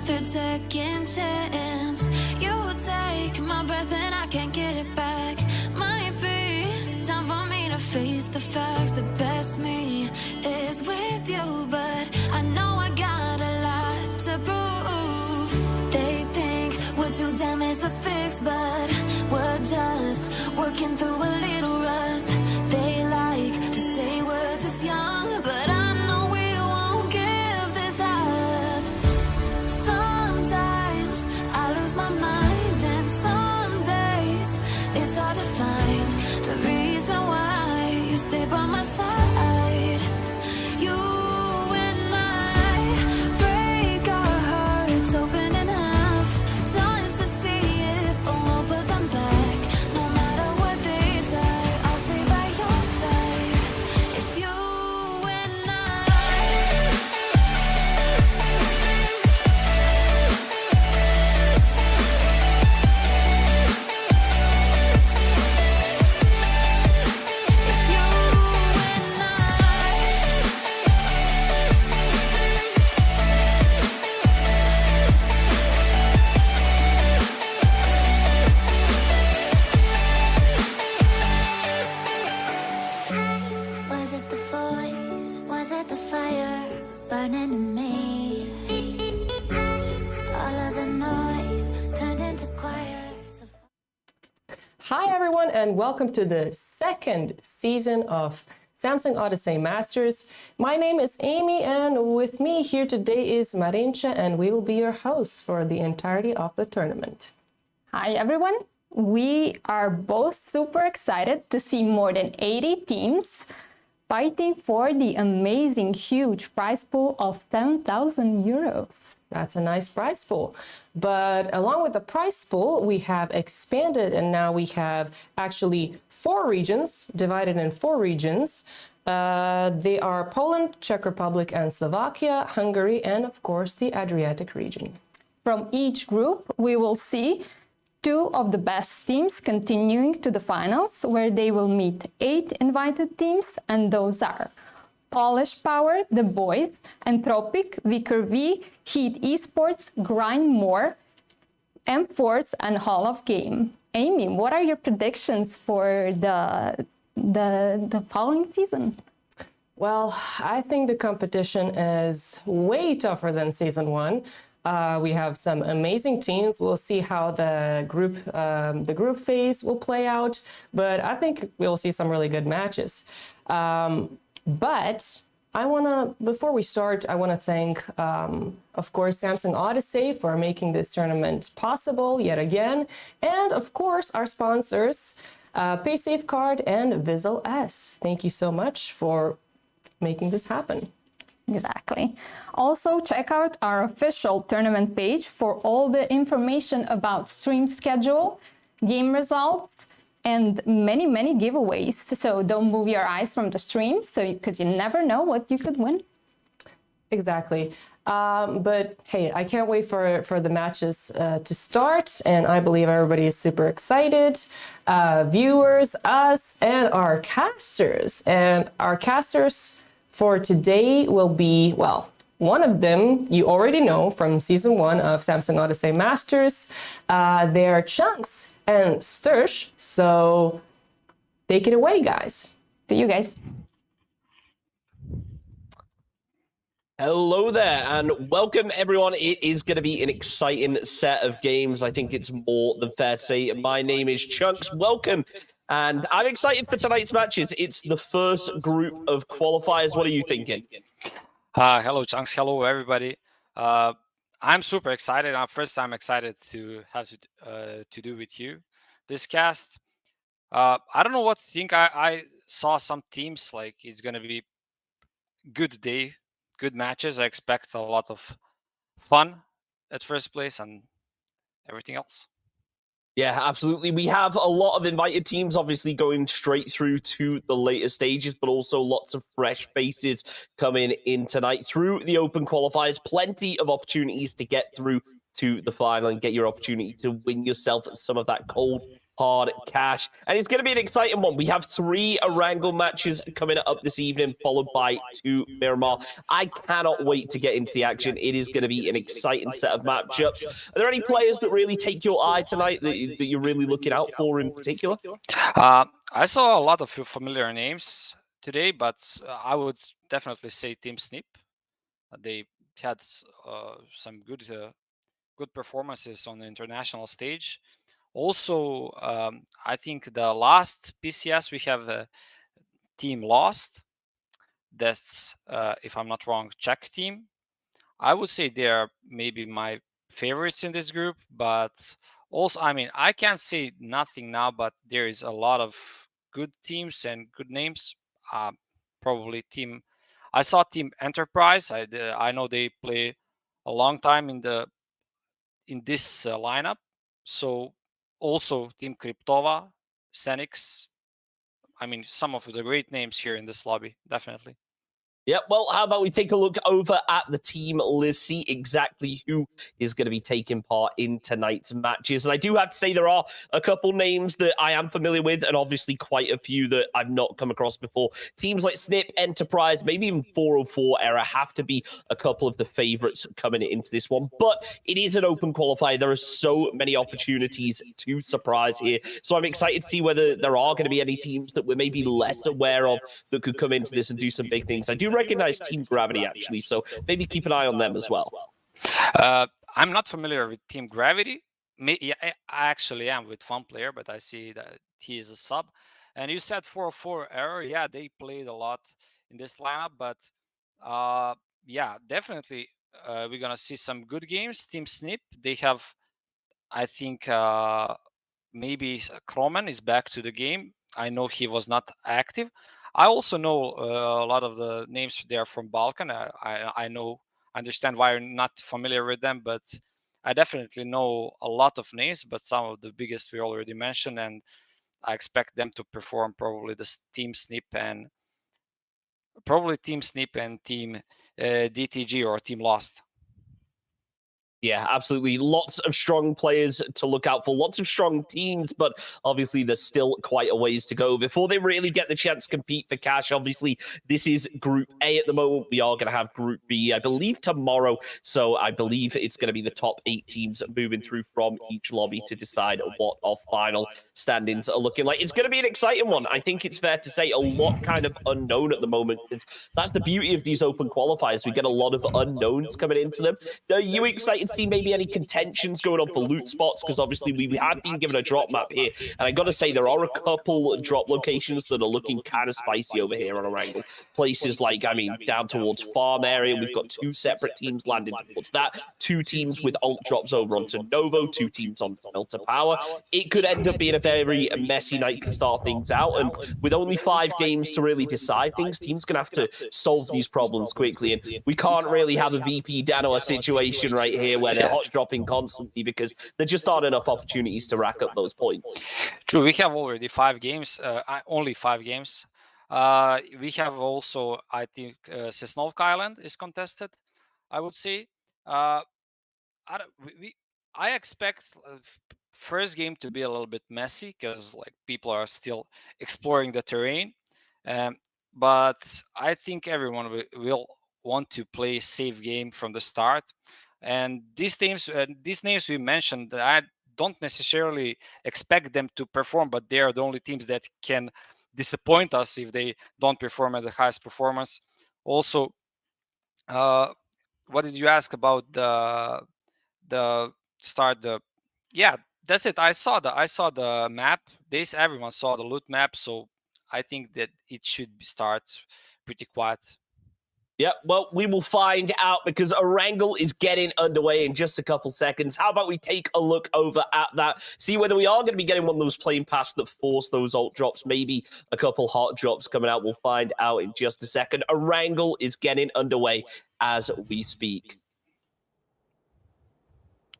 third, second chance. You take my breath and I can't get it back. Might be time for me to face the facts. The best me is with you, but I know I got a lot to prove. They think we're too damaged to fix, but we're just working through a little rust. They like to say we're just young, but I know we won't give this up. Sometimes I lose my mind, and some days it's hard to find the reason why you stay by my side. You and I break our hearts open in half just to see it all, put them back. No matter what they try, I'll stay by your side. It's you and I. It's you and I. Was it the voice? Was it the fire burning in me? All of the noise turned into choirs of... Hi everyone, and welcome to the second season of Samsung Odyssey Masters. My name is Amy, and with me here today is Marincha, and we will be your hosts for the entirety of the tournament. Hi everyone, we are both super excited to see more than 80 teams fighting for the amazing huge prize pool of 10,000 euros. That's a nice prize pool. But along with the prize pool, we have expanded, and now we have actually 4 regions, divided in 4 regions. They are Poland, Czech Republic, and Slovakia, Hungary, and of course the Adriatic region. From each group, we will see 2 of the best teams continuing to the finals, where they will meet 8 invited teams, and those are Polish Power, The Boys, Entropic, Vicker V, Heat Esports, Grind More, M-Force, and Hall of Game. Amy, what are your predictions for the following season? Well, I think the competition is way tougher than season 1. We have some amazing teams. We'll see how the group phase will play out, but I think we'll see some really good matches. But before we start, I want to thank, of course, Samsung Odyssey for making this tournament possible yet again, and of course our sponsors, PaySafeCard and Visual S. Thank you so much for making this happen. Exactly. Also, check out our official tournament page for all the information about stream schedule, game results, and many, many giveaways. So don't move your eyes from the stream, because you never know what you could win. Exactly. But hey, I can't wait for the matches to start, and I believe everybody is super excited. Viewers, us, and our casters. And our casters for today will be, well, one of them you already know from season 1 of Samsung Odyssey Masters. They're Chunks and Stursh, so take it away, guys. To you guys. Hello there, and welcome everyone. It is going to be an exciting set of games. I think it's more than fair to say. My name is Chunks. Welcome. And I'm excited for tonight's matches. It's the first group of qualifiers. What are you thinking? Hello, Chunks. Hello, everybody. I'm super excited. First time excited to have to do with you this cast. I don't know what to think. I saw some teams like it's going to be good day, good matches. I expect a lot of fun at first place and everything else. Yeah, absolutely. We have a lot of invited teams, obviously going straight through to the later stages, but also lots of fresh faces coming in tonight through the open qualifiers. Plenty of opportunities to get through to the final and get your opportunity to win yourself some of that cold, hard cash. And it's going to be an exciting one. We have 3 Erangel matches coming up this evening, followed by 2 Miramar. I cannot wait to get into the action. It is going to be an exciting set of matchups. Are there any players that really take your eye tonight that you're really looking out for in particular? I saw a lot of familiar names today, but I would definitely say Team Snip. They had some good performances on the international stage. Also, I think the last PCS we have Team Lost. That's, if I'm not wrong, Czech team. I would say they are maybe my favorites in this group, but also, I mean, I can't say nothing now, but there is a lot of good teams and good names. Probably I saw Team Enterprise. I know they play a long time in this lineup. So also Team Kryptova, Senix. I mean, some of the great names here in this lobby, definitely. Yeah, well, how about we take a look over at the team list, see exactly who is going to be taking part in tonight's matches. And I do have to say there are a couple names that I am familiar with, and obviously quite a few that I've not come across before. Teams like Snip, Enterprise, maybe even 404 Era have to be a couple of the favorites coming into this one. But it is an open qualifier. There are so many opportunities to surprise here. So I'm excited to see whether there are going to be any teams that we're maybe less aware of that could come into this and do some big things. I do recognize Team Gravity, actually, so maybe keep an eye on them as well. I'm not familiar with Team Gravity. Yeah, I actually am with one player, but I see that he is a sub. And you said 404 Error. Yeah, they played a lot in this lineup, but yeah, definitely we're going to see some good games. Team Snip, they have, I think, maybe Kroman is back to the game. I know he was not active. I also know a lot of the names there from Balkan. I understand why you're not familiar with them, but I definitely know a lot of names, but some of the biggest we already mentioned, and I expect them to perform probably the Team Snip and Team DTG or Team Lost. Yeah, absolutely. Lots of strong players to look out for, lots of strong teams, but obviously there's still quite a ways to go before they really get the chance to compete for cash. Obviously, this is Group A at the moment. We are going to have Group B, I believe, tomorrow. So I believe it's going to be the top 8 teams moving through from each lobby to decide what our final standings are looking like. It's going to be an exciting one. I think it's fair to say a lot kind of unknown at the moment. That's the beauty of these open qualifiers. We get a lot of unknowns coming into them. Are you excited see maybe any contentions going on for loot spots? Because obviously we have been given a drop map here, and I got to say there are a couple drop locations that are looking kind of spicy over here on Erangel. Places like, I mean, down towards farm area, we've got 2 separate teams landing towards that, 2 teams with alt drops over onto Novo, 2 teams on Delta Power. It could end up being a very messy night to start things out, and with only 5 games to really decide things, teams gonna have to solve these problems quickly, and we can't really have a VP Danoa situation right here where they're hot dropping constantly because there just aren't enough opportunities to rack up those points. True, we have already 5 games, only 5 games. We have also, I think, Sosnovka Island is contested, I would say. I expect first game to be a little bit messy because like people are still exploring the terrain. But I think everyone will want to play a safe game from the start. And these names we mentioned, I don't necessarily expect them to perform, but they are the only teams that can disappoint us if they don't perform at the highest performance. Also, what did you ask about the start? Yeah, that's it. I saw the map. Everyone saw the loot map, so I think that it should start pretty quiet. Yeah, well, we will find out because Erangel is getting underway in just a couple seconds. How about we take a look over at that, see whether we are going to be getting one of those plane pass that force those alt drops, maybe a couple hot drops coming out. We'll find out in just a second. Erangel is getting underway as we speak.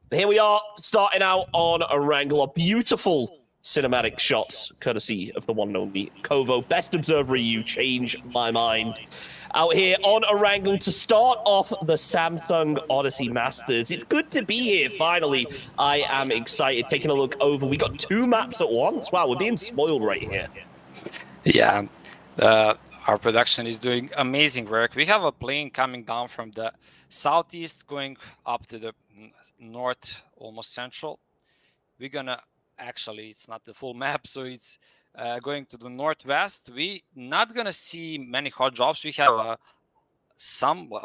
Here we are, starting out on Erangel, a beautiful cinematic shots, courtesy of the one and only Kovo. Best observer, you change my mind. Out here on Erangel to start off the Samsung Odyssey Masters. It's good to be here, finally. I am excited. Taking a look over, we got 2 maps at once. Wow, we're being spoiled right here. Yeah, our production is doing amazing work. We have a plane coming down from the southeast, going up to the north, almost central. We're gonna, actually, it's not the full map, so it's going to the northwest. We not gonna see many hot drops. We have a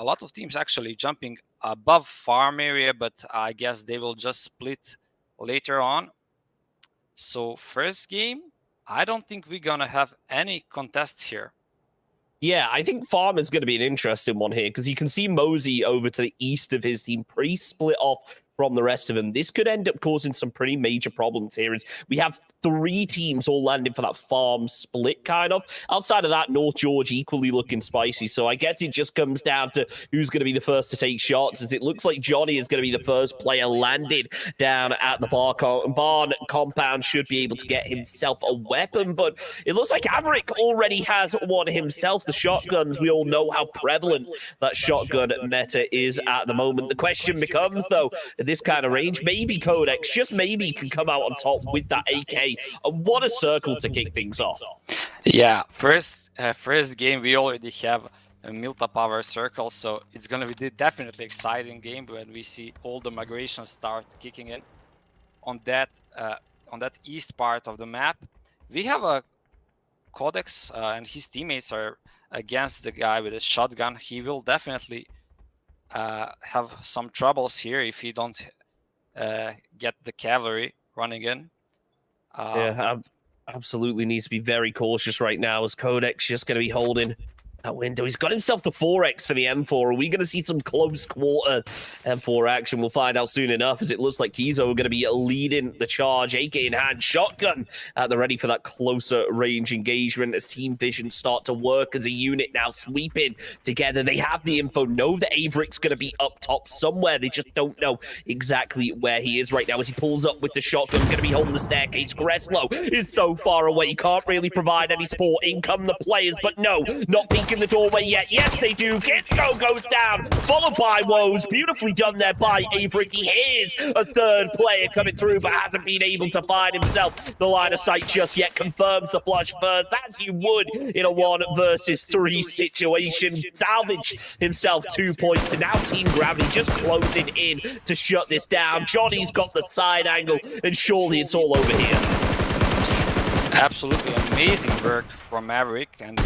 lot of teams actually jumping above farm area, but I guess they will just split later on. So first game, I don't think we're gonna have any contests here. Yeah, I think farm is going to be an interesting one here because you can see Mosey over to the east of his team, pretty split off from the rest of them. This could end up causing some pretty major problems here. Is we have 3 teams all landing for that farm split kind of. Outside of that, North George equally looking spicy. So I guess it just comes down to who's going to be the first to take shots. As it looks like Johnny is going to be the first player landed down at the barn compound. Should be able to get himself a weapon, but it looks like Averick already has one himself. The shotguns, we all know how prevalent that shotgun meta is at the moment. The question becomes, though, this kind of range, maybe Codex, just maybe, can come out on top with that AK. And what a circle to kick things off. Yeah, first game, we already have a Milta power circle, so it's going to be definitely exciting game when we see all the migration start kicking in. On that east part of the map, we have a Codex and his teammates are against the guy with a shotgun. He will definitely have some troubles here if he don't get the cavalry running in. Yeah, absolutely needs to be very cautious right now as Codex just going to be holding that window. He's got himself the 4x for the M4. Are we going to see some close quarter M4 action? We'll find out soon enough, as it looks like Kizo are going to be leading the charge. AK in hand, shotgun at the ready for that closer range engagement as Team Vision start to work as a unit now, sweeping together. They have the info, know that Averick's going to be up top somewhere. They just don't know exactly where he is right now as he pulls up with the shotgun. Going to be holding the staircase. Greslow is so far away. He can't really provide any support. In come the players, but no, not peeking the doorway yet. Yes, they do. Kitsko goes down, followed by Woes. Beautifully done there by Averick. He hears a third player coming through, but hasn't been able to find himself the line of sight just yet. Confirms the flush first, as you would in a 1 versus 3 situation. Salvage himself 2 points, and now Team Gravity just closing in to shut this down. Johnny's got the side angle, and surely it's all over here. Absolutely amazing work from Maverick, and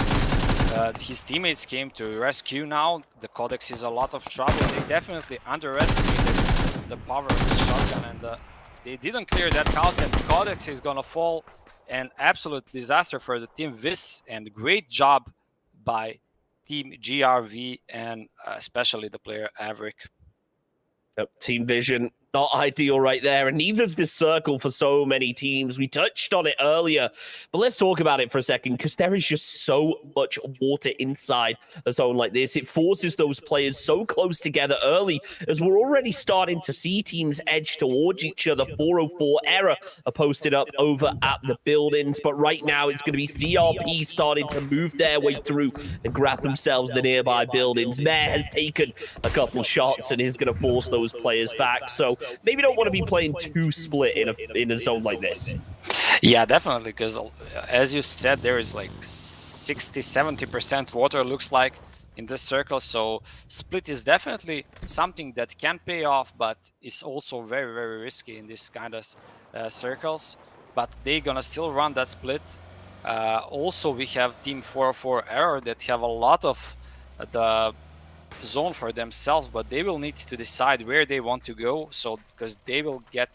his teammates came to rescue now. The Codex is a lot of trouble. They definitely underestimated the power of the shotgun, and they didn't clear that house, and Codex is gonna fall. An absolute disaster for the Team Vis, and great job by Team GRV and especially the player Averick. Yep, Team Vision, not ideal right there, and neither's this circle for so many teams. We touched on it earlier, but let's talk about it for a second, because there is just so much water inside a zone like this. It forces those players so close together early, as we're already starting to see teams edge towards each other. 404 error are posted up over at the buildings, but right now it's going to be CRP starting to move their way through and grab themselves the nearby buildings. Mare has taken a couple shots and is going to force those players back, so maybe don't want to be playing too split in a zone like this. Yeah, definitely, because as you said, there is like 60-70% water, looks like, in this circle, so split is definitely something that can pay off, but is also very, very risky in this kind of circles. But they're gonna still run that split. Also, we have Team 404 Error that have a lot of the zone for themselves, but they will need to decide where they want to go, so because they will get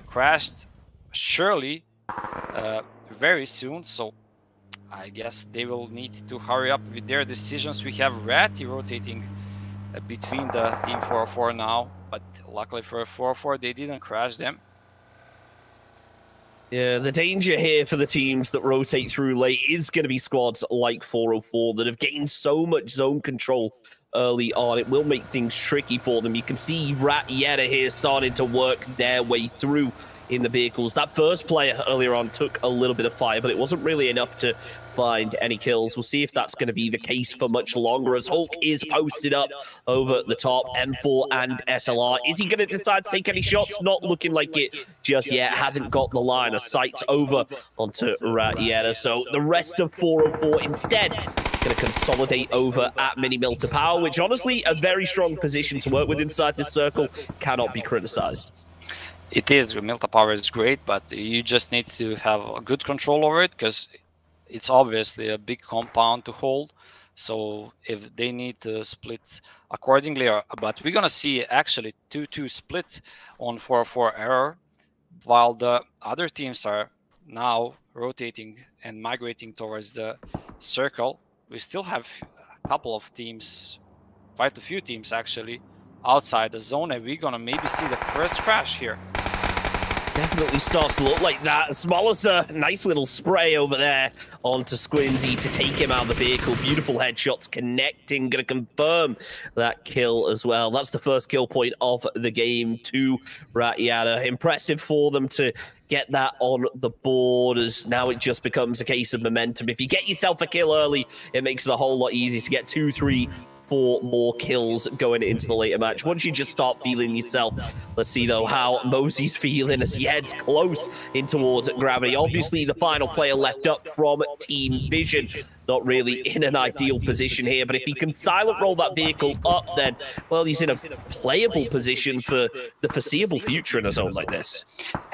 crashed surely very soon, so I guess they will need to hurry up with their decisions. We have Ratty rotating between the Team 404 now, but luckily for 404 they didn't crash them. Yeah, the danger here for the teams that rotate through late is going to be squads like 404 that have gained so much zone control early on. It will make things tricky for them. You can see Ratieta here starting to work their way through in the vehicles. That first player earlier on took a little bit of fire, but it wasn't really enough to find any kills. We'll see if that's going to be the case for much longer, as Hulk is posted up over the top, M4 and SLR. Is he going to decide to take any shots? Not looking like it just yet. Hasn't got the line of sights over onto Ratieta. So the rest of 404 instead going to consolidate over at Mini Mill to Power, which honestly, a very strong position to work with inside this circle, cannot be criticized. It is. Milta Power is great, but you just need to have a good control over it, because it's obviously a big compound to hold. So if they need to split accordingly, but we're gonna see actually 2-2 split on 4-4 error, while the other teams are now rotating and migrating towards the circle. We still have a couple of teams, quite a few teams actually, outside the zone, and we're gonna maybe see the first crash here. Definitely starts to look like that. Smolliser, nice little spray over there onto Squinzy to take him out of the vehicle. Beautiful headshots connecting, going to confirm that kill as well. That's the first kill point of the game to Ratieta. Impressive for them to get that on the board, as now it just becomes a case of momentum. If you get yourself a kill early, it makes it a whole lot easier to get 2, 3, 4 more kills going into the later match. Once you just start feeling yourself. Let's see, though, how Mosey's feeling as he heads close in towards Gravity. Obviously, the final player left up from Team Vision. Not really in an ideal position here, but if he can silent roll that vehicle up, then, well, he's in a playable position for the foreseeable future in a zone like this.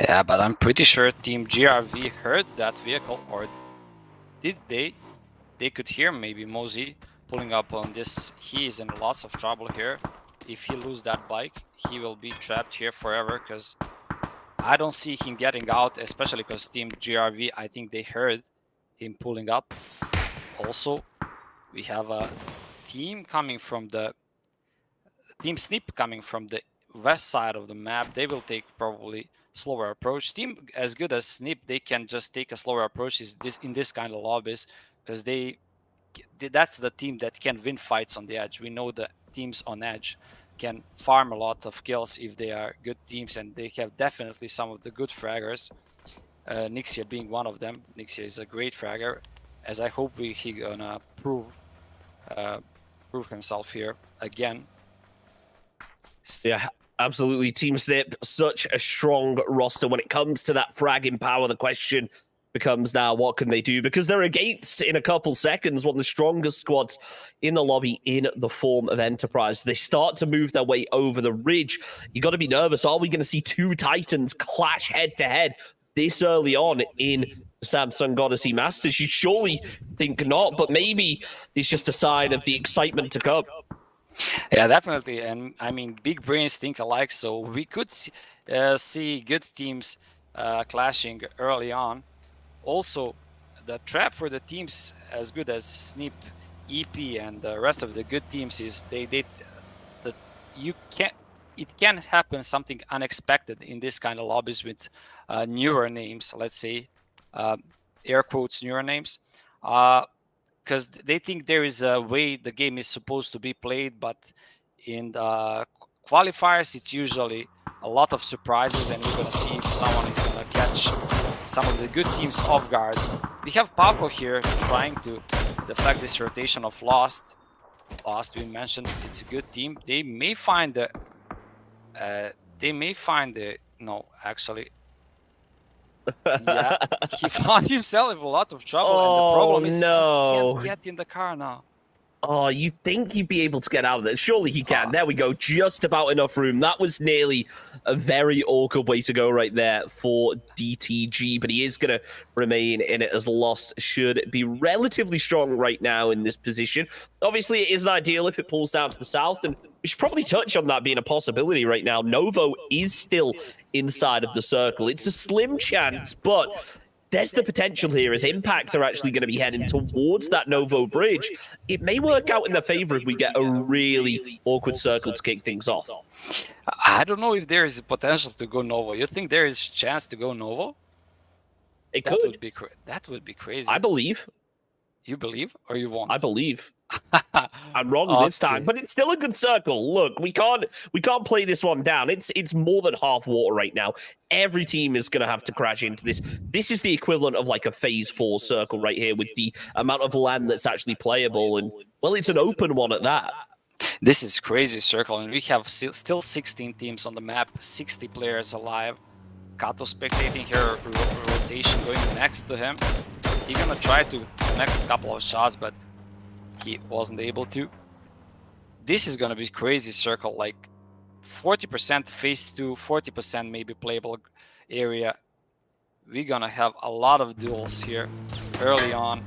Yeah, but I'm pretty sure Team GRV heard that vehicle, or did they? They could hear maybe Mosey pulling up on this. He is in lots of trouble here. If he loses that bike, he will be trapped here forever, because I don't see him getting out, especially because Team GRV, I think they heard him pulling up. Also, we have a team coming from the Team Snip coming from the west side of the map. They will take probably slower approach. Team as good as Snip, they can just take a slower approach in this kind of lobbies, because that's the team that can win fights on the edge. We know the teams on edge can farm a lot of kills if they are good teams, and they have definitely some of the good fraggers. Nixia being one of them. Nixia is a great fragger, as I hope he gonna prove himself here again. Yeah, absolutely. Team Snip, such a strong roster when it comes to that fragging power. The question becomes now, what can they do? Because they're against, in a couple seconds, one of the strongest squads in the lobby in the form of Enterprise. They start to move their way over the ridge. You got to be nervous. Are we going to see two Titans clash head-to-head this early on in Samsung Odyssey Masters? You'd surely think not, but maybe it's just a sign of the excitement to come. Yeah, definitely. And I mean, big brains think alike, so we could see good teams clashing early on. Also, the trap for the teams as good as Snip, EP, and the rest of the good teams is it can happen something unexpected in this kind of lobbies with newer names, let's say, air quotes newer names, because they think there is a way the game is supposed to be played, but in the qualifiers it's usually a lot of surprises, and we're gonna see if someone is gonna catch some of the good teams off guard. We have Paco here trying to deflect this rotation of Lost. Lost, we mentioned, it's a good team. They may find the no, actually, yeah, he found himself in a lot of trouble, and the problem is he can't get in the car now. Oh, you think he'd be able to get out of it? Surely he can. There we go. Just about enough room. That was nearly a very awkward way to go right there for DTG, but he is going to remain in it, as Lost should be relatively strong right now in this position. Obviously, it isn't ideal if it pulls down to the south, and we should probably touch on that being a possibility right now. Novo is still inside of the circle. It's a slim chance, but there's the potential here as Impact are actually going to be heading towards that Novo bridge. It may work out in their favor if we get a really awkward circle to kick things off. I don't know if there is potential to go Novo. You think there is a chance to go Novo? It could. That would be crazy. I believe. You believe or you want? I believe. I'm wrong this time, but it's still a good circle. Look, we can't play this one down. It's more than half water right now. Every team is going to have to crash into this. This is the equivalent of like a phase 4 circle right here with the amount of land that's actually playable. And, well, it's an open one at that. This is crazy circle, and we have still 16 teams on the map, 60 players alive. Kato spectating here, rotation going next to him. He's gonna try to connect a couple of shots, but he wasn't able to. This is gonna be crazy circle, like 40% phase 2, 40% maybe playable area. We're gonna have a lot of duels here early on.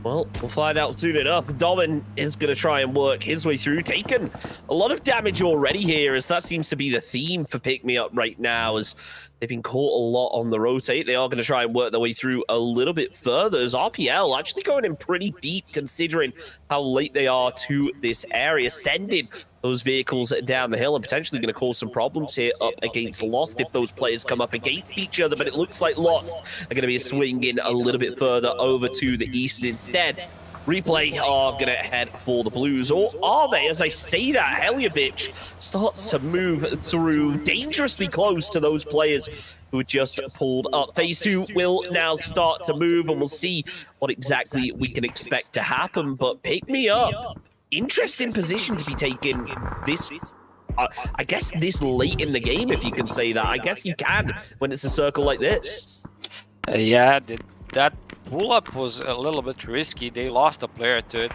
Well, we'll find out soon enough. Domin is going to try and work his way through. Taken a lot of damage already here, as that seems to be the theme for Pick Me Up right now, as they've been caught a lot on the rotate. They are going to try and work their way through a little bit further, as RPL actually going in pretty deep, considering how late they are to this area, sending those vehicles down the hill and potentially going to cause some problems here up against Lost if those players come up against each other. But it looks like Lost are going to be swinging a little bit further over to the east instead. Replay are going to head for the Blues, or are they? As I say that, Heliovic starts to move through dangerously close to those players who just pulled up. Phase 2 will now start to move, and we'll see what exactly we can expect to happen. But Pick Me Up, interesting position to be taken this, I guess, this late in the game, if you can say that. I guess you can when it's a circle like this. Yeah, that pull-up was a little bit risky. They lost a player to it.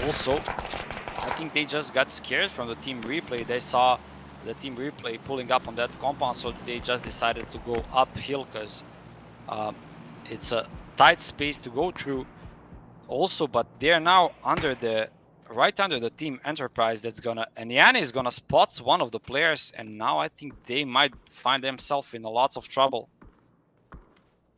Also, I think they just got scared from the team replay. They saw the team replay pulling up on that compound, so they just decided to go uphill because it's a tight space to go through. Also, but they're now right under the team Enterprise that's gonna, and Yanni is gonna spot one of the players, and now I think they might find themselves in a lot of trouble.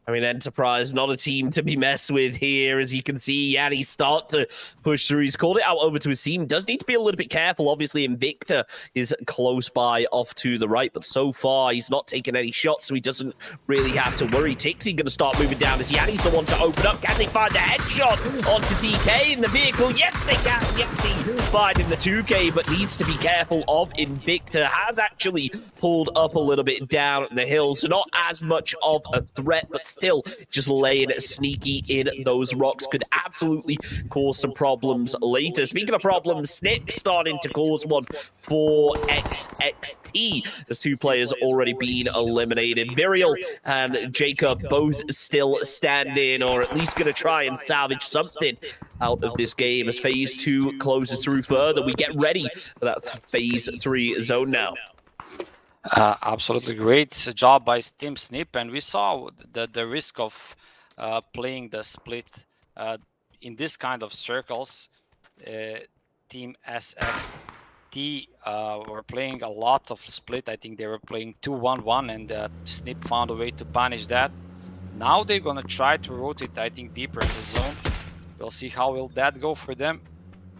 I mean, Enterprise, not a team to be messed with here. As you can see, Yanni start to push through. He's called it out over to his team. Does need to be a little bit careful. Obviously, Invicta is close by off to the right, but so far, he's not taking any shots, so he doesn't really have to worry. Tixie going to start moving down as Yanni's the one to open up. Can they find a headshot onto TK in the vehicle? Yes, they can. Yeti finding the 2K, but needs to be careful of Invicta. Has actually pulled up a little bit down the hill, so not as much of a threat, but still just laying sneaky in those rocks could absolutely cause some problems later. Speaking of problems, Snip starting to cause one for XXT. There's 2 players already been eliminated. Virial and Jacob both still standing, or at least going to try and salvage something out of this game as phase 2 closes through further. We get ready for that phase 3 zone now. Absolutely great job by Team Snip, and we saw the risk of playing the split in this kind of circles. Team SXT were playing a lot of split. I think they were playing 2-1-1, and Snip found a way to punish that. Now they're gonna try to rotate, I think, deeper in the zone. We'll see how will that go for them.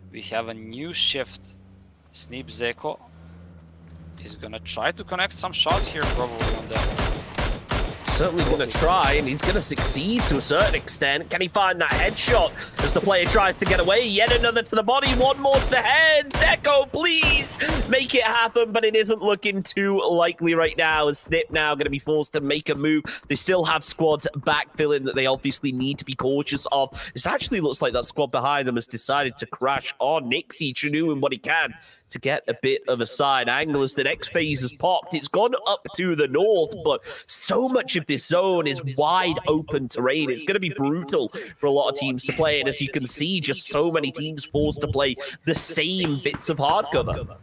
We have a new shift. Snip Zeko is gonna try to connect some shots here, probably on the... Certainly going to try, and he's going to succeed to a certain extent. Can he find that headshot as the player tries to get away? Yet another to the body, one more to the head. Zeko, please make it happen, but it isn't looking too likely right now, as Snip now going to be forced to make a move. They still have squads backfilling that they obviously need to be cautious of. This actually looks like that squad behind them has decided to crash on Nixie, doing what he can to get a bit of a side angle as the next phase has popped. It's gone up to the north, but so much of this zone is wide open terrain. It's going to be brutal for a lot of teams to play, and as you can see, just so many teams forced to play the same bits of hardcover.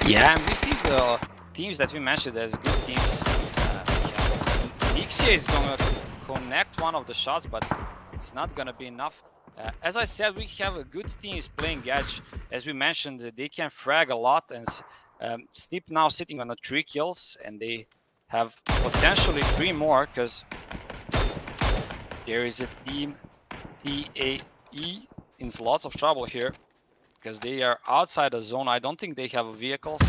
Yeah, and we see the teams that we mentioned as good teams. Nixie is going to connect one of the shots, but it's not going to be enough. As I said, we have a good teams playing Edge. As we mentioned, they can frag a lot, and Snip now sitting on the 3 kills, and they have potentially 3 more, because there is a team TAE in lots of trouble here, because they are outside the zone. I don't think they have vehicles,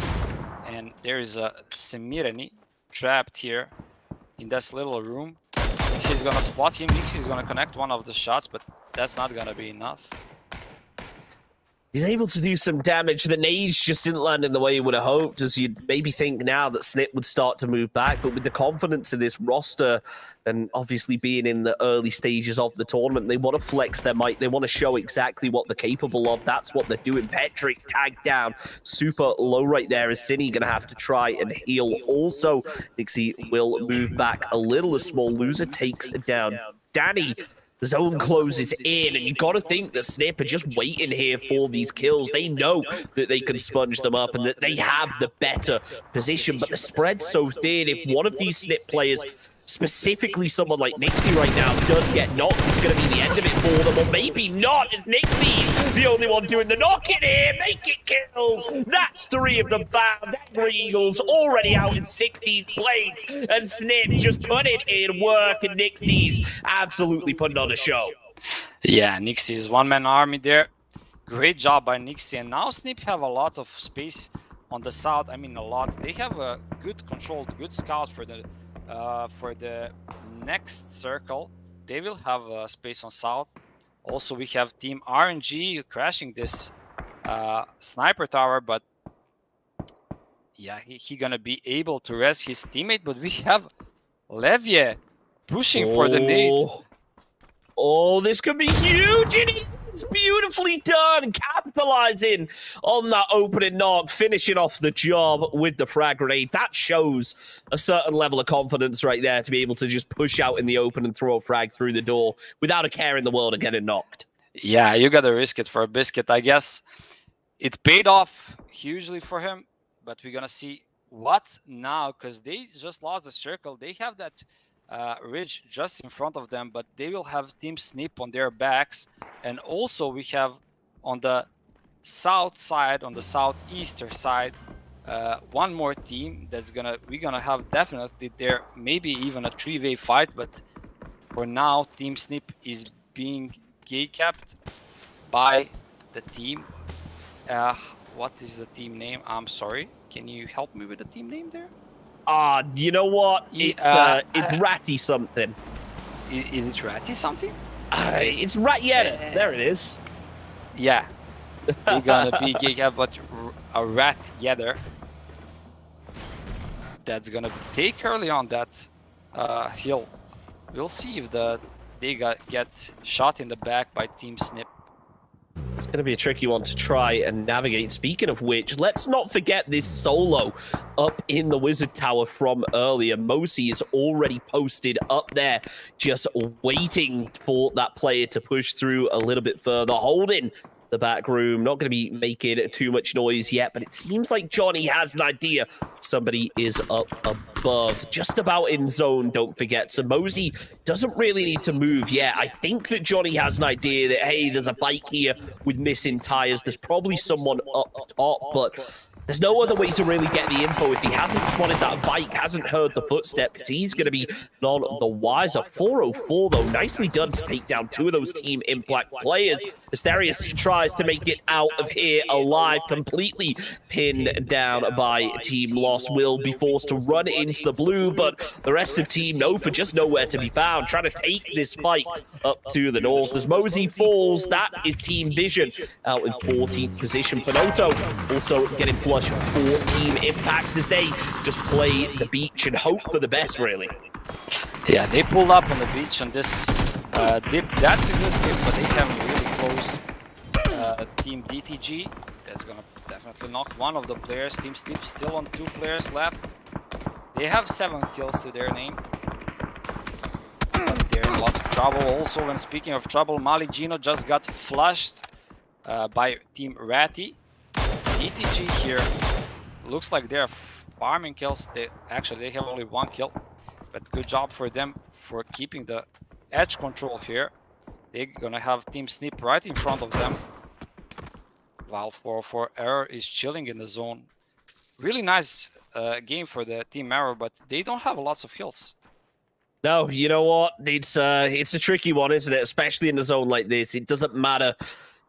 and there is a Semirani trapped here in this little room. Nixie is gonna spot him. Nixie is gonna connect one of the shots, but that's not gonna be enough. He's able to do some damage. The nades just didn't land in the way you would have hoped, as you'd maybe think now that Snip would start to move back. But with the confidence of this roster, and obviously being in the early stages of the tournament, they want to flex their might. They want to show exactly what they're capable of. That's what they're doing. Petrick tagged down super low right there. Is Cine going to have to try and heal? Also, Nixie will move back a little. A small loser takes down Danny. The zone closes in, and you got to think that Snip are just waiting here for these kills. They know that they can sponge them up and that they have the better position, but the spread's so thin. If one of these Snip players, specifically someone like Nixie right now, does get knocked, it's going to be the end of it for them, or maybe not, as Nixie's the only one doing the knocking here, making kills. That's 3 of them found. Angry Eagles already out in 16th place, and Snip just put it in work, and Nixie's absolutely putting on a show. Yeah, Nixie is one-man army there. Great job by Nixie, and now Snip have a lot of space on the south. I mean, a lot. They have a good control, good scout for the next circle. They will have space on south. Also, we have Team RNG crashing this sniper tower, but yeah, he gonna be able to rest his teammate. But we have Levier pushing for the nade. Oh, this could be huge. It's beautifully done, capitalizing on that opening knock, finishing off the job with the frag grenade. That shows a certain level of confidence right there to be able to just push out in the open and throw a frag through the door without a care in the world of getting knocked. Yeah, you gotta risk it for a biscuit. I guess it paid off hugely for him, but we're gonna see what now, because they just lost the circle. They have that ridge just in front of them, but they will have Team Snip on their backs. And also we have on the south side, on the southeastern side, one more team that's we're gonna have definitely there, maybe even a 3v fight. But for now, Team Snip is being gay-capped by the team. What is the team name? I'm sorry, can you help me with the team name there? You know what? It's Ratty something. Is it Ratty something? It's yeah, there it is. Yeah, they're gonna be Giga, but a Rat Yether that's gonna take early on that hill. We'll see if they get shot in the back by Team Snip. It's going to be a tricky one to try and navigate. Speaking of which, let's not forget this solo up in the Wizard Tower from earlier. Mosi is already posted up there, just waiting for that player to push through a little bit further, holding the back room. Not going to be making too much noise yet, but it seems like Johnny has an idea. Somebody is up above, just about in zone, don't forget. So Mosey doesn't really need to move yet. I think that Johnny has an idea that, hey, there's a bike here with missing tires. There's probably someone up top, but there's no other way to really get the info. If he hasn't spotted that bike, hasn't heard the footsteps, he's going to be none the wiser. 404, though, nicely done to take down 2 of those Team Impact players. Asterius tries to make it out of here alive, completely pinned down by Team Lost. Will be forced to run into the blue, but the rest of Team Nope are just nowhere to be found, trying to take this fight up to the north. As Mosey falls, that is Team Vision out in 14th position. Panoto also getting flush for Team Impact as they just play the beach and hope for the best, really. Yeah, they pulled up on the beach on this dip. That's a good dip, but they have really close Team DTG. That's gonna definitely knock one of the players. Team Snip still on 2 players left. They have 7 kills to their name, but they're in lots of trouble. Also, when speaking of trouble, Mali Gino just got flushed by Team Ratty. DTG here looks like they're farming kills. They have only 1 kill, but good job for them for keeping the edge control here. They're gonna have Team Snip right in front of them, while 404 Error is chilling in the zone. Really nice game for the Team Error, but they don't have lots of kills. No, you know what? It's a tricky one, isn't it? Especially in a zone like this. It doesn't matter,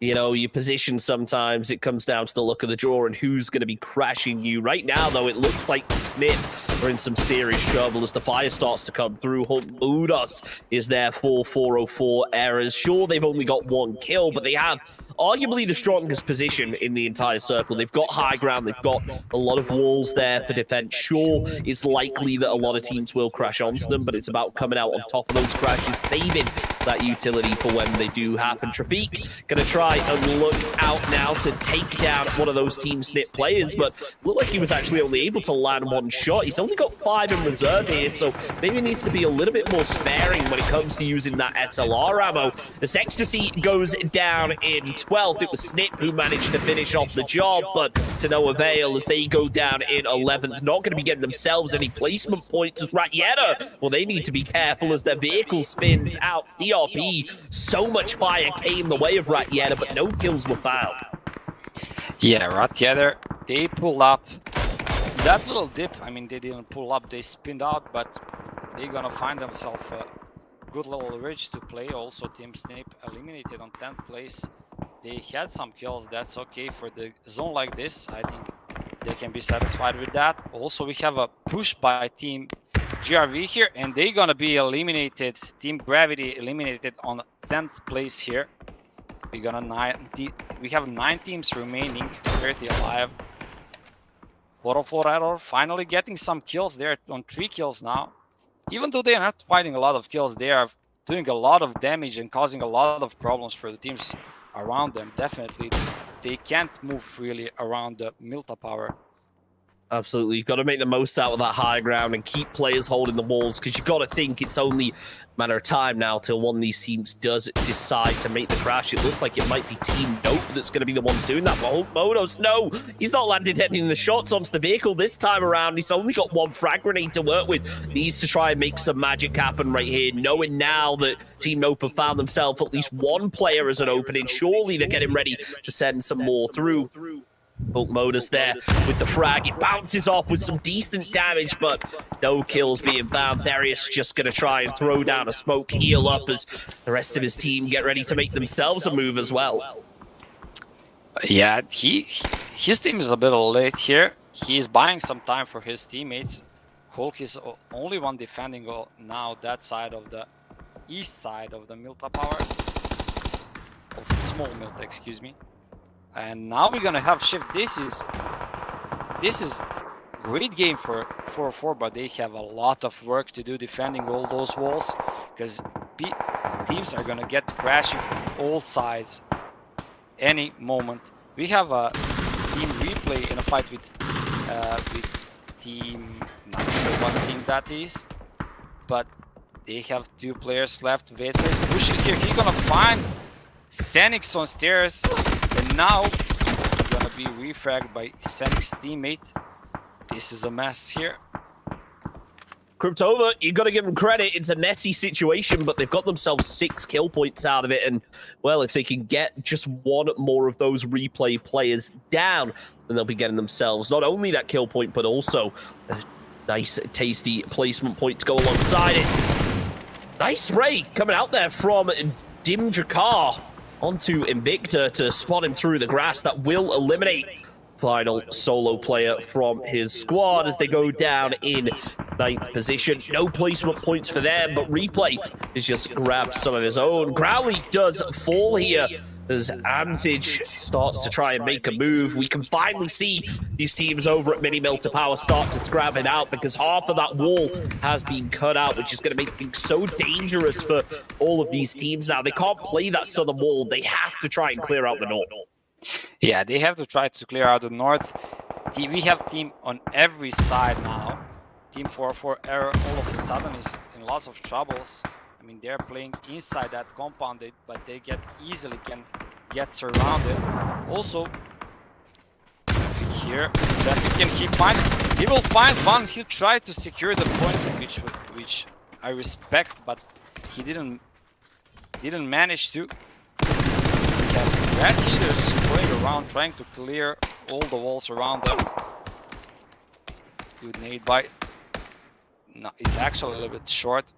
you know, your position sometimes. It comes down to the luck of the draw and who's going to be crashing you. Right now, though, it looks like Snip are in some serious trouble as the fire starts to come through. Mudas is there for 404 errors. Sure, they've only got 1 kill, but they have arguably the strongest position in the entire circle. They've got high ground, they've got a lot of walls there for defense. Sure, it's likely that a lot of teams will crash onto them, but it's about coming out on top of those crashes, saving that utility for when they do happen. Trafiq gonna try and look out now to take down one of those team snip players, but looked like he was actually only able to land 1 shot. He's only got 5 in reserve here, so maybe needs to be a little bit more sparing when it comes to using that SLR ammo. This ecstasy goes down in 12th. It was Snip who managed to finish off the job, but to no avail as they go down in 11th. Not going to be getting themselves any placement points as Ratieta, well, they need to be careful as their vehicle spins out. CRP, so much fire came the way of Ratieta, but no kills were found. Yeah, Ratieta, they pulled up that little dip. I mean, they didn't pull up, they spinned out, but they're gonna find themselves a good little ridge to play. Also, Team Snip eliminated on 10th place. They had some kills, that's okay for the zone like this. I think they can be satisfied with that. Also, we have a push by Team GRV here, and they're gonna be eliminated. Team Gravity eliminated on 10th place here. We have 9 teams remaining, 30 alive. 404 error finally getting some kills. They're on 3 kills now. Even though they are not fighting a lot of kills, they are doing a lot of damage and causing a lot of problems for the teams around them. Definitely, they can't move freely around the Milta Power. Absolutely. You've got to make the most out of that high ground and keep players holding the walls, because you've got to think it's only a matter of time now till one of these teams does decide to make the crash. It looks like it might be Team Nope that's going to be the ones doing that. But Modos, no, he's not landed any of the shots onto the vehicle this time around. He's only got 1 frag grenade to work with. Needs to try and make some magic happen right here, knowing now that Team Nope have found themselves at least 1 player as an opening. Surely they're getting ready to send some more through. Modus there with the frag. It bounces off with some decent damage, but no kills being found. Darius just going to try and throw down a smoke, heal up as the rest of his team get ready to make themselves a move as well. Yeah, his team is a bit late here. He's buying some time for his teammates. Hulk is only one defending now that side of the east side of the Milta Power. Of small Milta, excuse me. And now we're gonna have shift. This is great game for 4-4, but they have a lot of work to do defending all those walls, because teams are gonna get crashing from all sides any moment. We have a team replay in a fight with team, not sure what team that is, but they have 2 players left. Vetsa is pushing here. He's gonna find Senix on stairs. And now, gonna be refragged by Senix's teammate. This is a mess here. Cryptova, you got to give them credit. It's a messy situation, but they've got themselves 6 kill points out of it. And, well, if they can get just 1 more of those replay players down, then they'll be getting themselves not only that kill point, but also a nice, tasty placement point to go alongside it. Nice spray coming out there from Dim Drakar onto Invicta to spot him through the grass. That will eliminate final solo player from his squad as they go down in 9th position. No placement points for them, but Replay has just grabbed some of his own. Growly does fall here as Amtage starts to try and make a move. We can finally see these teams over at Mini Milta Power start to grab it out, because half of that wall has been cut out, which is going to make things so dangerous for all of these teams now. They can't play that southern wall. They have to try and clear out the north. Yeah, they have to try to clear out the north. We have team on every side now. Team 4-4 Error all of a sudden is in lots of troubles. I mean, they're playing inside that compound, but they easily can get surrounded. Also, Traffic here. Traffic he will find one. He'll try to secure the point, which I respect, but he didn't manage to. We have red heaters going around, trying to clear all the walls around them. Good nade by. No, it's actually a little bit short.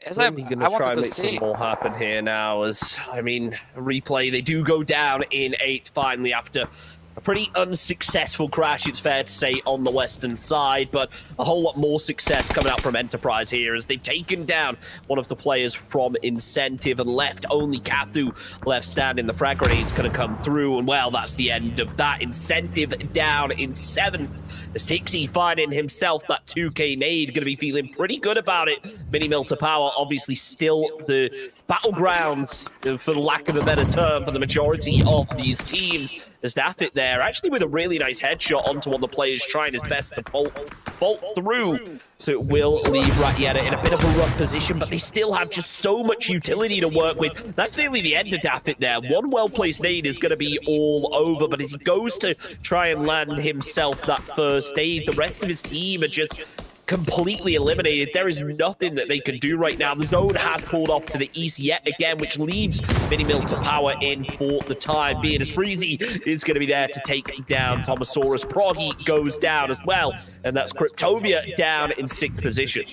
As I going to try and make some more happen here now. As I mean, Replay, they do go down in 8th finally after A pretty unsuccessful crash, it's fair to say, on the western side, but a whole lot more success coming out from Enterprise here as they've taken down one of the players from Incentive and left only Katu left standing. The frag grenade's going to come through, and well, that's the end of that. Incentive down in 7th. As Tixie finding himself that 2k nade, going to be feeling pretty good about it. Mini Milter Power, obviously still the battlegrounds, for lack of a better term, for the majority of these teams. As Daffit there, actually with a really nice headshot onto one of the players trying his best to bolt through. So it will leave Ratieta in a bit of a rough position, but they still have just so much utility to work with. That's nearly the end of Daffit there. One well-placed nade is going to be all over, but as he goes to try and land himself that first aid, the rest of his team are just completely eliminated. There is nothing that they can do right now. The zone has pulled off to the east yet again, which leaves Mini Milter Power in for the time being, as Freezy is going to be there to take down Tomosaurus. Proggy goes down as well, and that's Cryptovia down in 6th position.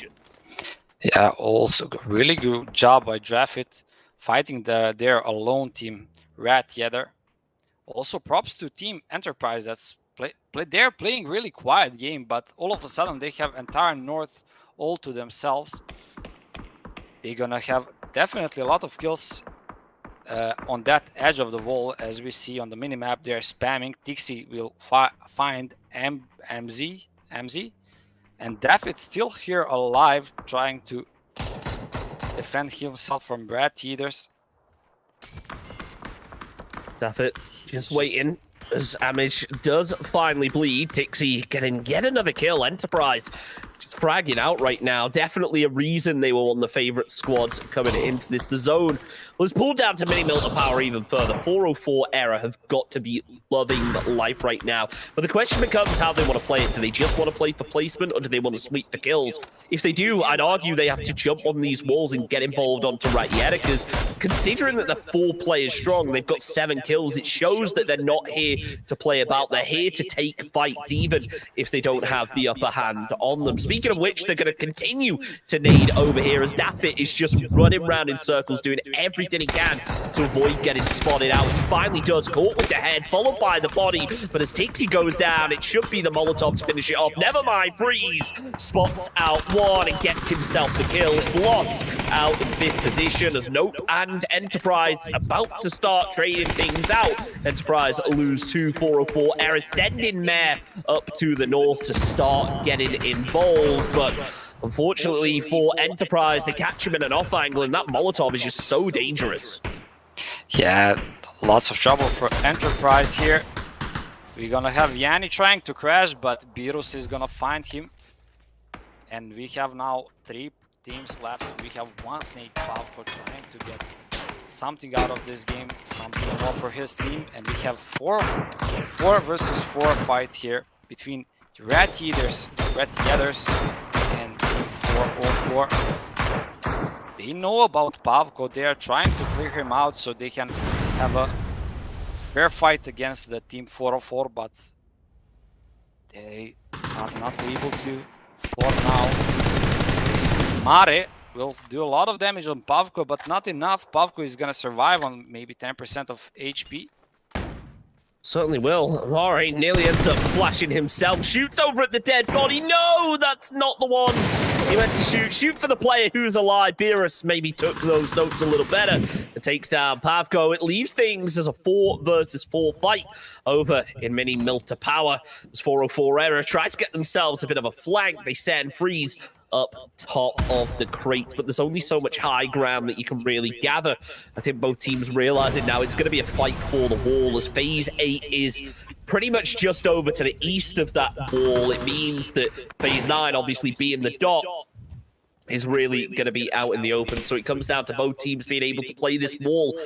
Yeah, also really good job by Draffit fighting their alone team Ratieta. Also props to Team Enterprise that's they're playing really quiet game, but all of a sudden they have entire north all to themselves. They're gonna have definitely a lot of kills on that edge of the wall, as we see on the minimap. They're spamming. Tixie will find MZ, and Daffit's still here alive, trying to defend himself from Ratieters. Daffit just waiting. As Amage does finally bleed, Tixie getting yet another kill. Enterprise just fragging out right now. Definitely a reason they were one of the favorite squads coming into this. The zone was pulled down to Mini Milter Power even further. 404 Era have got to be loving life right now. But the question becomes how they want to play it. Do they just want to play for placement, or do they want to sweep for kills? If they do, I'd argue they have to jump on these walls and get involved onto Ratieta, because considering that they're 4 players strong, they've got 7 kills, it shows that they're not here to play about. They're here to take fights, even if they don't have the upper hand on them. Speaking of which, they're going to continue to nade over here as Daffit is just running around in circles, doing everything he can to avoid getting spotted out. He finally does, caught with the head, followed by the body, but as Tixie goes down, it should be the Molotov to finish it off. Never mind, Freeze spots out one and gets himself the kill. Lost out in 5th position as Nope and Enterprise about to start trading things out. Enterprise lose 2, 404 Era, sending Mare up to the north to start getting involved, but unfortunately for Enterprise, they catch him in an off angle, and that Molotov is just so dangerous. Yeah, lots of trouble for Enterprise here. We're gonna have Yanni trying to crash, but Beerus is gonna find him. And we have now 3 teams left. We have one Snake Falco trying to get something out of this game, something more for his team. And we have 4 versus 4 fight here between Ratieters and 404. They know about Pavko. They are trying to clear him out so they can have a fair fight against the team 404, but they are not able to for now. Mare will do a lot of damage on Pavko, but not enough. Pavko is gonna survive on maybe 10% of HP. Certainly will. All right, nearly ends up flashing himself. Shoots over at the dead body. No, that's not the one he meant to shoot for the player who's alive. Beerus maybe took those notes a little better. It takes down Pavko. It leaves things as a 4 versus 4 fight over in Mini Milter Power. As 404 Era tries to get themselves a bit of a flank. They send Freeze up top of the crates, but there's only so much high ground that you can really gather. I think both teams realize it now. It's going to be a fight for the wall, as Phase 8 is pretty much just over to the east of that wall. It means that Phase 9, obviously being the dot, is really going to be out in the open. So it comes down to both teams being able to play this wall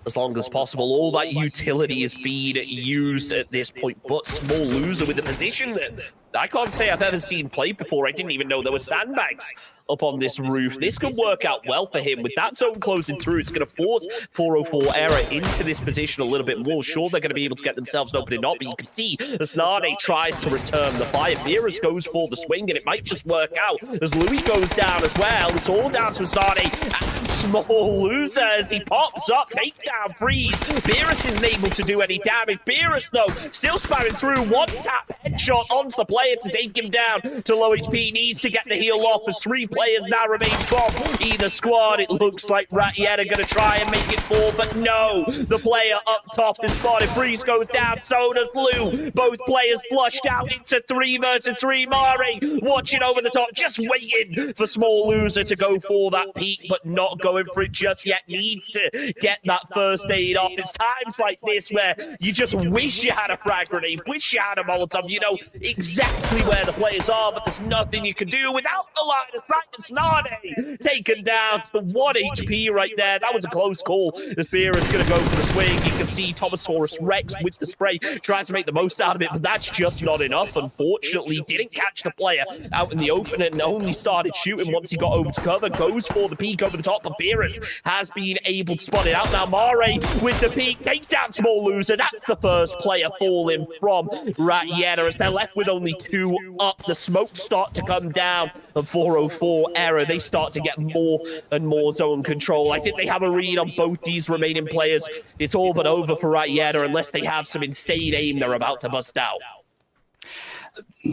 as long as possible. All that utility is being used at this point, but Small Loser with a position that I can't say I've ever seen play before. I didn't even know there were sandbags up on this roof. This could work out well for him. With that zone closing through, it's going to force 404 Error into this position a little bit more. Sure, they're going to be able to get themselves an opening up, but you can see as Nade tries to return the fire. Beerus goes for the swing, and it might just work out as Louis goes down as well. It's all down to Nade and Small Loser as he pops up, takes down Freeze. Beerus isn't able to do any damage. Beerus, though, still spamming through. One tap headshot onto the player to take him down to low HP. Needs to get the heal off as 3 players now remain from either squad. It looks like Ratieta going to try and make it 4, but no. The player up top is spotted. Freeze goes down, so does Blue. Both players flushed out. It's a 3 versus 3. Mari watching over the top, just waiting for Small Loser to go for that peak, but not going for it just yet. Needs to get that first aid off. It's times like this where you just wish you had a frag grenade, wish you had a Molotov. You know exactly where the players are, but there's nothing you can do without the line of sight. It's Nade taken down to 1 HP right there. That was a close call. The Spear is going to go for the swing. You can see Thomasaurus Rex with the spray, tries to make the most out of it, but that's just not enough. Unfortunately, didn't catch the player out in the open and only started shooting once he got over to cover. Goes for the peek over the top, but Beerus has been able to spot it out. Now Mare with the peek takes down Small Loser. That's the first player falling from Ratieta as they're left with only 2 up. The smokes start to come down, and 404 Error, they start to get more and more zone control. I think they have a read on both these remaining players. It's all but over for Ratieta unless they have some insane aim they're about to bust out.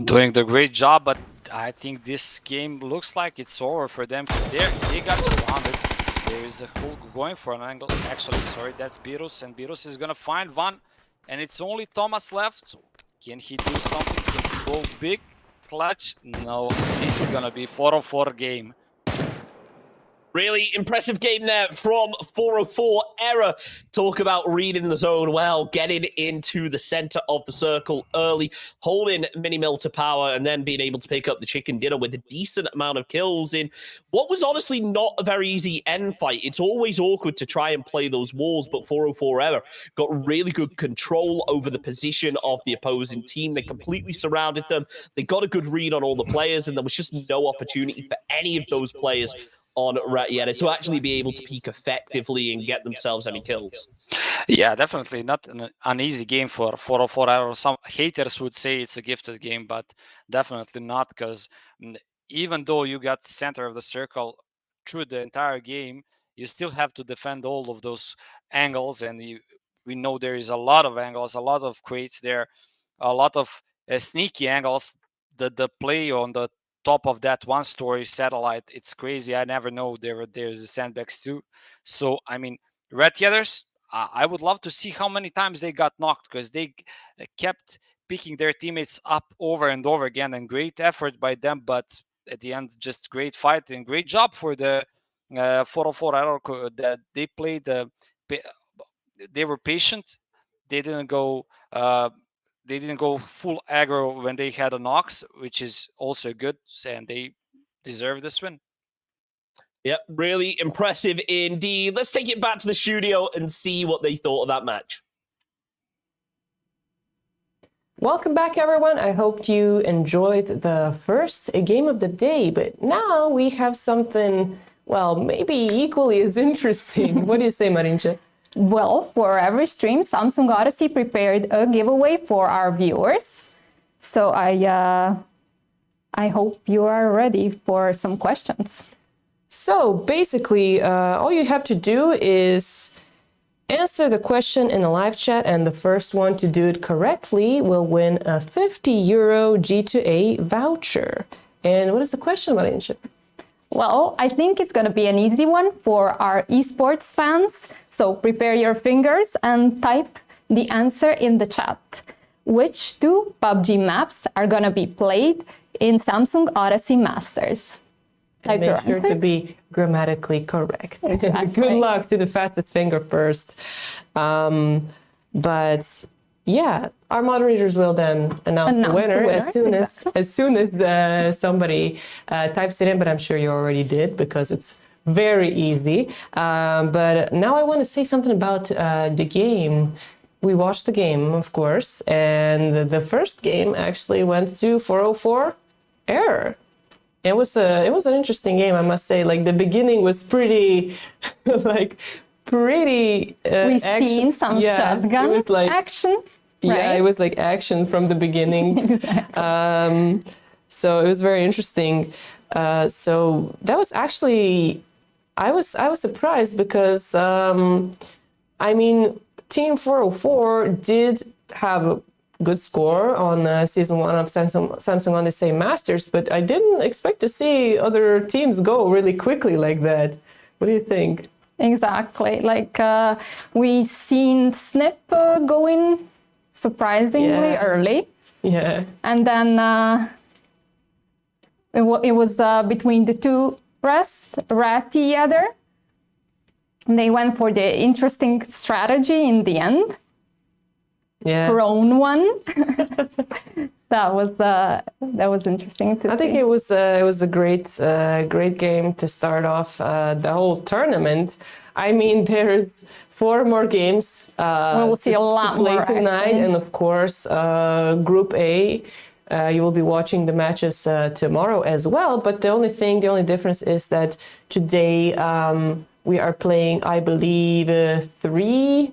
Doing the great job, but I think this game looks like it's over for them because they got surrounded. There is a Hulk going for an angle. Actually, sorry, that's Beerus, and Beerus is gonna find one, and it's only Thomas left. Can he do something to go big? Clutch? No, this is gonna be 4-4 game. Really impressive game there from 404 Error. Talk about reading the zone well, getting into the center of the circle early, holding Mini-Mill to power, and then being able to pick up the chicken dinner with a decent amount of kills in what was honestly not a very easy end fight. It's always awkward to try and play those walls, but 404 Error got really good control over the position of the opposing team. They completely surrounded them. They got a good read on all the players, and there was just no opportunity for any of those players on Ratieta to actually be able to peak effectively and get themselves any kills. Yeah, definitely not an easy game for 404 Error. Some haters would say it's a gifted game, but definitely not, because even though you got center of the circle through the entire game, you still have to defend all of those angles, and we know there is a lot of angles, a lot of crates there, a lot of sneaky angles. The play on the top of that 1-story satellite, it's crazy. I never know there's a sandbags too. So I mean, Ratieters, I would love to see how many times they got knocked, because they kept picking their teammates up over and over again, and great effort by them, but at the end, just great fight and great job for the 404 Error. That they played, they were patient. They didn't go full aggro when they had a Nox, which is also good, and they deserve this win. Yep, really impressive indeed. Let's take it back to the studio and see what they thought of that match. Welcome back, everyone. I hope you enjoyed the first game of the day, but now we have something, well, maybe equally as interesting. What do you say, Marinche? Well, for every stream, Samsung Odyssey prepared a giveaway for our viewers. So I hope you are ready for some questions. So basically, all you have to do is answer the question in the live chat, and the first one to do it correctly will win a €50 G2A voucher. And what is the question, Marinche? Well, I think it's going to be an easy one for our esports fans. So prepare your fingers and type the answer in the chat. Which 2 PUBG maps are going to be played in Samsung Odyssey Masters? And make sure to be grammatically correct. Exactly. Good luck to the fastest finger first. But yeah, our moderators will then announce the winner as soon as somebody types it in. But I'm sure you already did, because it's very easy. But now I want to say something about the game. we watched the game, of course, and the first game actually went to 404 error. It was an interesting game, I must say. Like the beginning was pretty, We've seen some shotgun it was like, action. Right? Yeah, it was like action from the beginning. Exactly. So it was very interesting. So that was actually, I was surprised because I mean, Team 404 did have a good score on season 1 of Samsung Odyssey Masters, but I didn't expect to see other teams go really quickly like that. What do you think? Exactly. Like we seen Snip going surprisingly early. Yeah. And then it was between the two Ratty other. They went for the interesting strategy in the end. Yeah. Prone one. that was interesting to see. I think it was a great game to start off the whole tournament. I mean, there's 4 more games we'll see a lot to play more tonight, action. and of course, Group A. You will be watching the matches tomorrow as well. But the only difference is that today we are playing, I believe, 3.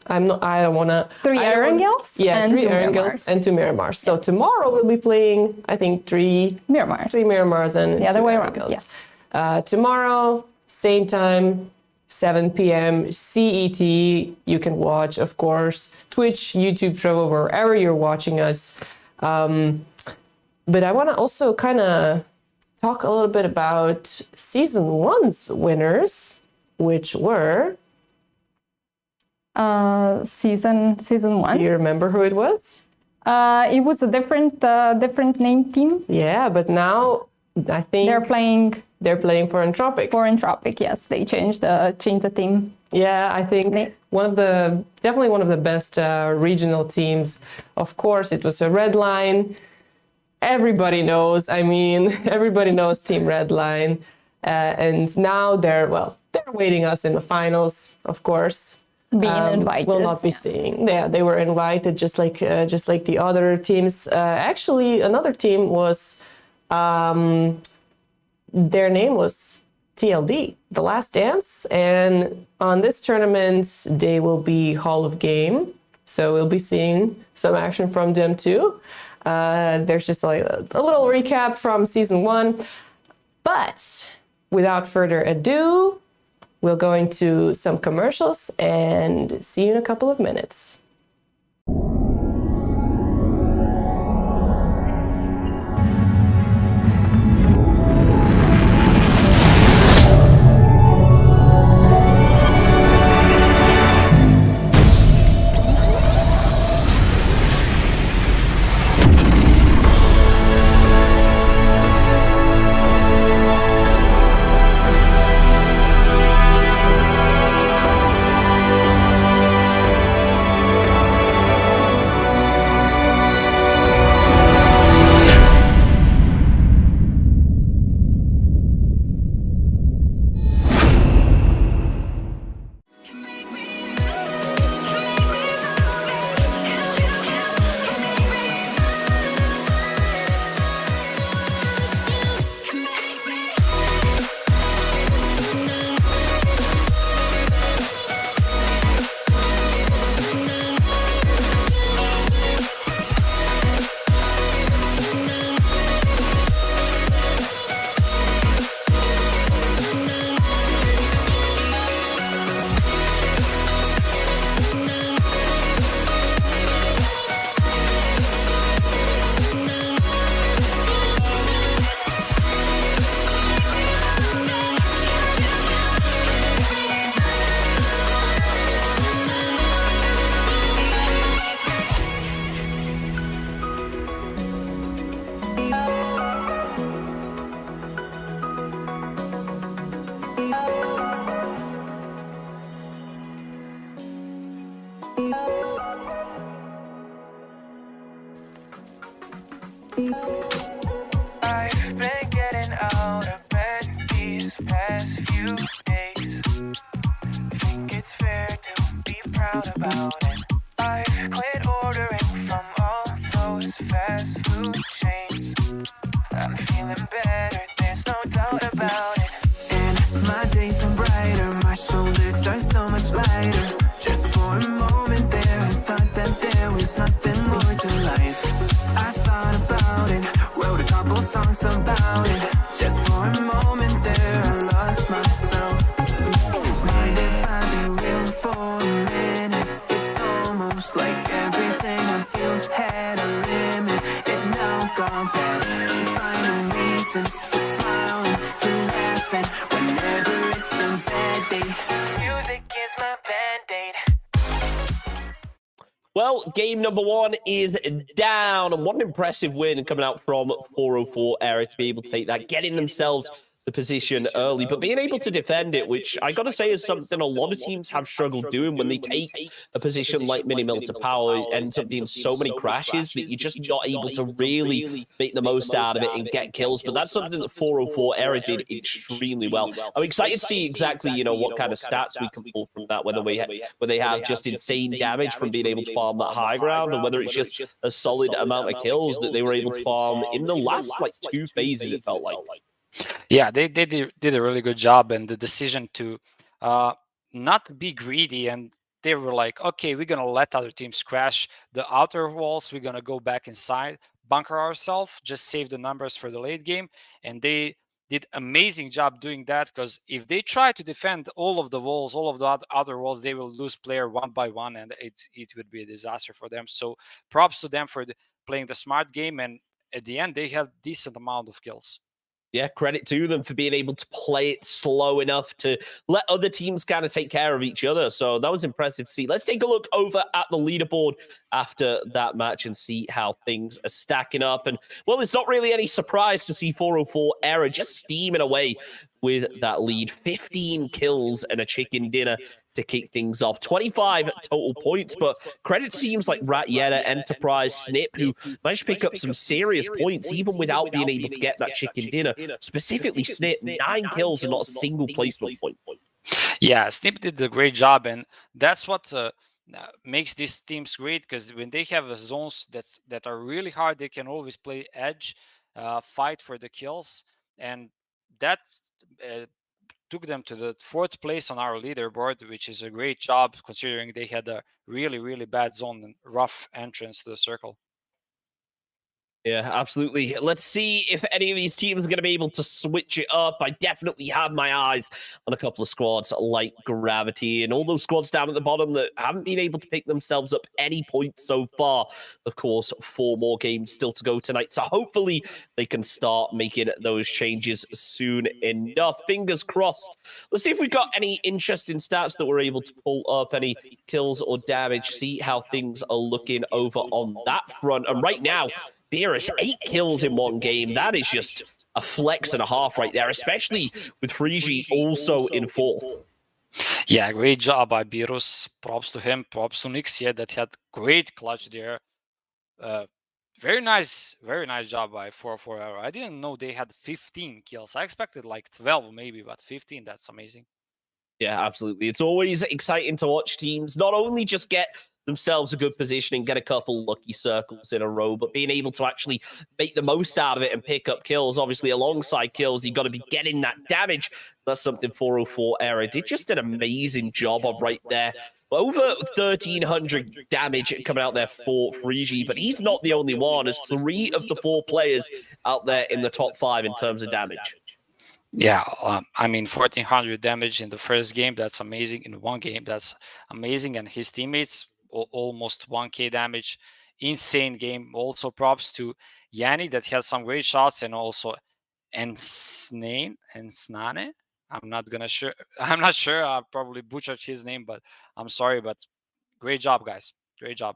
I don't want to. 3 Erangels? Yeah, and 3 2 Erangels Miramars. and 2 Miramars. So tomorrow we'll be playing, I think, 3 Miramars. 3 Miramars and The other 2 way around, Erangels. yes. Tomorrow, same time, 7 p.m. CET. You can watch, of course, Twitch, YouTube, Trovo, wherever you're watching us. But I want to also kind of talk a little bit about season 1's winners, which were. Season 1. Do you remember who it was? It was a different name team. Yeah, but now I think They're playing for Entropic. for Entropic. Yes, they changed the team. Yeah, I think definitely one of the best regional teams. Of course, it was a Red Line. Everybody knows. I mean, everybody knows Team Red Line, and now they're awaiting us in the finals. Of course, Being invited. We'll not be seeing. Yeah, they were invited just like the other teams. Actually, another team was. Their name was TLD, The Last Dance, and on this tournament they will be Hall of Game, so we'll be seeing some action from them too. There's just like a little recap from season 1, but without further ado, we'll go into some commercials and see you in a couple of minutes. better, there's no doubt about it. And my days are brighter, my shoulders are so much lighter. Just for a moment there, I thought that there was nothing more to life. I thought about it, wrote a couple songs about it. Just for a moment there, I lost myself. Mind if I be real for a minute? It's almost like everything I feel had a limit. It now gone past. Finding reasons to smile and to laugh, and whenever it's a bad day, music is my band-aid. Well, game number one is down, and what an impressive win coming out from 404 Era to be able to take that, getting themselves the position early, but being able to defend it, which I got to say is something a lot of teams have struggled doing when they take a position like mini mill to power. It ends up being so many crashes that you're just not able to really make the most out of it and get kills. But that's something that 404 Era did extremely well. I'm excited to see exactly, you know, what kind of stats we can pull from that, whether they have just insane damage from being able to farm that high ground, or whether it's just a solid amount of kills that they were able to farm in the last like 2 phases, it felt like. Yeah, they did a really good job, and the decision to not be greedy, and they were like, okay, we're gonna let other teams crash the outer walls, we're gonna go back inside, bunker ourselves, just save the numbers for the late game, and they did amazing job doing that, because if they try to defend all of the walls, all of the other walls, they will lose player one by one, and it would be a disaster for them. So props to them for playing the smart game, and at the end they had decent amount of kills. Yeah, credit to them for being able to play it slow enough to let other teams kind of take care of each other. So that was impressive to see. Let's take a look over at the leaderboard after that match and see how things are stacking up. And, well, it's not really any surprise to see 404 Era just steaming away with that lead. 15 kills and a chicken dinner to kick things off. 25 total points, but credit to teams like Ratieta, Enterprise, Snip, who managed to pick up some serious points even without being able to get that chicken dinner. Specifically Snip, 9 kills and not a single placement point. Yeah, Snip did a great job, and that's what makes these teams great, because when they have zones that are really hard, they can always play edge, fight for the kills, and that took them to the 4th place on our leaderboard, which is a great job considering they had a really, really bad zone and rough entrance to the circle. Yeah, absolutely. Let's see if any of these teams are going to be able to switch it up. I definitely have my eyes on a couple of squads like Gravity and all those squads down at the bottom that haven't been able to pick themselves up any points so far. Of course, 4 more games still to go tonight, so hopefully they can start making those changes soon enough. Fingers crossed. Let's see if we've got any interesting stats that we're able to pull up, any kills or damage, see how things are looking over on that front. And right now, Beerus, 8 kills in one game. That is just a flex and a half right there, especially with Frigi also in 4th. Yeah, great job by Beerus. Props to him. Props to Nixia that had great clutch there. Very nice job by 404 Era. I didn't know they had 15 kills. I expected like 12 maybe, but 15, that's amazing. Yeah, absolutely. It's always exciting to watch teams not only just get themselves a good position and get a couple lucky circles in a row, but being able to actually make the most out of it and pick up kills. Obviously, alongside kills, you've got to be getting that damage. That's something 404 Era did just an amazing job of right there. Over 1,300 damage coming out there for Frigi, but he's not the only one. There's 3 of the 4 players out there in the top 5 in terms of damage. Yeah, I mean, 1,400 damage in the first game, that's amazing. In one game, that's amazing. And his teammates, almost 1k damage. Insane game. Also props to Yanni that had some great shots, and also Ensnane. I'm not sure. I probably butchered his name, but I'm sorry. But great job, guys. Great job.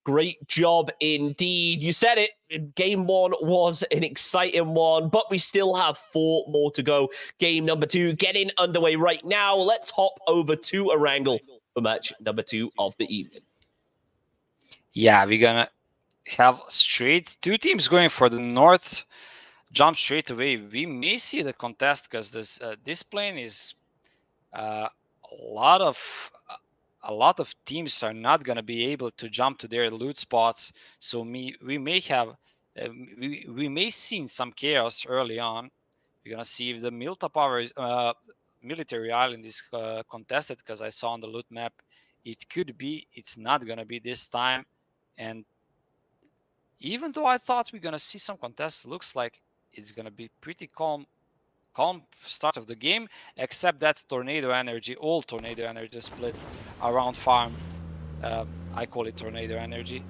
Great job indeed. You said it. Game 1 was an exciting one, but we still have 4 more to go. Game number 2 getting underway right now. Let's hop over to Erangel for match number 2 of the evening. Yeah, we're gonna have straight 2 teams going for the north. Jump straight away. We may see the contest because this plane is a lot of teams are not going to be able to jump to their loot spots, so we may have we may see some chaos early on. We're gonna see if the military island is contested, because I saw on the loot map it could be. It's not gonna be this time, and even though I thought we're gonna see some contests, looks like it's gonna be pretty calm start of the game, except that tornado energy, all tornado energy split around farm. I call it tornado energy,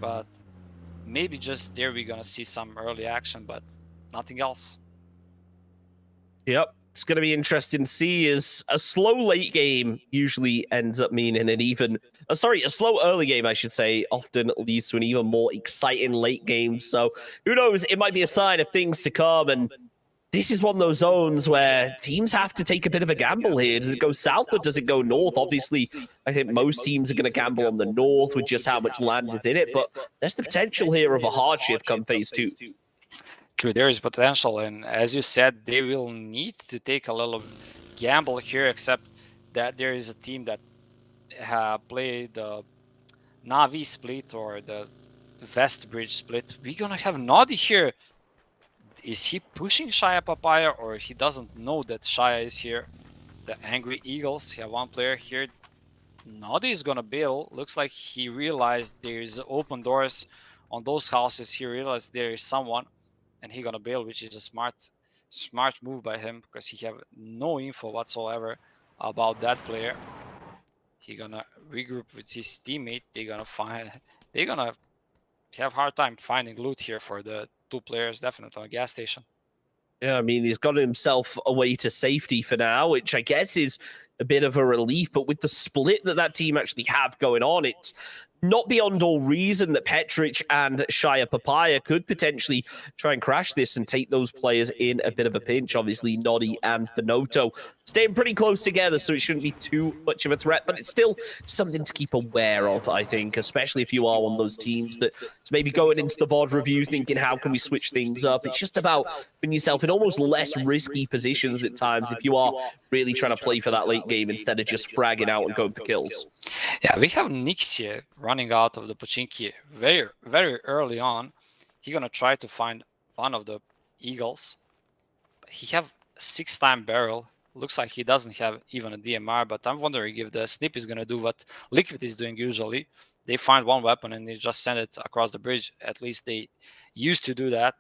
but maybe just there we're gonna see some early action, but nothing else. Yep. It's going to be interesting to see, as a slow late game usually ends up meaning a slow early game, I should say, often leads to an even more exciting late game. So who knows? It might be a sign of things to come. And this is one of those zones where teams have to take a bit of a gamble here. Does it go south or does it go north? Obviously, I think most teams are going to gamble on the north with just how much land is in it. But there's the potential here of a hard shift come phase 2. True, there is potential, and as you said, they will need to take a little gamble here, except that there is a team that played the Navi split or the West Bridge split. We're gonna have Noddy here. Is he pushing Shaya Papaya, or he doesn't know that Shaya is here? The Angry Eagles, he have one player here. Noddy is gonna bail. Looks like he realized there's open doors on those houses. He realized there is someone, and he gonna bail, which is a smart move by him, because he have no info whatsoever about that player. He gonna regroup with his teammate. They're gonna have hard time finding loot here for the 2 players, definitely on a gas station. Yeah, I mean, he's got himself away to safety for now, which I guess is a bit of a relief. But with the split that team actually have going on, it's not beyond all reason that Petric and Shaya Papaya could potentially try and crash this and take those players in a bit of a pinch. Obviously, Noddy and Finoto staying pretty close together, so it shouldn't be too much of a threat, but it's still something to keep aware of, I think, especially if you are one of those teams that's maybe going into the VOD review thinking, how can we switch things up? It's just about putting yourself in almost less risky positions at times if you are really trying to play for that late game instead of just fragging out and going for kills. Yeah, we have Nixie running out of the Pochinki very, very early on. He's gonna try to find one of the Eagles. He have 6-time barrel. Looks like he doesn't have even a DMR, but I'm wondering if the snip is gonna do what Liquid is doing usually. They find one weapon and they just send it across the bridge. At least they used to do that.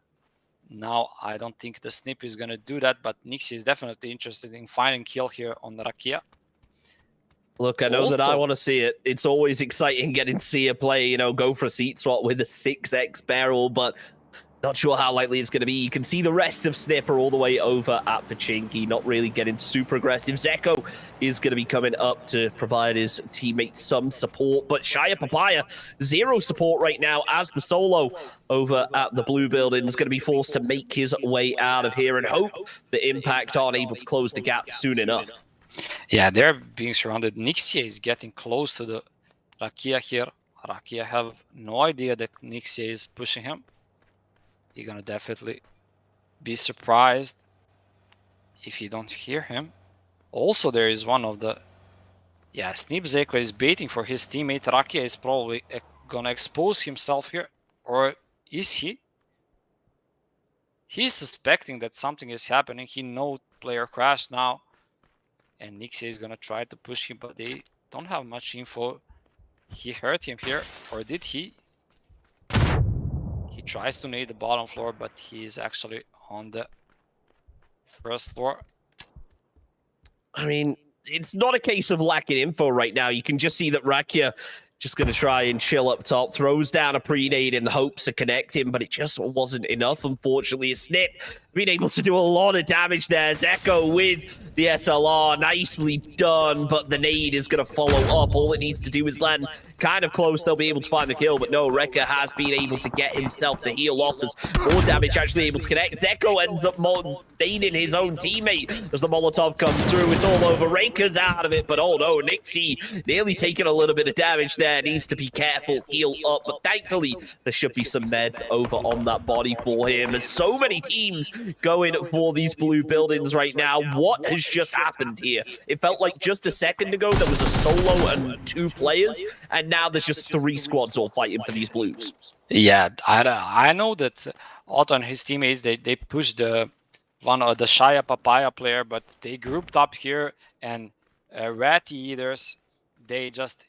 Now I don't think the snip is gonna do that, but Nixie is definitely interested in finding kill here on the Rakia. Look, I know that I want to see it. It's always exciting getting to see a play, go for a seat swap with a 6x barrel, but not sure how likely it's going to be. You can see the rest of Snipper all the way over at Pochinki, not really getting super aggressive. Zeko is going to be coming up to provide his teammates some support, but Shaya Papaya, 0 support right now as the solo over at the blue building is going to be forced to make his way out of here and hope the Impact aren't able to close the gap soon enough. Yeah, they're being surrounded. Nixie is getting close to the Rakia here. Rakia have no idea that Nixie is pushing him. You're gonna definitely be surprised if you don't hear him. Also, there is one of the... Yeah, Snip Zeko is baiting for his teammate. Rakia is probably gonna expose himself here. Or is he? He's suspecting that something is happening. He knows player crashed now. And Nixie is gonna try to push him, but they don't have much info. He hurt him here, or did he? He tries to nade the bottom floor, but he is actually on the first floor. I mean, it's not a case of lacking info right now. You can just see that Rakia just going to try and chill up top, throws down a pre-nade in the hopes of connecting, but it just wasn't enough, unfortunately. Snip being able to do a lot of damage there. Zeko with the SLR, nicely done, but the nade is going to follow up. All it needs to do is land kind of close. They'll be able to find the kill, but no, Rekka has been able to get himself the heal off as more damage actually able to connect. Zeko ends up nading his own teammate as the Molotov comes through. It's all over. Rekka's out of it, but oh no, Nixie nearly taking a little bit of damage there. Needs to be careful, heal up, but thankfully there should be some meds over on that body for him, as so many teams going for these blue buildings right now. What has just happened here? It felt like just a second ago there was a solo and 2 players, and now there's just 3 squads all fighting for these blues. Yeah, I know that Otto and his teammates, they pushed the Shaya Papaya player, but they grouped up here, and Ratty Eaters, they just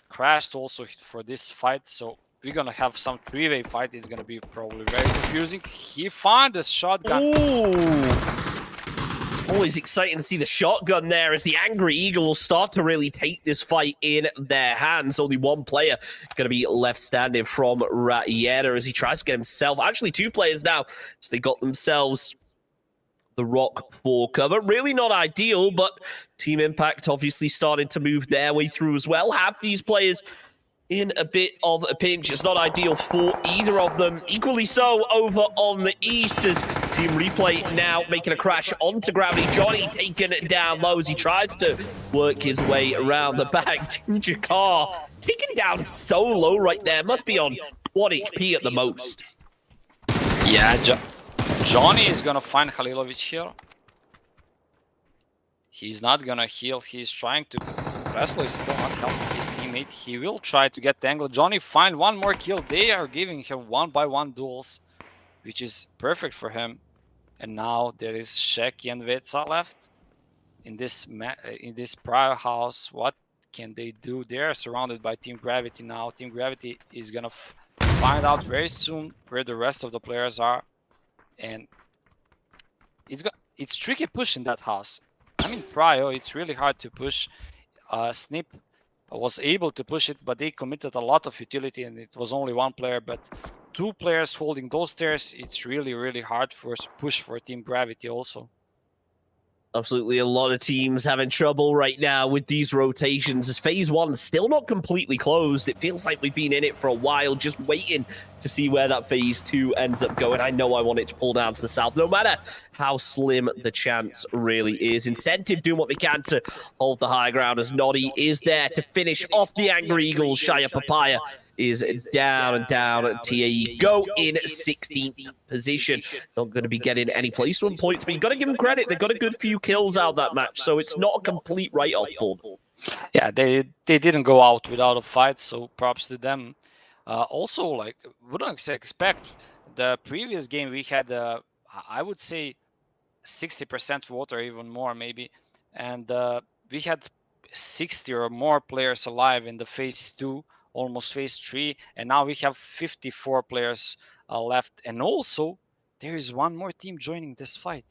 crashed also for this fight. So we're gonna have some 3-way fight. It's gonna be probably very confusing. He found a shotgun. Ooh. Always exciting to see the shotgun there as the Angry Eagle will start to really take this fight in their hands. Only 1 player going to be left standing from Ratiera as he tries to get himself, actually 2 players now, so they got themselves the rock for cover. Really not ideal, but Team Impact obviously starting to move their way through as well. Have these players in a bit of a pinch. It's not ideal for either of them. Equally so over on the east as Team Replay now making a crash onto Gravity. Johnny taken down low as he tries to work his way around the back. Jakar taken down so low right there. Must be on 1 HP at the most. Yeah, Johnny is gonna find Halilovic here. He's not gonna heal. He's trying to... Reslo is still not helping his teammate. He will try to get the angle. Johnny find 1 more kill. They are giving him 1-by-1 duels, which is perfect for him. And now there is Sheki and Vetsa left in this prior house. What can they do? They are surrounded by Team Gravity now. Team Gravity is gonna find out very soon where the rest of the players are, and it's tricky pushing that house. I mean, Prio, it's really hard to push. Snip was able to push it, but they committed a lot of utility, and it was only 1 player. But 2 players holding those stairs, it's really, really hard for push for Team Gravity also. Absolutely, a lot of teams having trouble right now with these rotations as Phase 1 still not completely closed. It feels like we've been in it for a while, just waiting to see where that Phase 2 ends up going. I know I want it to pull down to the south, no matter how slim the chance really is. Incentive doing what they can to hold the high ground as Noddy is there to finish off the Angry Eagles. Shaya Papaya is down and down. TAE go in 16th position. Not going to be getting any placement points, but you've got to give them credit. They've got a good few kills out of that match, so it's not a complete write-off for them. Yeah, they didn't go out without a fight, so props to them. Also, like, wouldn't expect the previous game we had, I would say, 60% water, even more maybe, and we had 60 or more players alive in the Phase 2. Almost Phase 3, and now we have 54 players left, and also there is 1 more team joining this fight.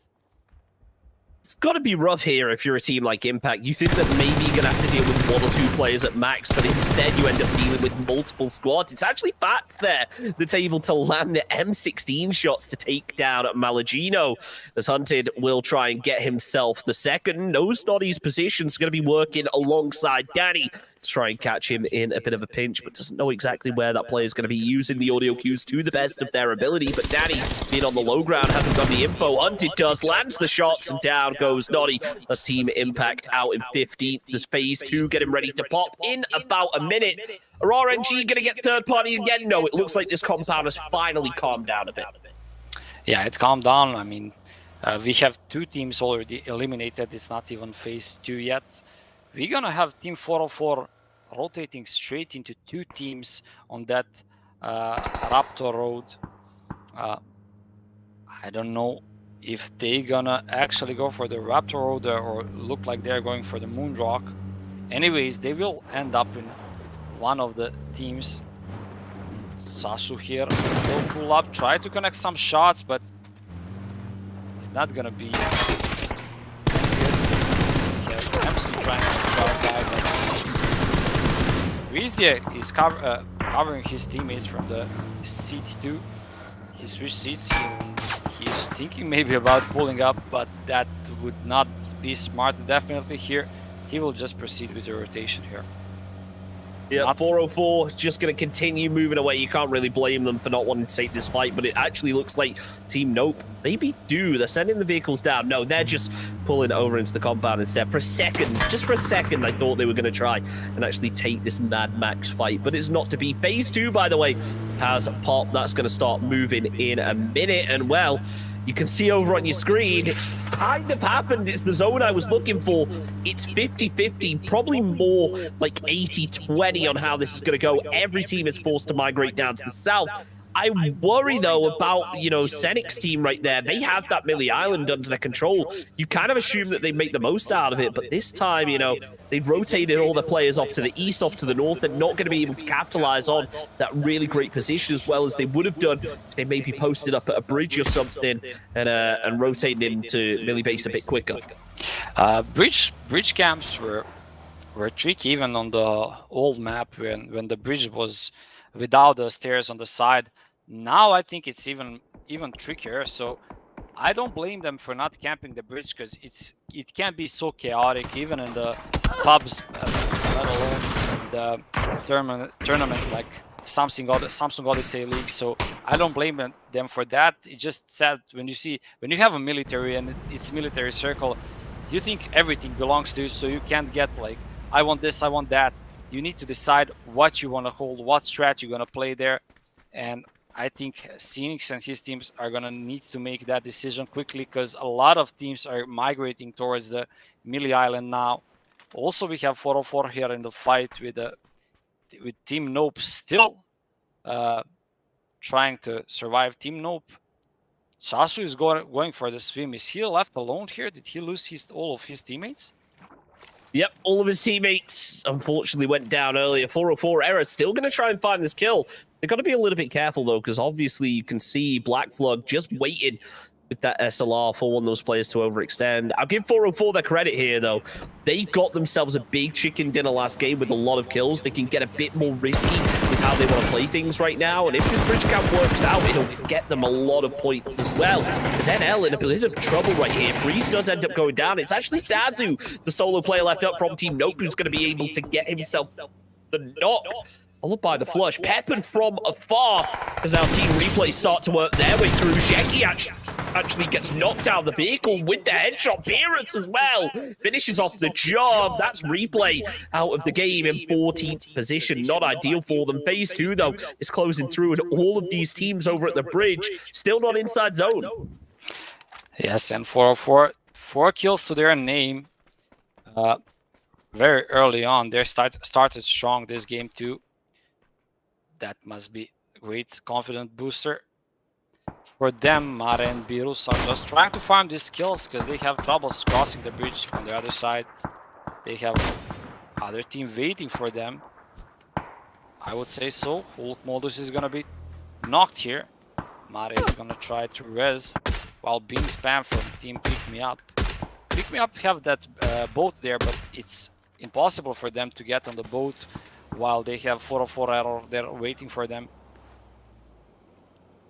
It's got to be rough here if you're a team like Impact. You think that maybe you're going to have to deal with 1 or 2 players at max, but instead you end up dealing with multiple squads. It's actually Fats there that's able to land the M16 shots to take down Malagino. As Hunted will try and get himself the second. Knows Noddy's position's going to be working alongside Danny to try and catch him in a bit of a pinch, but doesn't know exactly where that player is going to be using the audio cues to the best of their ability. But Danny, being on the low ground, hasn't got the info. Hunted does, lands the shots, and down goes Noddy. That's Team Impact out in 15th. Does Phase 2 get him ready to pop in about a minute? Are RNG going to get third party again? No, it looks like this compound has finally calmed down a bit. Yeah, it calmed down. I mean, we have 2 teams already eliminated. It's not even Phase 2 yet. We're going to have Team 404 rotating straight into 2 teams on that Raptor road. I don't know if they're going to actually go for the Raptor road or look like they're going for the Moonrock. Anyways, they will end up in one of the teams. Sasu here will pull up, try to connect some shots, but it's not going to be absolutely trying to drive by. Rizia is covering his teammates from the seat 2. He switched seats. He's thinking maybe about pulling up, but that would not be smart. Definitely here, he will just proceed with the rotation here. Yeah, 404 is just going to continue moving away. You can't really blame them for not wanting to take this fight, but it actually looks like Team Nope maybe do. They're sending the vehicles down. No, they're just pulling over into the compound instead. For a second, just for a second, I thought they were going to try and actually take this Mad Max fight, but it's not to be. Phase 2, by the way, has popped. That's going to start moving in a minute, and well, you can see over on your screen, it's kind of happened. It's the zone I was looking for. It's 50-50, probably more like 80-20 on how this is going to go. Every team is forced to migrate down to the south. I worry, though, about, you know, Senic's team right there. They have that Millie Island under their control. You kind of assume that they make the most out of it, but this time, you know, they've rotated all the players off to the east, off to the north. They're not going to be able to capitalize on that really great position as well as they would have done if they maybe posted up at a bridge or something and rotated into Millie base a bit quicker. Bridge camps were tricky even on the old map when the bridge was without the stairs on the side. Now I think it's even trickier, so I don't blame them for not camping the bridge, because it can be so chaotic even in the pubs, let alone the tournament like Samsung Odyssey League. So I don't blame them for that. It's just sad when you have a military and it's military circle, you think everything belongs to you, so you can't get like, I want this, I want that. You need to decide what you want to hold, what strat you're going to play there. And I think Phoenix and his teams are going to need to make that decision quickly, because a lot of teams are migrating towards the Millie Island now. Also, we have 404 here in the fight with Team Nope still trying to survive. Team Nope, Sasu is going for the swim. Is he left alone here? Did he lose all of his teammates? Yep, all of his teammates unfortunately went down earlier. 404 Error still going to try and find this kill. They've got to be a little bit careful, though, because obviously you can see Black Flood just waiting with that SLR for one of those players to overextend. I'll give 404 their credit here, though. They got themselves a big chicken dinner last game with a lot of kills. They can get a bit more risky with how they want to play things right now. And if this bridge camp works out, it'll get them a lot of points as well. As NL in a bit of trouble right here. Freeze does end up going down. It's actually Sazu, the solo player left up from Team Nope, who's going to be able to get himself the knock. Followed by the flush. Peppered from afar as now Team Replay start to work their way through. Sheki actually gets knocked out of the vehicle with the headshot. Beerus as well finishes off the job. That's Replay out of the game in 14th position. Not ideal for them. Phase 2, though, is closing through, and all of these teams over at the bridge still not inside zone. Yes, and 404, 4 kills to their name. Very early on, they started strong this game too. That must be a great confident booster for them. Mare and Beerus are just trying to farm these kills because they have troubles crossing the bridge on the other side. They have other team waiting for them. I would say so. Hulk Modus is gonna be knocked here. Mare is gonna try to res while being spammed from Team Pick Me Up. Pick Me Up have that boat there, but it's impossible for them to get on the boat while they have 404 Error there waiting for them.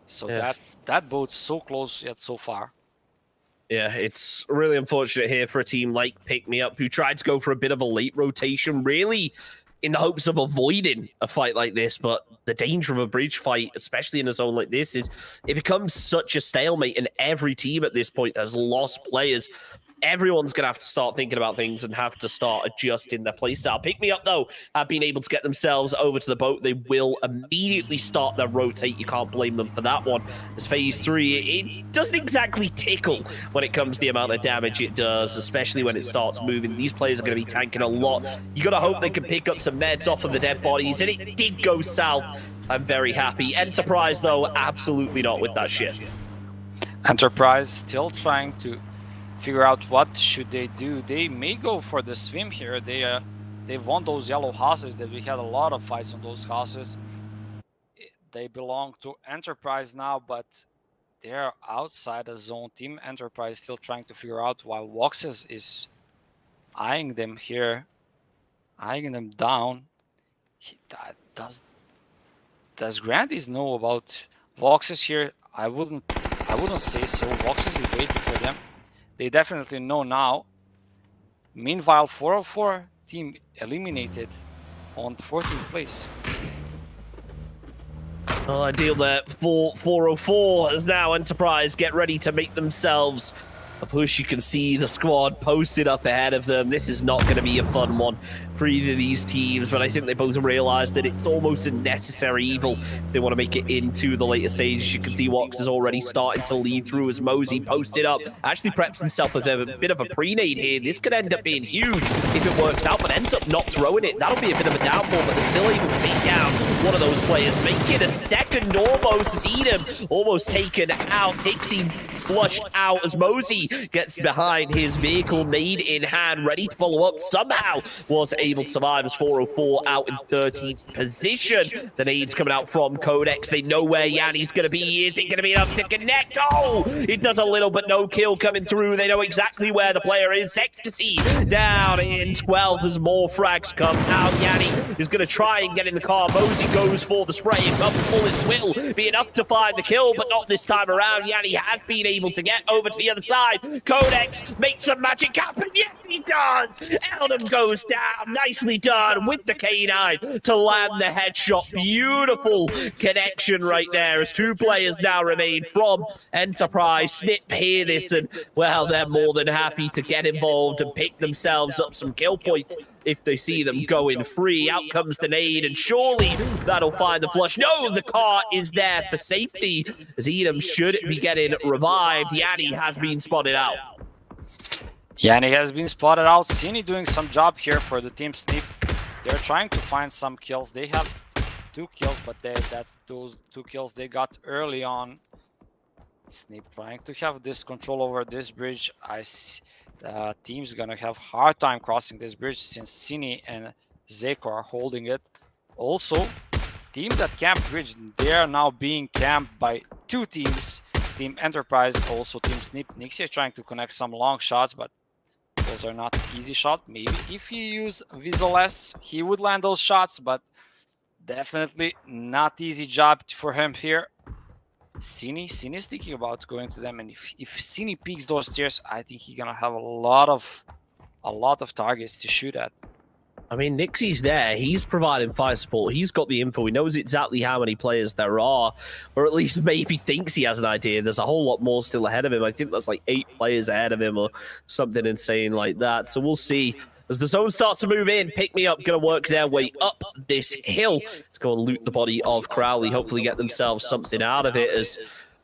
So yeah, that boat's so close yet so far. Yeah, it's really unfortunate here for a team like Pick Me Up, who tried to go for a bit of a late rotation, really in the hopes of avoiding a fight like this. But the danger of a bridge fight, especially in a zone like this, is it becomes such a stalemate, and every team at this point has lost players. Everyone's going to have to start thinking about things and have to start adjusting their playstyle. Pick Me Up, though, have been able to get themselves over to the boat. They will immediately start their rotate. You can't blame them for that one. As Phase 3, it doesn't exactly tickle when it comes to the amount of damage it does, especially when it starts moving. These players are going to be tanking a lot. You got to hope they can pick up some meds off of the dead bodies, and it did go south. I'm very happy. Enterprise, though, absolutely not with that shift. Enterprise still trying to figure out what should they do. They may go for the swim here. They've won those yellow houses that we had a lot of fights on those houses. They belong to Enterprise now, but they're outside the zone. Team Enterprise still trying to figure out, while Voxes is eyeing them here, eyeing them down. Does Grandis know about Voxes here? I wouldn't say so. Voxes is waiting for them. They definitely know now. Meanwhile, 404 team eliminated on 14th place. Well, ideal there for 404 as now Enterprise get ready to make themselves a push. You can see the squad posted up ahead of them. This is not going to be a fun one for either of these teams, but I think they both realize that it's almost a necessary evil if they want to make it into the later stages. You can see Wox is already starting to lead through as Mosey posted up, actually preps himself with a bit of a pre-nade here. This could end up being huge if it works out, but ends up not throwing it. That'll be a bit of a downfall, but they're still able to take down one of those players, make it a second almost as Edom almost taken out. Dixie flushed out as Mosey gets behind his vehicle, nade in hand, ready to follow up. Somehow was able to survive as 404 out in 13th position. The nade's coming out from Codex. They know where Yanni's going to be. Is it going to be enough to connect? Oh, it does a little, but no kill coming through. They know exactly where the player is. Ecstasy down in 12th as more frags come out. Yanni is going to try and get in the car. Mosey goes for the spray. A couple bullets will be enough to find the kill, but not this time around. Yanni has been able to get over to the other side. Codex makes some magic happen. Yes, he does. Eldon goes down. Nicely done with the K9 to land the headshot. Beautiful connection right there as two players now remain from Enterprise. Snip hear this and, well, they're more than happy to get involved and pick themselves up some kill points if they see them going free. Out comes the nade, and surely that'll find the flush. No, the car is there for safety as Edom should be getting revived. Yanni has been spotted out. Yanni has been spotted out. Cine doing some job here for the team Snip. They're trying to find some kills. They have 2 kills, but that's those 2 kills they got early on. Snip trying to have this control over this bridge. I see the team's gonna have hard time crossing this bridge since Cine and Zeko are holding it. Also, team that camped bridge, they are now being camped by 2 teams. Team Enterprise, also Team Snip. Nixie trying to connect some long shots, but those are not easy shots. Maybe if he used Visual S, he would land those shots, but definitely not easy job for him here. Cine is thinking about going to them, and if Cine peeks those stairs, I think he's gonna have a lot of targets to shoot at. I mean, Nixie's there. He's providing fire support. He's got the info. He knows exactly how many players there are, or at least maybe thinks he has an idea. There's a whole lot more still ahead of him. I think there's like 8 players ahead of him or something insane like that. So we'll see. As the zone starts to move in, Pick Me Up going to work their way up this hill. Let's go and loot the body of Crowley. Hopefully get themselves something out of it as...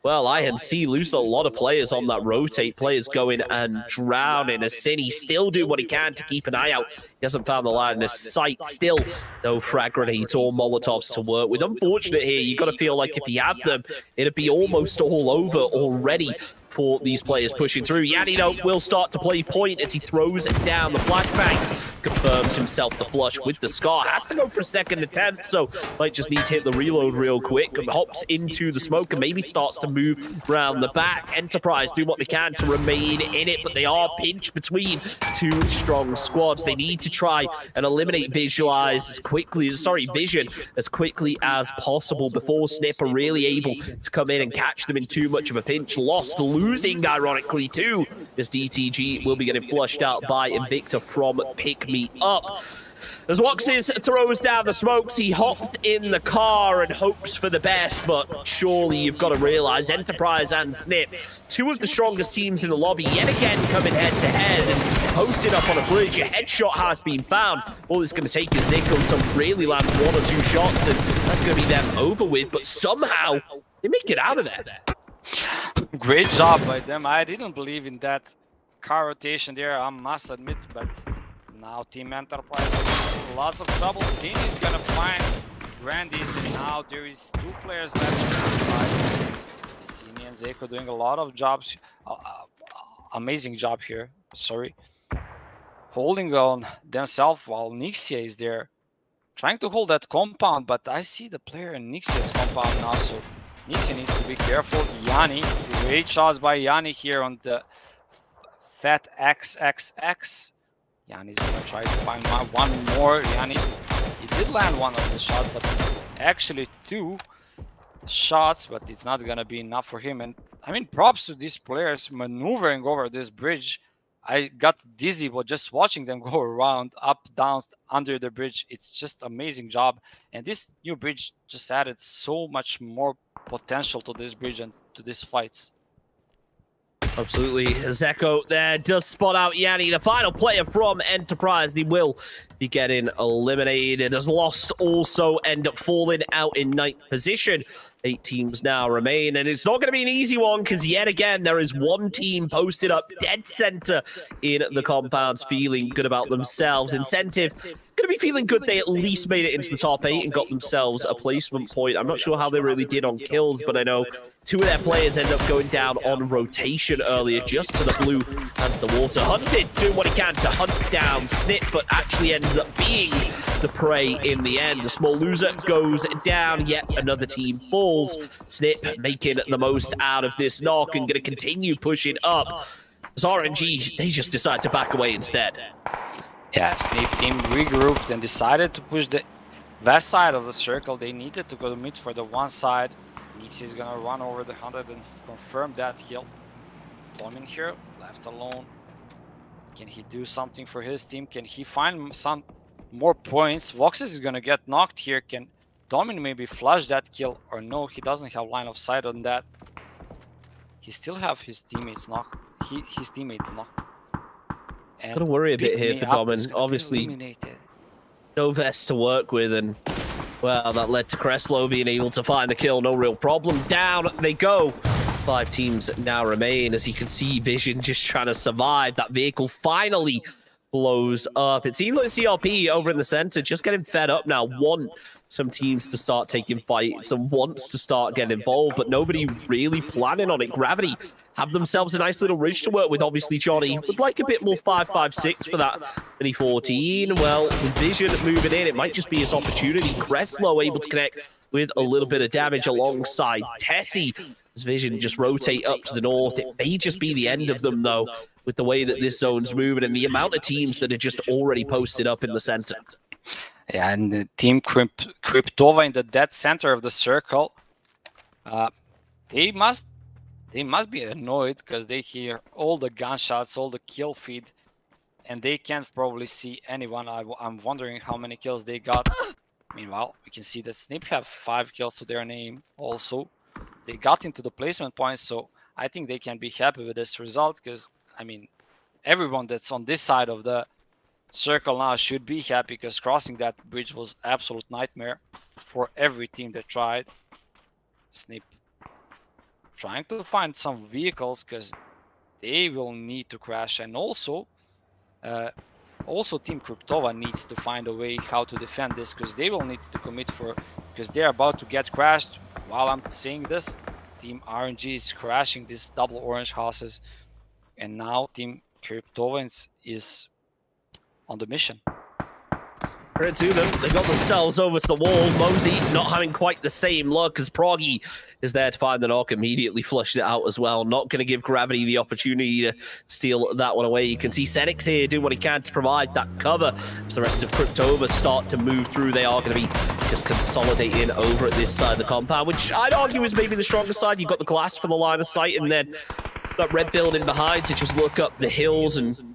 Well, I and C lose a lot of players on that rotate. Players going and drowning as Cine still do what he can to keep an eye out. He hasn't found the line in sight. Still, no frag grenades or Molotovs to work with. Unfortunate here. You got to feel like if he had them, it'd be almost all over already for these players pushing through. Yanni, though, will start to play point as he throws it down. The flashbang confirms himself the flush with the Scar. Has to go for a second attempt, so might just need to hit the reload real quick. Hops into the smoke and maybe starts to move around the back. Enterprise do what they can to remain in it, but they are pinched between 2 strong squads. They need to try and eliminate Vision as quickly as possible before Snip are really able to come in and catch them in too much of a pinch. Lost, losing ironically too, as DTG will be getting flushed out by Invicta from Pick Me Up. As Woxes throws down the smokes, he hopped in the car and hopes for the best, but surely you've got to realize Enterprise and Snip, 2 of the strongest teams in the lobby, yet again coming head to head and posted up on a bridge. A headshot has been found. All it's going to take is Zeko to really land 1 or 2 shots, and that's going to be them over with, but somehow they make it out of there. Great job by them. I didn't believe in that car rotation there, I must admit, but now Team Enterprise lots of trouble. Cine is gonna find Grandis, and now there is 2 players left. Cine and Zeko doing a lot of jobs, amazing job here. Sorry, holding on themselves while Nixia is there, trying to hold that compound. But I see the player in Nixia's compound now, so Nixia needs to be careful. Yanni, great shots by Yanni here on the Fat XXX. Yanni's gonna try to find one more. Yanni, he did land 1 of the shots, but actually 2 shots, but it's not gonna be enough for him. And I mean, props to these players maneuvering over this bridge. I got dizzy while just watching them go around, up, down, under the bridge. It's just amazing job. And this new bridge just added so much more potential to this bridge and to these fights. Absolutely. Zeko there does spot out Yanni, the final player from Enterprise. He will be getting eliminated, as Lost also end up falling out in 9th position. 8 teams now remain, and it's not going to be an easy one, because yet again, there is one team posted up dead center in the compounds, feeling good about themselves. Incentive going to be feeling good. They at least made it into the top 8 and got themselves a placement point. I'm not sure how they really did on kills, but I know 2 of their players end up going down on rotation earlier, just to the blue and to the water. Hunted doing what he can to hunt down Snip, but actually ends up being the prey in the end. A small loser goes down, yet another team falls. Snip making the most out of this knock and going to continue pushing up. As RNG, they just decide to back away instead. Yeah, Snip team regrouped and decided to push the west side of the circle. They needed to go to mid for the one side. Nix is gonna run over the 100 and confirm that kill. Domin here, left alone. Can he do something for his team? Can he find some more points? Voxes is gonna get knocked here. Can Domin maybe flush that kill? Or no, he doesn't have line of sight on that. He still have his teammates knocked. His teammate knocked. And gotta worry a bit here for Domin. Obviously, no vest to work with, and well, that led to Cresslow being able to find the kill. No real problem. Down they go. 5 teams now remain. As you can see, Vision just trying to survive. That vehicle finally blows up. It seems like CRP over in the center just getting fed up now. Want some teams to start taking fights and wants to start getting involved, but nobody really planning on it. Gravity have themselves a nice little ridge to work with. Obviously, Johnny would like a bit more 5.56 for that 2014. Well, with Vision moving in, it might just be his opportunity. Cresslow able to connect with a little bit of damage alongside Tessie. As Vision just rotate up to the north. It may just be the end of them, though, with the way that this zone's moving and the amount of teams that are just already posted up in the center. Yeah, and the team Kryptova in the dead center of the circle. They must be annoyed because they hear all the gunshots, all the kill feed, and they can't probably see anyone. I'm wondering how many kills they got. Meanwhile, we can see that Snip have 5 kills to their name also. They got into the placement points, so I think they can be happy with this result because, I mean, everyone that's on this side of the circle now should be happy because crossing that bridge was absolute nightmare for every team that tried. Snip trying to find some vehicles because they will need to crash, and also Team Kryptova needs to find a way how to defend this because they will need to commit for, because they're about to get crashed. While I'm saying this, Team RNG is crashing these double orange houses, and now Team Kryptova is on the mission. Credit to them, they got themselves over to the wall. Mosey not having quite the same luck as Proggy is there to find the knock, immediately flushed it out as well. Not going to give Gravity the opportunity to steal that one away. You can see Senix here doing what he can to provide that cover. As the rest of Kryptova start to move through, they are going to be just consolidating over at this side of the compound, which I'd argue is maybe the stronger side. You've got the glass for the line of sight, and then that red building behind to just look up the hills and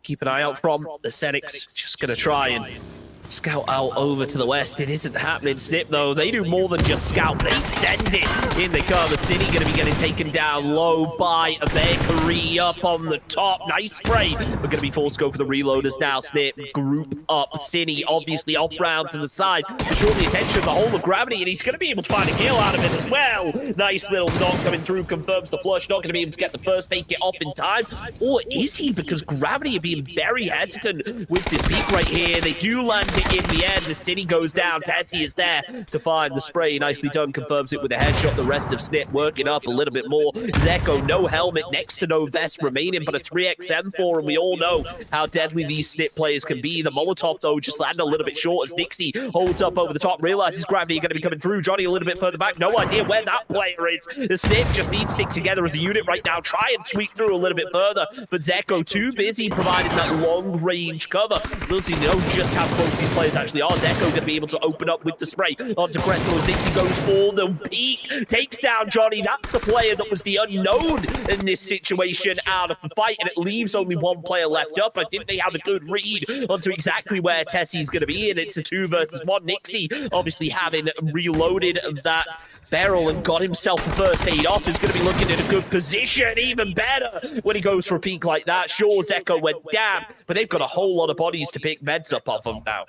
keep an eye out from. The Senix just going to try and scout out over to the west. It isn't happening. Snip, though, they do more than just scout. They send it. In they come. The City going to be getting taken down low by a Bakery up on the top. Nice spray. We're going to be full scope for the reloaders now. Snip, group up. City, obviously, off round to the side. Short the attention of the whole of Gravity, and he's going to be able to find a kill out of it as well. Nice little knock coming through. Confirms the flush. Not going to be able to get the first take it off in time. Or is he? Because Gravity are being very hesitant with this peak right here. They do land it in the end. The City goes down. Tessie is there to find the spray. Nicely done. Confirms it with a headshot. The rest of Snip working up a little bit more. Zeko, no helmet, next to no vest remaining, but a 3x M4, and we all know how deadly these Snip players can be. The Molotov, though, just landed a little bit short as Nixie holds up over the top, realizes Gravity are going to be coming through. Johnny a little bit further back. No idea where that player is. The Snip just needs to stick together as a unit right now. Try and sweep through a little bit further, but Zeko too busy providing that long-range cover. We'll see just how close these players actually are. Zeko going to be able to open up with the spray onto Cresslow as Nixie goes for the peak. Takes down Johnny. That's the player that was the unknown in this situation out of the fight, and it leaves only one player left up. I think they have a good read onto exactly where Tessie's going to be, and it's a 2 versus 1. Nixie obviously having reloaded that barrel and got himself the first aid off. Is going to be looking in a good position, even better when he goes for a peek like that. Sure, Zeko went down, but they've got a whole lot of bodies to pick meds up off him now.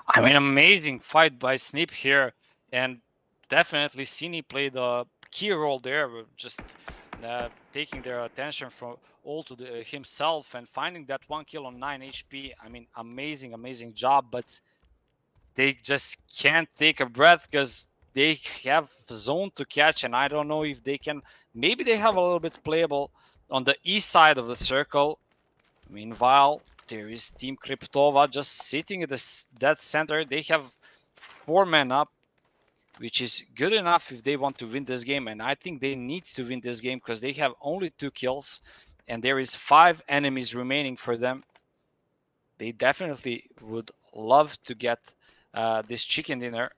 I mean, amazing fight by Snip here, and definitely Cine played a key role there, just taking their attention from all to himself and finding that 1 kill on 9 HP. I mean, amazing job, but they just can't take a breath because they have zone to catch, and I don't know if they can. Maybe they have a little bit playable on the east side of the circle. Meanwhile, there is Team Kryptova just sitting at that center. They have 4 men up, which is good enough if they want to win this game. And I think they need to win this game because they have only 2 kills and there is 5 enemies remaining for them. They definitely would love to get this chicken dinner.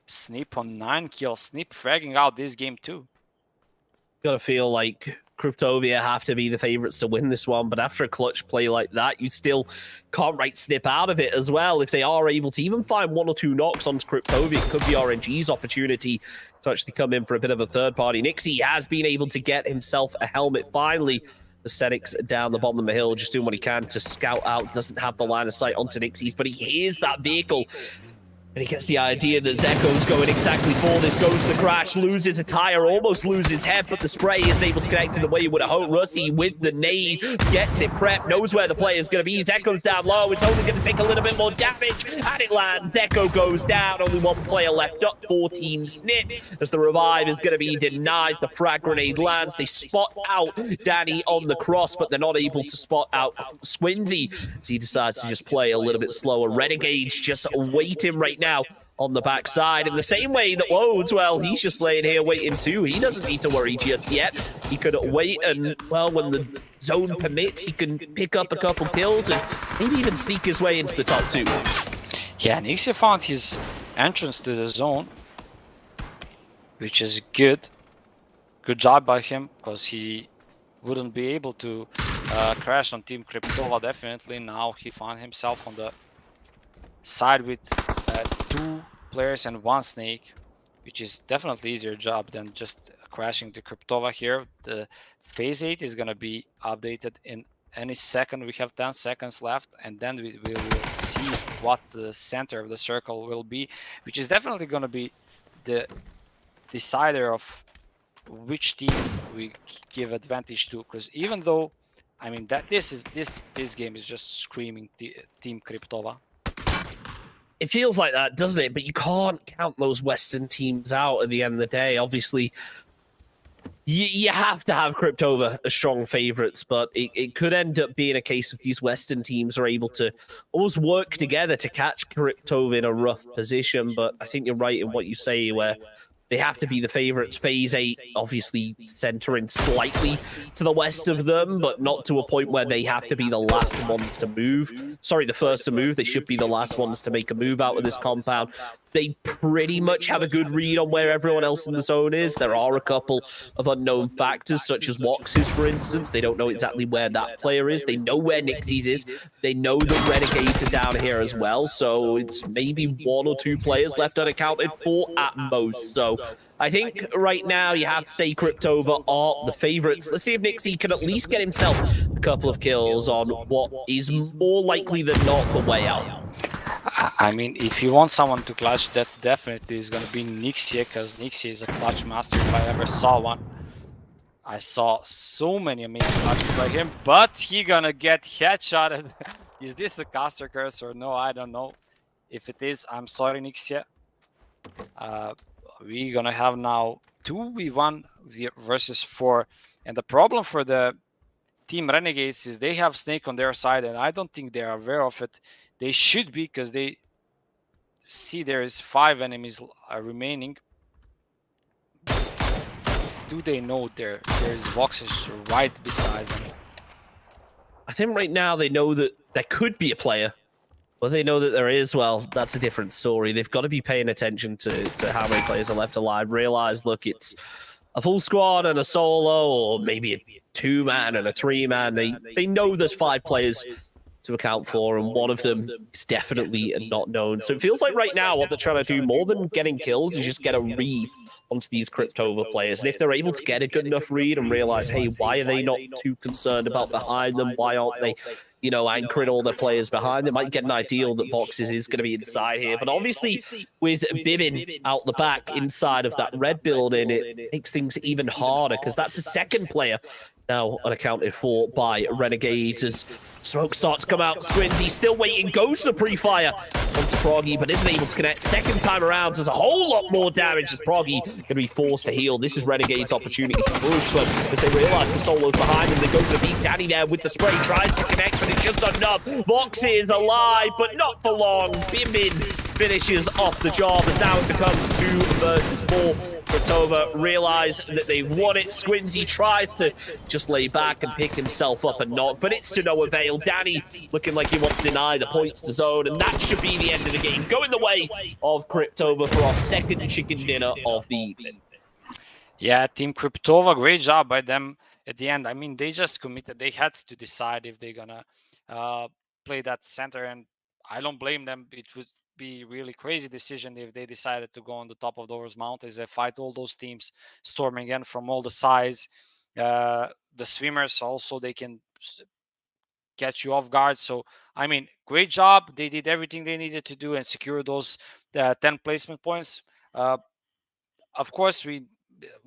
Snip on 9 kills. Snip fragging out this game too. Gotta feel like Kryptovia have to be the favorites to win this one, but after a clutch play like that, you still can't write Snip out of it as well. If they are able to even find 1 or 2 knocks onto Kryptovia, it could be RNG's opportunity to actually come in for a bit of a third party. Nixie has been able to get himself a helmet finally. The Senex down the bottom of the hill, just doing what he can to scout out. Doesn't have the line of sight onto Nixie's, but he hears that vehicle. And he gets the idea that Zeko's going exactly for this, goes to the crash, loses a tire, almost loses head, but the spray isn't able to connect in the way you would have hoped. Russi with the nade, gets it prepped, knows where the player's going to be. Zeko's down low, it's only going to take a little bit more damage, and it lands. Zeko goes down, only 1 player left up for Team Snip, as the revive is going to be denied. The frag grenade lands, they spot out Danny on the cross, but they're not able to spot out Squinzy, as he decides to just play a little bit slower. Renegade's just waiting right now on the backside in the same way that Wodes, well, he's just laying here waiting too. He doesn't need to worry just yet. He could wait and, well, when the zone permits, he can pick up a couple kills and maybe even sneak his way into the top 2. Yeah, Nixie found his entrance to the zone, which is good. Good job by him, because he wouldn't be able to crash on Team Kryptova, definitely. Now he found himself on the side with 2 players and 1 snake, which is definitely easier job than just crashing to Kryptova here. The phase 8 is going to be updated in any second. We have 10 seconds left, and then we will see what the center of the circle will be, which is definitely going to be the decider of which team we give advantage to. Because even though, I mean, that this game is just screaming Team Kryptova. It feels like that, doesn't it? But you can't count those Western teams out at the end of the day. Obviously, you have to have Kryptova as strong favorites, but it could end up being a case of these Western teams are able to almost work together to catch Kryptova in a rough position. But I think you're right in what you say, where they have to be the favorites. Phase 8, obviously centering slightly to the west of them, but not to a point where they have to be the last ones to move. Sorry, the first to move. They should be the last ones to make a move out of this compound. They pretty much have a good read on where everyone else in the zone is. There are a couple of unknown factors, such as Wox's, for instance. They don't know exactly where that player is. They know where Nixie's is. They know the Renegades are down here as well. So it's maybe 1 or 2 players left unaccounted for at most. So I think right now you have to say Kryptova are the favorites. Let's see if Nixie can at least get himself a couple of kills on what is more likely than not the way out. I mean, if you want someone to clutch, that definitely is going to be Nixie, because Nixie is a clutch master if I ever saw one. I saw so many amazing clutches by him, but he gonna get headshotted. Is this a caster curse or no? I don't know. If it is, I'm sorry, Nixie. We're gonna have now 2v1 versus 4, and the problem for the Team Renegades is they have Snake on their side, and I don't think they are aware of it. They should be, because they see there is 5 enemies remaining. Do they know there is Voxes right beside them? I think right now they know that there could be a player. Well, they know that there is. Well, that's a different story. They've got to be paying attention to how many players are left alive. Realize, look, it's a full squad and a solo, or maybe a 2-man and a 3-man. They know there's 5 players to account for, and one of them is definitely not known. So it feels like right now what they're trying to do, more than getting kills, is just get a read onto these Cryptova players. And if they're able to get a good enough read and realize, hey, why are they not too concerned about behind them? Why aren't they, you know, anchoring all their players behind? They might get an ideal that Voxes is going to be inside here. But obviously, with Bibin out the back inside of that red building, it makes things even harder, because that's the second player now unaccounted for by Renegades. As smoke starts to come out, Squinzy still waiting, goes to the pre-fire onto Proggy, but isn't able to connect. Second time around does a whole lot more damage as Proggy going to be forced to heal. This is Renegade's opportunity to push them, but they realize the solo's behind them. They go to the beat. Daddy there with the spray, tries to connect, but it's just not enough. Vox is alive, but not for long. Bimbin finishes off the job, as now it becomes 2 versus 4. Cryptova realize that they've won it. Squinzy tries to just lay back and pick himself up and knock, but it's to no avail. Danny looking like he wants to deny the points to Zone, and that should be the end of the game. Going the way of Cryptova for our second chicken dinner of the evening. Yeah, Team Cryptova, great job by them at the end. I mean, they just committed. They had to decide if they're gonna play that center, and I don't blame them. It would be really crazy decision if they decided to go on the top of those mountains and fight all those teams storming in from all the sides. The swimmers also, they can get you off guard. So I mean, great job. They did everything they needed to do and secure those 10 placement points. Of course,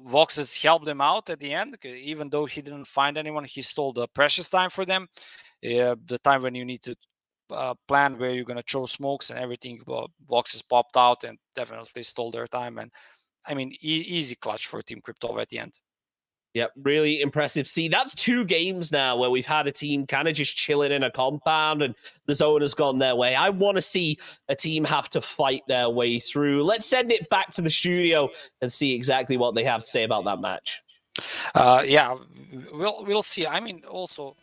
Voxes helped them out at the end, even though he didn't find anyone. He stole the precious time for them, the time when you need to plan where you're going to throw smokes and everything. Voxes popped out and definitely stole their time. And I mean, easy clutch for Team Cryptova at the end. Yep, really impressive. See, that's 2 games now where we've had a team kind of just chilling in a compound and the zone has gone their way. I want to see a team have to fight their way through. Let's send it back to the studio and see exactly what they have to say about that match. Yeah, we'll see. I mean, also,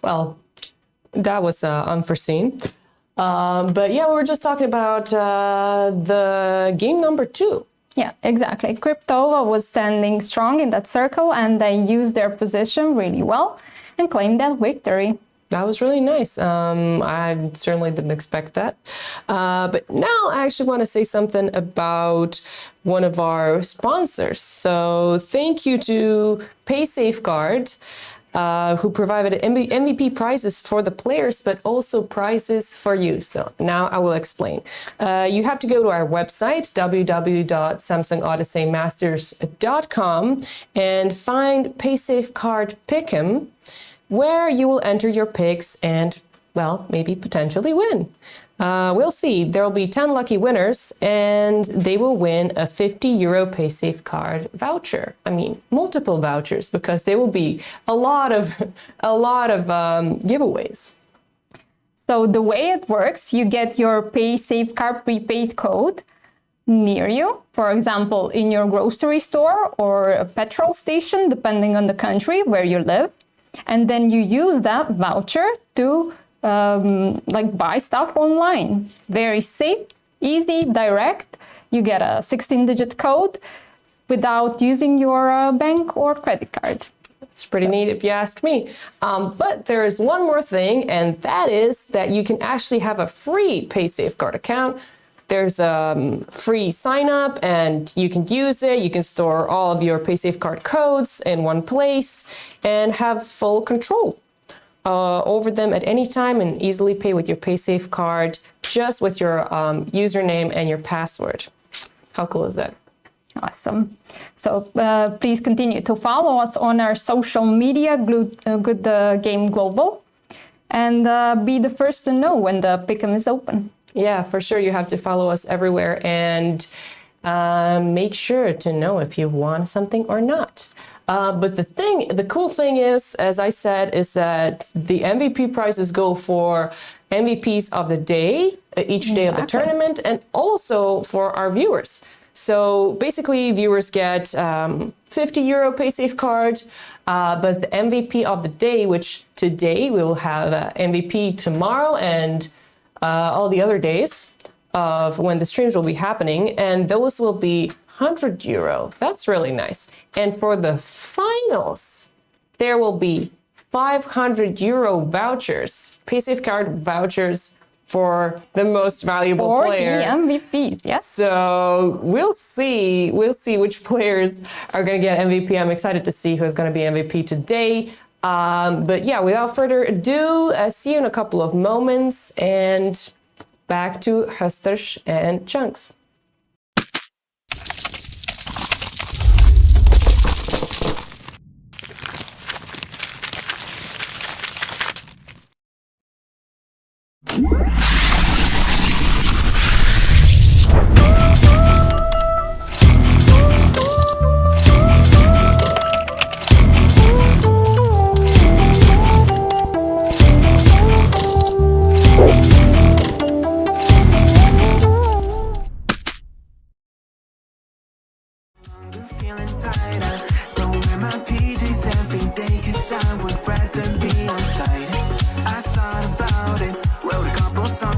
Well, that was unforeseen. But yeah, we were just talking about the game number 2. Yeah, exactly. Cryptova was standing strong in that circle, and they used their position really well and claimed that victory. That was really nice. I certainly didn't expect that. But now I actually want to say something about one of our sponsors. So thank you to Pay Safeguard, who provided MVP prizes for the players, but also prizes for you. So now I will explain. You have to go to our website, www.samsungodysseymasters.com, and find Pay Safeguard Pick'em, where you will enter your picks and, well, maybe potentially win. We'll see. There will be 10 lucky winners, and they will win a €50 PaySafeCard voucher. I mean, multiple vouchers, because there will be a lot of giveaways. So the way it works, you get your PaySafeCard prepaid code near you, for example, in your grocery store or a petrol station, depending on the country where you live. And then you use that voucher to buy stuff online. Very safe, easy, direct. You get a 16-digit code without using your bank or credit card. It's pretty neat if you ask me. But there is one more thing, and that is that you can actually have a free PaySafeCard account. There's a free sign up and you can use it. You can store all of your PaySafeCard codes in one place and have full control over them at any time, and easily pay with your PaySafeCard just with your username and your password. How cool is that? Awesome. So please continue to follow us on our social media, Good Game Global, and be the first to know when the Pick'em is open. Yeah, for sure. You have to follow us everywhere and make sure to know if you won something or not. But the cool thing is, as I said, is that the MVP prizes go for MVPs of the day, each day of the tournament, and also for our viewers. So basically, viewers get €50 PaySafe card, but the MVP of the day, which today we will have MVP tomorrow and all the other days of when the streams will be happening, and those will be €100. That's really nice. And for the finals, there will be €500 vouchers, PaySafe card vouchers for the most valuable player. Or the MVPs, yes. So we'll see which players are going to get MVP. I'm excited to see who's going to be MVP today. But yeah, without further ado, see you in a couple of moments, and back to Hösters and Chunks. Feeling tighter. Don't wear my PJs every day, 'cause I would rather be on site. I thought about it, wrote a couple songs.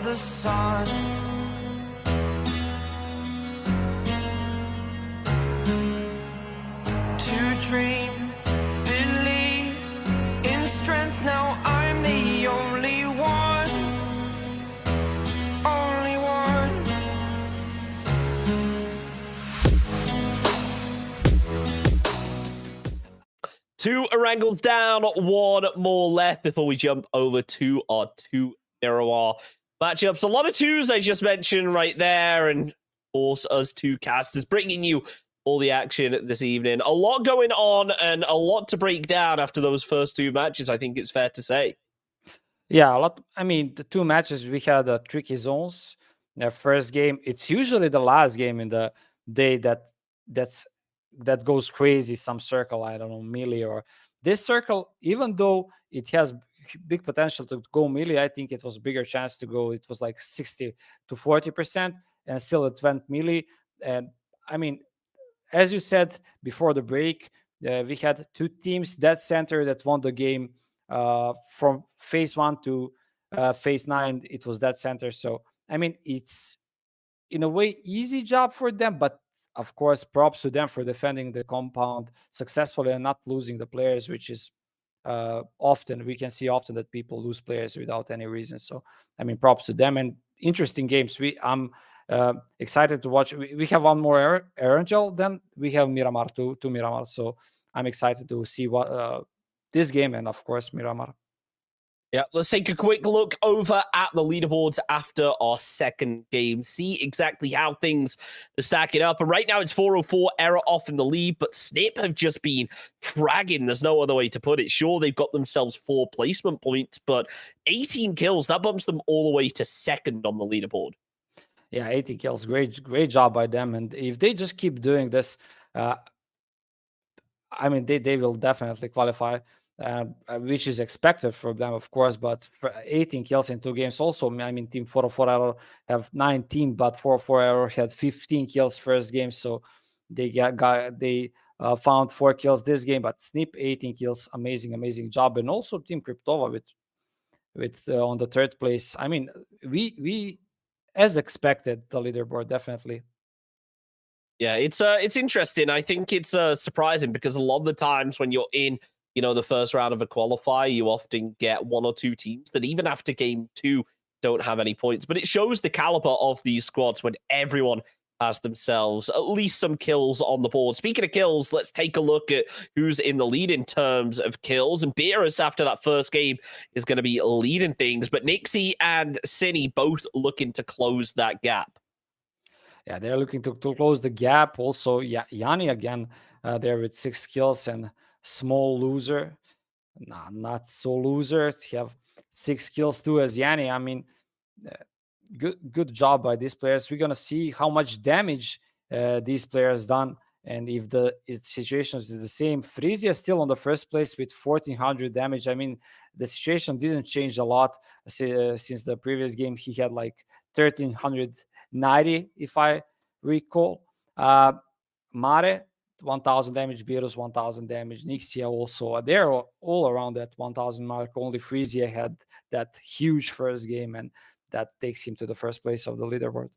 the sun. To dream, believe in strength. Now I'm the only one, only one. Two Orangles down, one more left before we jump over to our two Miramar matchups. A lot of twos I just mentioned right there, and of course us two casters bringing you all the action this evening. A lot going on and a lot to break down after those first two matches, I think it's fair to say. Yeah, a lot. I mean, the two matches we had tricky zones. The first game, it's usually the last game in the day that goes crazy. Some circle, I don't know, melee or this circle. Even though it has big potential to go melee, I think it was bigger chance to go. It was like 60 to 40%, and still it went melee. And I mean, as you said before the break, we had two teams, Dead Center, that won the game from phase 1 to phase 9. It was Dead Center. So, I mean, it's in a way easy job for them, but of course, props to them for defending the compound successfully and not losing the players, which is often, we can see often that people lose players without any reason. So, I mean, props to them, and interesting games. I'm excited to watch. We have one more Erangel, then we have Miramar, two Miramar. So I'm excited to see what this game, and of course Miramar. Yeah, let's take a quick look over at the leaderboards after our second game. See exactly how things are stacking up. And right now it's 404, Error off in the lead, but Snip have just been fragging. There's no other way to put it. Sure, they've got themselves 4 placement points, but 18 kills, that bumps them all the way to second on the leaderboard. Yeah, 80 kills. Great job by them. And if they just keep doing this, I mean, they will definitely qualify, which is expected from them, of course. But for 18 kills in 2 games also, I mean, Team 404 Error have 19, but 404 Error had 15 kills first game. So they found 4 kills this game, but Snip 18 kills. Amazing job. And also Team Cryptova with on the 3rd place. I mean, we as expected, the leaderboard, definitely. Yeah, it's interesting. I think it's surprising because a lot of the times when you're in, the first round of a qualifier, you often get 1 or 2 teams that even after game 2 don't have any points. But it shows the caliber of these squads when everyone has themselves at least some kills on the board. Speaking of kills, let's take a look at who's in the lead in terms of kills. And Beerus, after that first game, is going to be leading things. But Nixie and Cine both looking to close that gap. Yeah, they're looking to close the gap. Also, Yanni again there with 6 kills, and Small Loser. Nah, not so loser. He have 6 kills too as Yanni. I mean, good job by these players. We're gonna see how much damage these players done, and if the situation is the same. Frisia still on the first place with 1400 damage. I mean, the situation didn't change a lot since the previous game. He had like 1390, if I recall. Mare 1000 damage, Beerus 1000 damage, Nixia also. They're all around that 1000 mark. Only Frisia had that huge first game, and that takes him to the first place of the leaderboard.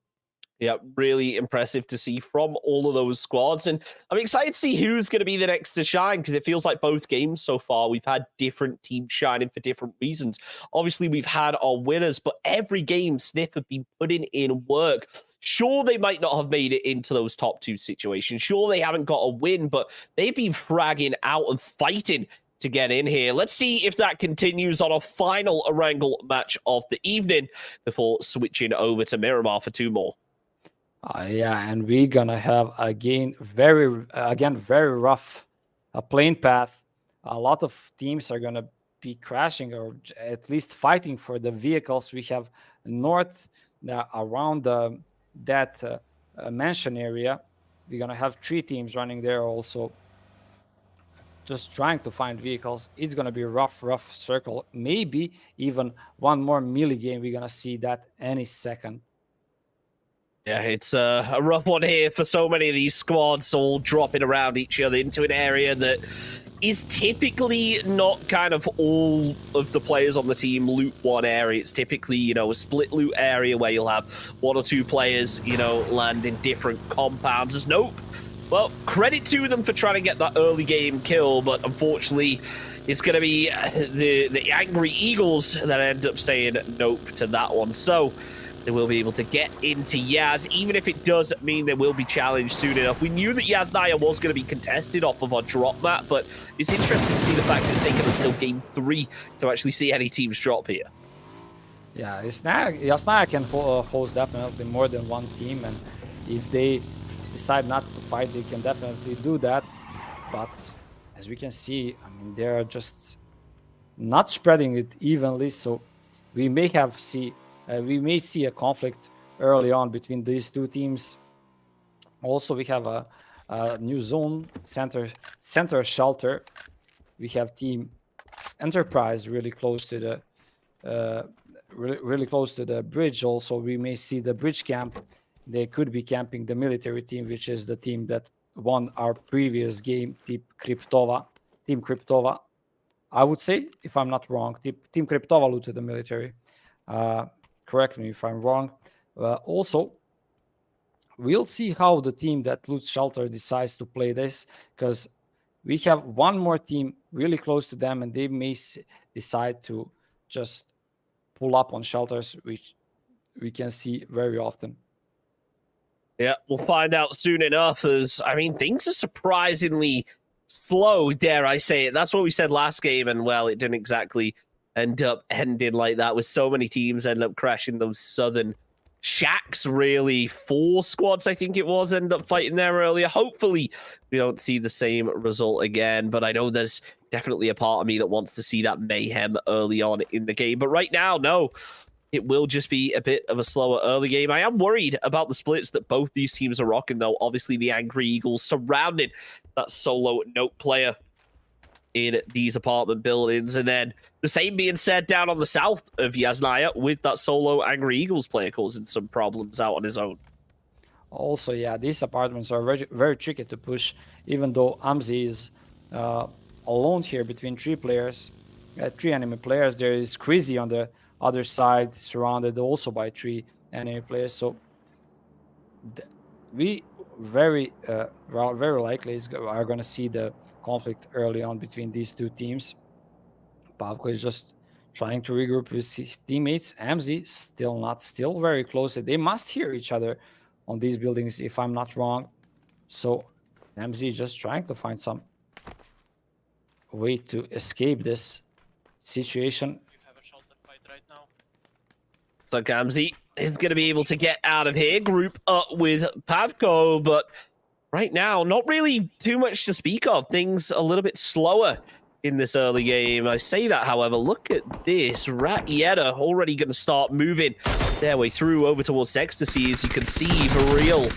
Yeah, really impressive to see from all of those squads. And I'm excited to see who's going to be the next to shine, because it feels like both games so far, we've had different teams shining for different reasons. Obviously, we've had our winners, but every game, Sniff have been putting in work. Sure, they might not have made it into those top 2 situations. Sure, they haven't got a win, but they've been fragging out and fighting to get in here. Let's see if that continues on a final Erangel match of the evening before switching over to Miramar for 2 more. Yeah, and we're gonna have again very rough plane path. A lot of teams are gonna be crashing or at least fighting for the vehicles. We have north around that mansion area. We're gonna have 3 teams running there also, just trying to find vehicles. It's gonna be a rough circle. Maybe even one more melee game. We're gonna see that any second. Yeah, it's a rough one here for so many of these squads all dropping around each other into an area that is typically not kind of all of the players on the team loot one area. It's typically, you know, a split loot area where you'll have 1 or 2 players, you know, land in different compounds. As Nope, well, credit to them for trying to get that early game kill, but unfortunately, it's going to be the Angry Eagles that end up saying nope to that one. So they will be able to get into Yaz, even if it does mean they will be challenged soon enough. We knew that Yasnaya was going to be contested off of our drop map, but it's interesting to see the fact that it's taken until game 3 to actually see any teams drop here. Yeah, Yasnaya can host definitely more than one team, and if they decide not to fight, they can definitely do that. But as we can see, I mean, they're just not spreading it evenly, so we may see a conflict early on between these two teams. Also, we have a new zone, center shelter. We have Team Enterprise really close to the bridge. Also, we may see the bridge camp. They could be camping the military team, which is the team that won our previous game, Team Kryptova. I would say, if I'm not wrong, Team Kryptova looted the military. Correct me if I'm wrong. Also, we'll see how the team that loots shelter decides to play this, because we have one more team really close to them, and they may decide to just pull up on shelters, which we can see very often. Yeah, we'll find out soon enough, as, I mean, things are surprisingly slow, dare I say it. That's what we said last game, and, well, it didn't exactly end up ending like that, with so many teams end up crashing those southern shacks, really. 4 squads, I think it was, end up fighting there earlier. Hopefully, we don't see the same result again, but I know there's definitely a part of me that wants to see that mayhem early on in the game. But right now, no, it will just be a bit of a slower early game. I am worried about the splits that both these teams are rocking, though. Obviously, the Angry Eagles surrounding that solo Note player in these apartment buildings, and then the same being said down on the south of Yasnaya with that solo Angry Eagles player causing some problems out on his own. Also, yeah, these apartments are very, very tricky to push, even though Amzi is alone here between 3 players, 3 enemy players. There is Crazy on the other side, surrounded also by 3 enemy players. So we very likely are going to see the conflict early on between these two teams. Pavko is just trying to regroup with his teammates. Amzi still very close. They must hear each other on these buildings, if I'm not wrong. So Amzi just trying to find some way to escape this situation. You have a shelter fight right now. So Amzi is going to be able to get out of here, group up with Pavko, but right now, not really too much to speak of. Things a little bit slower in this early game. I say that, however, look at this. Ratieta already going to start moving their way through over towards Ecstasy, as you can see. Viril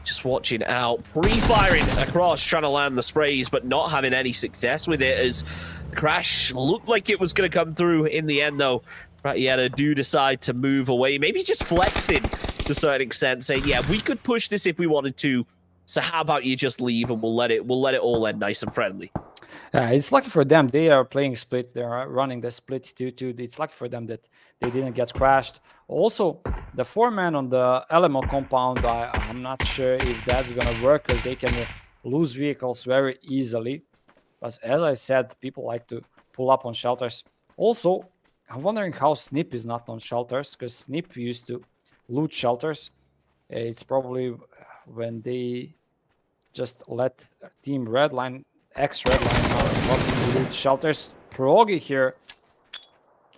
just watching out, pre-firing across, trying to land the sprays, but not having any success with it, as the crash looked like it was going to come through in the end, though. Ratieta do decide to move away, maybe just flexing to a certain extent, saying, yeah, we could push this if we wanted to, so how about you just leave and we'll let it all end nice and friendly. It's lucky for them. They are playing split. They are running the split 2-2. It's lucky for them that they didn't get crashed. Also, the 4-man on the LMO compound, I'm not sure if that's going to work, because they can lose vehicles very easily. But as I said, people like to pull up on shelters. Also, I'm wondering how Snip is not on shelters, because Snip used to loot shelters. It's probably when they just let Team Redline, ex-Redline, loot shelters. Progi here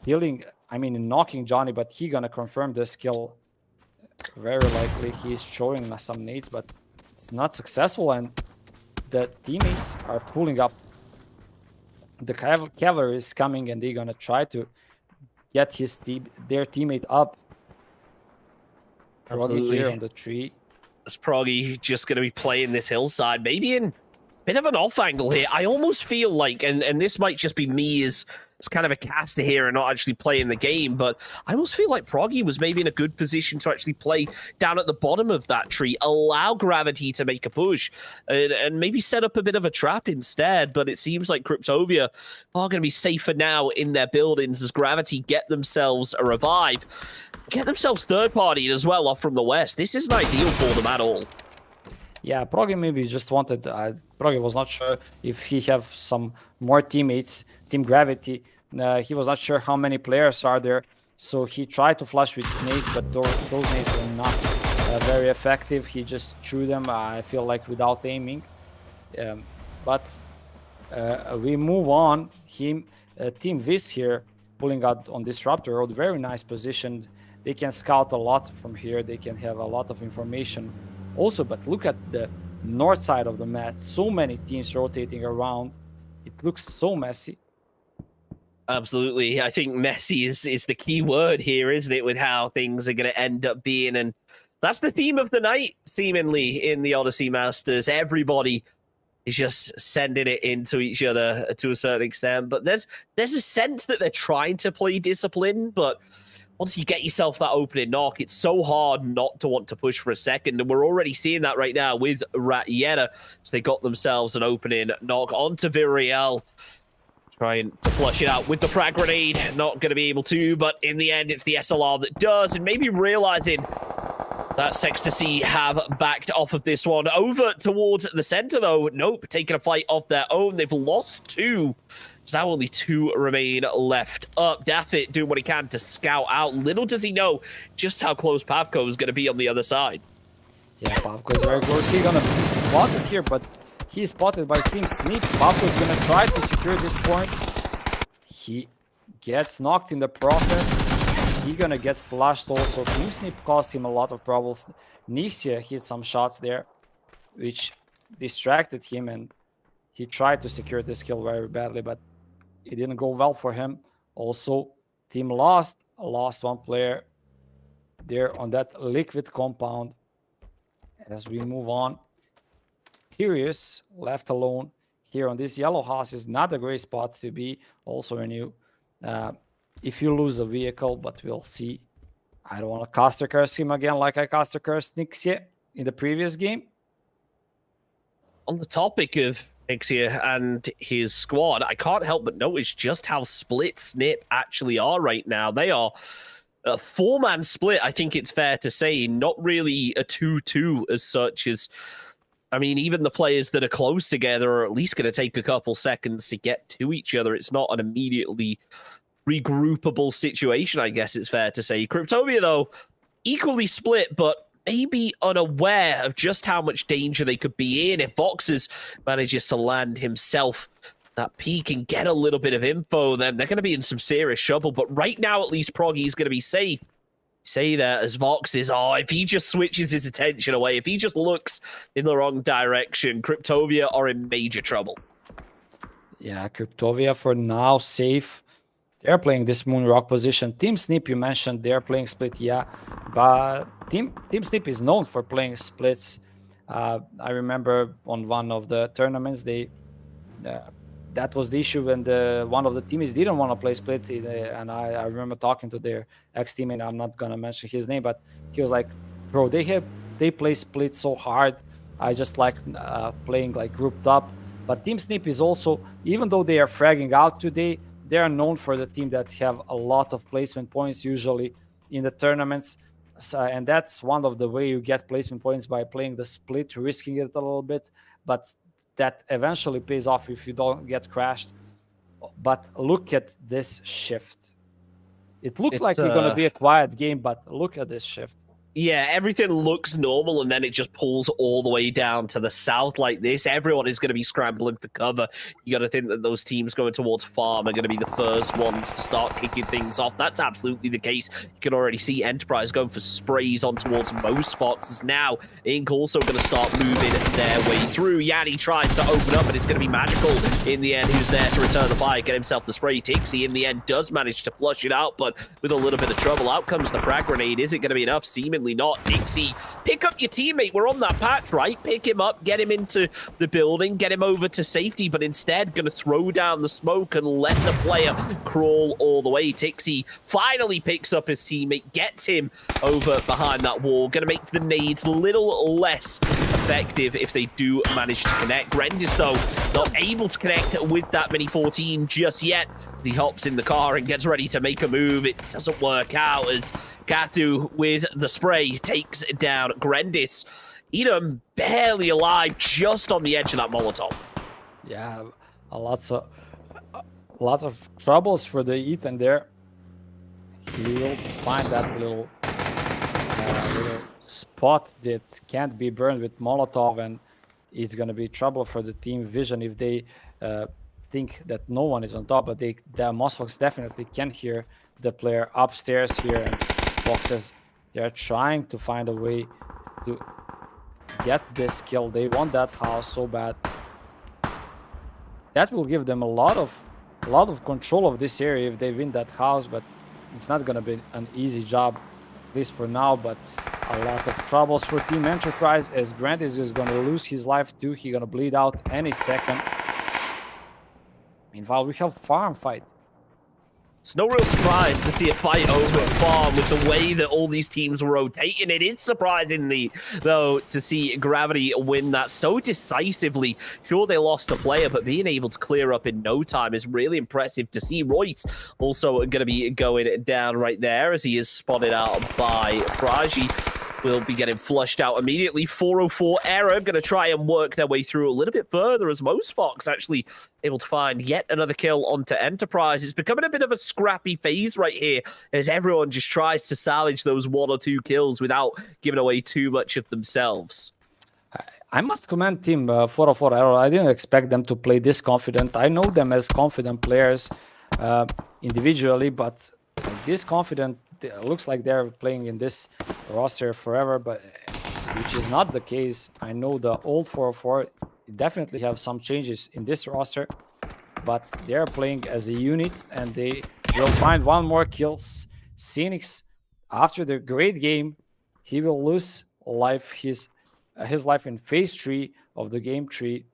knocking Johnny, but he gonna confirm this kill. Very likely he's showing us some nades, but it's not successful, and the teammates are pulling up. The cavalry is coming, and they're gonna try to get their teammate up. Progi here on the tree. Is Proggy just going to be playing this hillside, maybe in a bit of an off angle here? I almost feel like, and this might just be me as it's kind of a caster here and not actually playing the game. But I almost feel like Proggy was maybe in a good position to actually play down at the bottom of that tree, allow Gravity to make a push, and maybe set up a bit of a trap instead. But it seems like Cryptovia are going to be safer now in their buildings as Gravity get themselves a revive, get themselves third party as well off from the west. This isn't ideal for them at all. Yeah, Proggy maybe just wanted. Proggy was not sure if he have some more teammates, Team Gravity. He was not sure how many players are there, so he tried to flash with nades, but those nades were not very effective. He just threw them, I feel like, without aiming. But we move on. Team Viz here pulling out on Disruptor Road, very nice position. They can scout a lot from here. They can have a lot of information also, but look at the north side of the map. So many teams rotating around. It looks so messy. Absolutely. I think messy is the key word here, isn't it, with how things are going to end up being. And that's the theme of the night, seemingly, in the Odyssey Masters. Everybody is just sending it into each other to a certain extent. But there's a sense that they're trying to play discipline, but once you get yourself that opening knock, it's so hard not to want to push for a second. And we're already seeing that right now with Ratieta. So they got themselves an opening knock onto Viriel. Trying to flush it out with the frag grenade. Not going to be able to, but in the end, it's the SLR that does. And maybe realizing that Sextasy have backed off of this one. Over towards the center, though. Nope, taking a fight of their own. They've lost 2. So now only 2 remain left up. Daffit doing what he can to scout out. Little does he know just how close Pavko is going to be on the other side. Yeah, Pavko is very close. He's going to be spotted here, but he's spotted by Team Sneak. Pavko is going to try to secure this point. He gets knocked in the process. He's going to get flashed also. Team Sneak cost him a lot of troubles. Nixia hit some shots there, which distracted him, and he tried to secure this kill very badly, but it didn't go well for him. Also, team lost one player there on that liquid compound. As we move on, Tyrius left alone here on this yellow house is not a great spot to be. Also a new, if you lose a vehicle, but we'll see. I don't want to caster curse him again like I caster cursed Nixia in the previous game. On the topic of Nixia and his squad, I can't help but notice just how split Snip actually are right now. They are a 4-man split, I think it's fair to say, not really a 2-2 as such. As I mean, even the players that are close together are at least going to take a couple seconds to get to each other. It's not an immediately regroupable situation, I guess it's fair to say. Cryptovia, though, equally split, but maybe unaware of just how much danger they could be in. If Voxes manages to land himself that peak and get a little bit of info, then they're going to be in some serious trouble. But right now, at least, Proggy's going to be safe. Say that as Voxes, if he just switches his attention away, if he just looks in the wrong direction, Cryptovia are in major trouble. Yeah, Cryptovia for now safe. They're playing this Moon Rock position. Team Snip, you mentioned, they're playing split, yeah. But Team Snip is known for playing splits. I remember on one of the tournaments, that was the issue when one of the teams didn't want to play split. And I remember talking to their ex-teammate, I'm not going to mention his name, but he was like, bro, they play split so hard. I just like playing like grouped up. But Team Snip is also, even though they are fragging out today, they are known for the team that have a lot of placement points usually in the tournaments. So, and that's one of the way you get placement points, by playing the split, risking it a little bit. But that eventually pays off if you don't get crashed. But look at this shift. It looks like it's going to be a quiet game, but look at this shift. Yeah, everything looks normal, and then it just pulls all the way down to the south like this. Everyone is going to be scrambling for cover. You got to think that those teams going towards farm are going to be the first ones to start kicking things off. That's absolutely the case. You can already see Enterprise going for sprays on towards most Foxes now. Inc. also going to start moving their way through. Yanni tries to open up, and it's going to be Magical in the end, who's there to return the fire, get himself the spray. Tixie in the end does manage to flush it out, but with a little bit of trouble. Out comes the frag grenade. Is it going to be enough? Seemingly certainly not. Dixie, pick up your teammate. We're on that patch, right? Pick him up, get him into the building, get him over to safety, but instead going to throw down the smoke and let the player crawl all the way. Dixie finally picks up his teammate, gets him over behind that wall. Going to make the nades a little less effective if they do manage to connect. Grendis, though, not able to connect with that mini 14 just yet. He hops in the car and gets ready to make a move. It doesn't work out as Katu with the spray takes down Grendis. Edom barely alive, just on the edge of that Molotov. Yeah, lots of troubles for the Ethan there. He will find that little spot that can't be burned with Molotov, and it's going to be trouble for the team vision if they think that no one is on top. But the Mosfox definitely can hear the player upstairs here, and Boxes, they're trying to find a way to get this kill. They want that house so bad. That will give them a lot of control of this area if they win that house, but it's not going to be an easy job, at least for now. But a lot of troubles for Team Enterprise, as Grant is just going to lose his life too. He's going to bleed out any second. Meanwhile, we have farm fight. It's no real surprise to see a fight over at farm with the way that all these teams were rotating. It is surprisingly, though, to see Gravity win that so decisively. Sure, they lost a player, but being able to clear up in no time is really impressive to see. Royce also going to be going down right there as he is spotted out by Fraji. Will be getting flushed out immediately. 404 error, going to try and work their way through a little bit further as Mosfox actually able to find yet another kill onto Enterprise. It's becoming a bit of a scrappy phase right here as everyone just tries to salvage those 1 or 2 kills without giving away too much of themselves. I must commend Team 404 error. I didn't expect them to play this confident. I know them as confident players individually, but this confident, it looks like they're playing in this roster forever, but which is not the case. I know the old 404 definitely have some changes in this roster, but they're playing as a unit, and they will find 1 more kills. Phoenix, after the great game, he will lose his life in phase 3 of the game tree.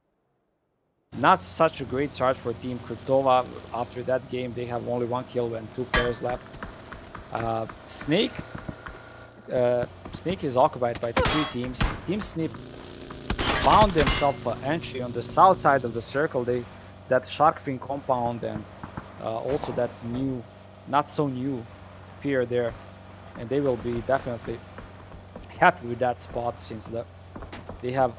Not such a great start for Team Kryptova. After that game, they have only 1 kill and 2 players left. Snake is occupied by 3 teams. Team Snip found themselves an entry on the south side of the circle. That shark fin compound, and also that new, not so new pier there, and they will be definitely happy with that spot since they have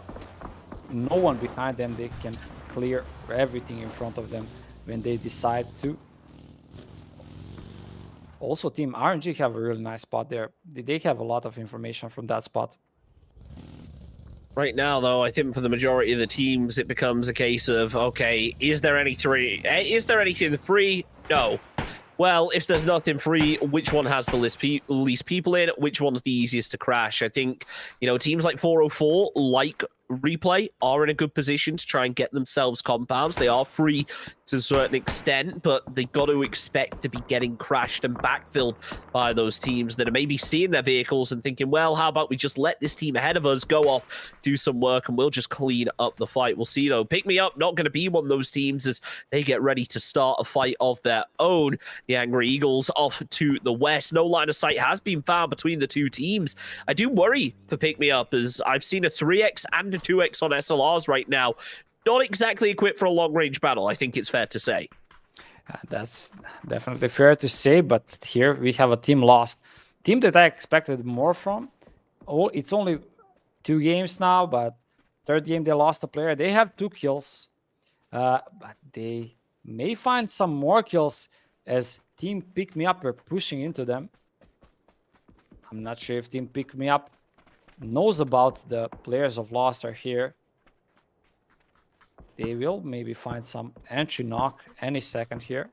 no one behind them. They can clear everything in front of them when they decide to. Also, Team RNG have a really nice spot there. They have a lot of information from that spot. Right now, though, I think for the majority of the teams, it becomes a case of, okay, is there anything free? No. Well, if there's nothing free, which one has the least people in? Which one's the easiest to crash? I think, teams like 404, like Replay, are in a good position to try and get themselves compounds. They are free to a certain extent, but they've got to expect to be getting crashed and backfilled by those teams that are maybe seeing their vehicles and thinking, well, how about we just let this team ahead of us go off, do some work, and we'll just clean up the fight. We'll see, though. Pick Me Up, not going to be one of those teams as they get ready to start a fight of their own. The Angry Eagles off to the west. No line of sight has been found between the 2 teams. I do worry for Pick Me Up as I've seen a 3x and a 2x on SLRs right now. Not exactly equipped for a long-range battle, I think it's fair to say. That's definitely fair to say, but here we have a team lost. Team that I expected more from. Oh, it's only 2 games now, but 3rd game they lost a player. They have 2 kills, but they may find some more kills as Team Pick Me Up are pushing into them. I'm not sure if Team Pick Me Up knows about the players of Lost are here. They will maybe find some entry knock any second here.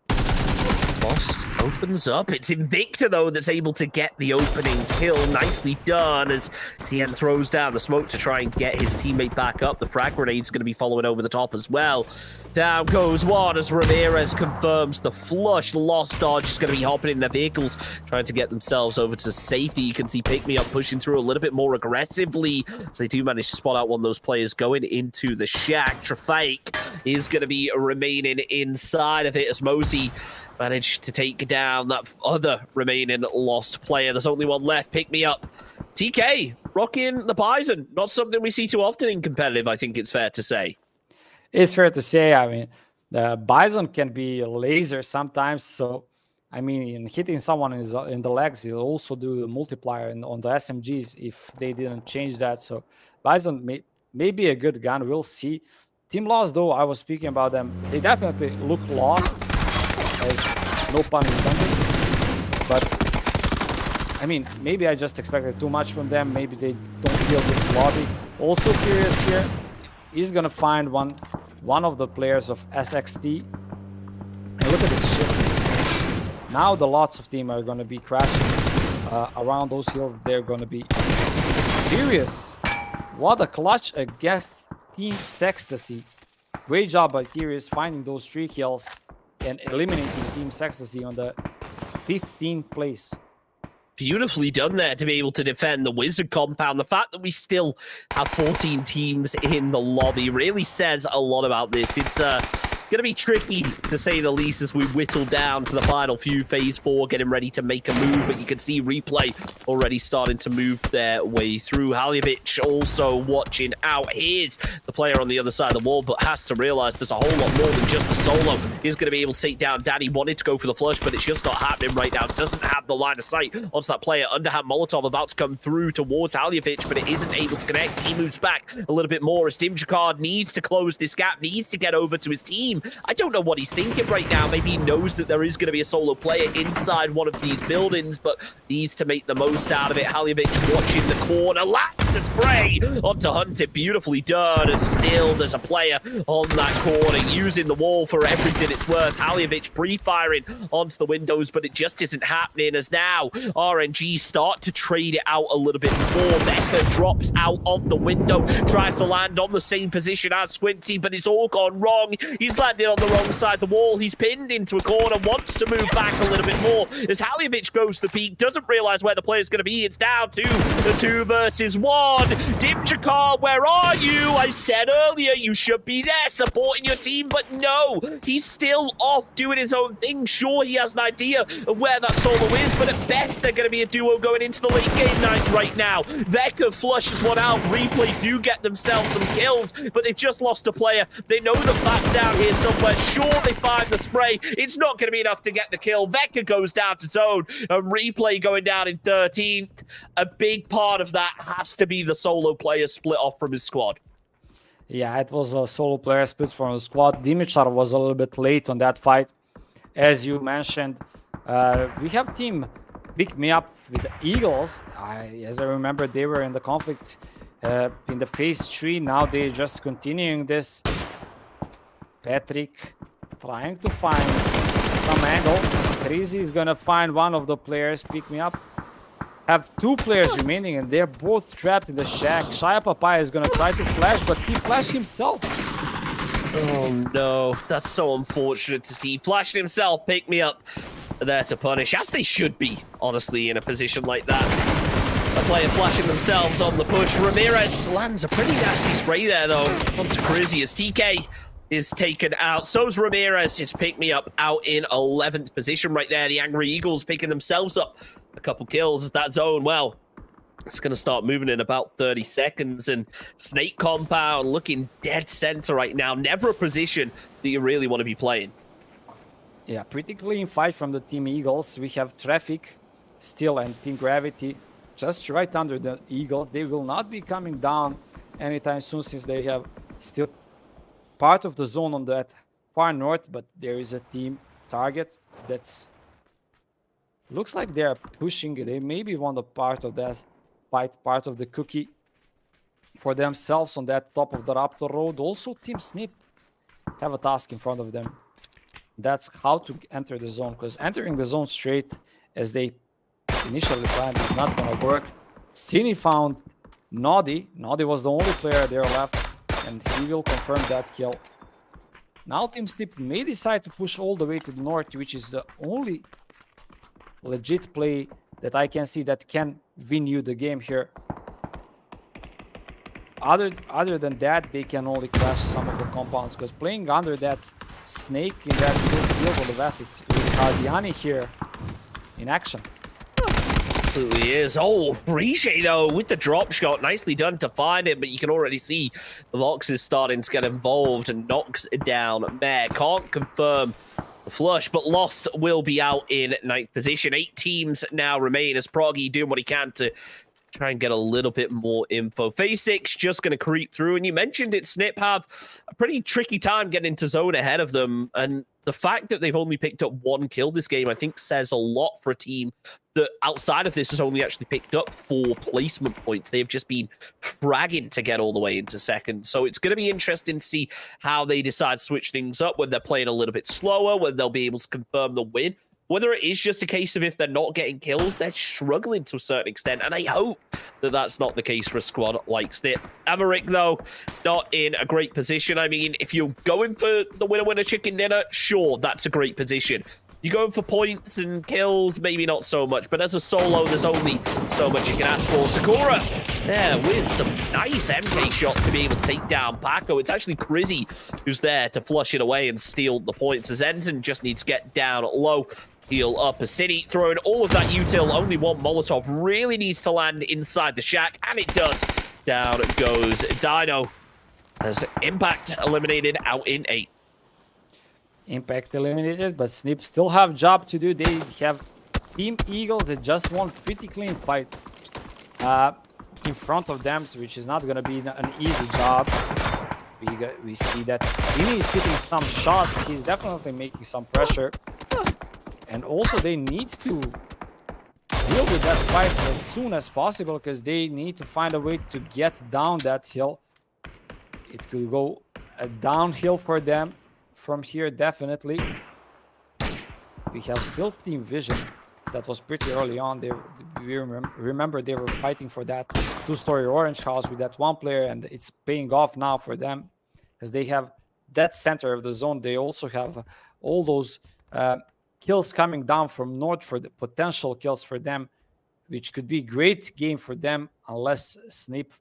Lost opens up. It's Invicta, though, that's able to get the opening kill. Nicely done as Tien throws down the smoke to try and get his teammate back up. The frag grenade's going to be following over the top as well. Down goes one as Ramirez confirms the flush. Lost are just going to be hopping in their vehicles, trying to get themselves over to safety. You can see Pick Me Up pushing through a little bit more aggressively, as they do manage to spot out one of those players going into the shack. Trafaic is going to be remaining inside of it as Mosey managed to take down that other remaining lost player. There's only one left. Pick Me Up. TK rocking the Bison. Not something we see too often in competitive, I think it's fair to say. It's fair to say, I mean, the Bison can be a laser sometimes. So, I mean, in hitting someone in the legs, he'll also do the multiplier on the SMGs if they didn't change that. So, Bison may be a good gun. We'll see. Team Lost, though, I was speaking about them. They definitely look lost, as no pun intended. But, I mean, maybe I just expected too much from them. Maybe they don't feel this lobby. Also curious here. He's gonna find one of the players of SXT. And look at this shit. Now the lots of team are gonna be crashing around those hills. They're gonna be furious. What a clutch against Team Sextasy. Great job by Tyrius finding those 3 kills and eliminating Team Sextasy on the 15th place. Beautifully done there to be able to defend the Wizard compound. The fact that we still have 14 teams in the lobby really says a lot about this. It's going to be tricky, to say the least, as we whittle down to the final few. Phase 4 getting ready to make a move, but you can see Replay already starting to move their way through. Haljovic also watching out. Here's the player on the other side of the wall, but has to realize there's a whole lot more than just the solo. He's going to be able to take down Daddy. Wanted to go for the flush, but it's just not happening right now. Doesn't have the line of sight onto that player. Underhand Molotov about to come through towards Haljovic, but it isn't able to connect. He moves back a little bit more as Dimjakar needs to close this gap, needs to get over to his team. I don't know what he's thinking right now. Maybe he knows that there is going to be a solo player inside one of these buildings, but needs to make the most out of it. Haljovic watching the corner, laps the spray onto Hunted. Beautifully done, and still there's a player on that corner using the wall for everything it's worth. Haljovic pre-firing onto the windows, but it just isn't happening, as now RNG start to trade it out a little bit more. Becca drops out of the window, tries to land on the same position as Squinty, but it's all gone wrong. He's landed on the wrong side of the wall. He's pinned into a corner, wants to move back a little bit more as Haljovic goes to the peak, doesn't realize where the player's going to be. It's down to the 2 versus 1. Dimjakar, where are you? I said earlier you should be there supporting your team, but no, he's still off doing his own thing. Sure, he has an idea of where that solo is, but at best they're going to be a duo going into the late game night right now. Veka flushes one out. Replay do get themselves some kills, but they've just lost a player. They know the back's down here somewhere. Sure, they find the spray. It's not going to be enough to get the kill. Veka goes down to zone, and Replay going down in 13th. A big part of that has to be the solo player split off from his squad. Yeah, it was a solo player split from the squad. Dimitar was a little bit late on that fight. As you mentioned, we have team Pick Me Up with the Eagles. As I remember, they were in the conflict in the phase 3. Now they're just continuing this. Patrick trying to find some angle. Crazy is gonna find one of the players. Pick Me Up. Have 2 players remaining, and they're both trapped in the shack. Shia Papaya is gonna try to flash, but he flashed himself. Oh no, that's so unfortunate to see. Flashing himself, Pick Me Up there to punish, as they should be, honestly, in a position like that. A player flashing themselves on the push. Ramirez lands a pretty nasty spray there, though, onto Crazy as TK is taken out. So's Ramirez. It's Pick Me Up out in 11th position right there. The Angry Eagles picking themselves up a couple kills. That zone, well, it's going to start moving in about 30 seconds, and Snake Compound looking dead center right now. Never a position that you really want to be playing. Yeah, pretty clean fight from the Team Eagles. We have Traffic still and Team Gravity just right under the Eagles. They will not be coming down anytime soon, since they have still part of the zone on that far north, but there is a team target that's looks like they're pushing. They maybe want a part of that fight, part of the cookie for themselves on that top of the Raptor Road. Also, Team Snip have a task in front of them. That's how to enter the zone, because entering the zone straight as they initially planned is not going to work. Cine found Noddy. Noddy was the only player there left, and he will confirm that kill. Now Team Snip may decide to push all the way to the north, which is the only legit play that I can see that can win you the game here. Other than that, they can only crash some of the compounds, because playing under that snake in that field on the west, it's Cardiani here in action. Absolutely is. Oh, Riche though with the drop shot, nicely done to find it, but you can already see the Vox is starting to get involved and knocks down Mare. Can't confirm the flush, but Lost will be out in 9th position. 8 teams now remain as Proggy doing what he can to try and get a little bit more info. Phase 6 just going to creep through, and you mentioned it, Snip have a pretty tricky time getting into zone ahead of them, and the fact that they've only picked up 1 kill this game, I think says a lot for a team that outside of this has only actually picked up 4 placement points. They've just been fragging to get all the way into second. So it's going to be interesting to see how they decide to switch things up, whether they're playing a little bit slower, whether they'll be able to confirm the win, whether it is just a case of if they're not getting kills, they're struggling to a certain extent. And I hope that that's not the case for a squad like Snip. Averick, though, not in a great position. I mean, if you're going for the winner-winner chicken dinner, sure, that's a great position. You're going for points and kills, maybe not so much. But as a solo, there's only so much you can ask for. Sakura, there with some nice MK shots to be able to take down Paco. It's actually Crizzy who's there to flush it away and steal the points. As Ensign just needs to get down low. Heal up a city, throwing all of that util. Only one Molotov really needs to land inside the shack, and it does. Down goes Dino as Impact eliminated out in 8. Impact eliminated, but Snip still have job to do. They have Team Eagle that just won pretty clean fight in front of them, which is not going to be an easy job. We see that Cine is hitting some shots. He's definitely making some pressure. And also they need to deal with that fight as soon as possible, because they need to find a way to get down that hill. It could go downhill for them from here, definitely. We have still Team Vision. That was pretty early on. We remember they were fighting for that 2-story orange house with that 1 player, and it's paying off now for them, because they have that center of the zone. They also have all those kills coming down from north for the potential kills for them, which could be a great game for them unless Snip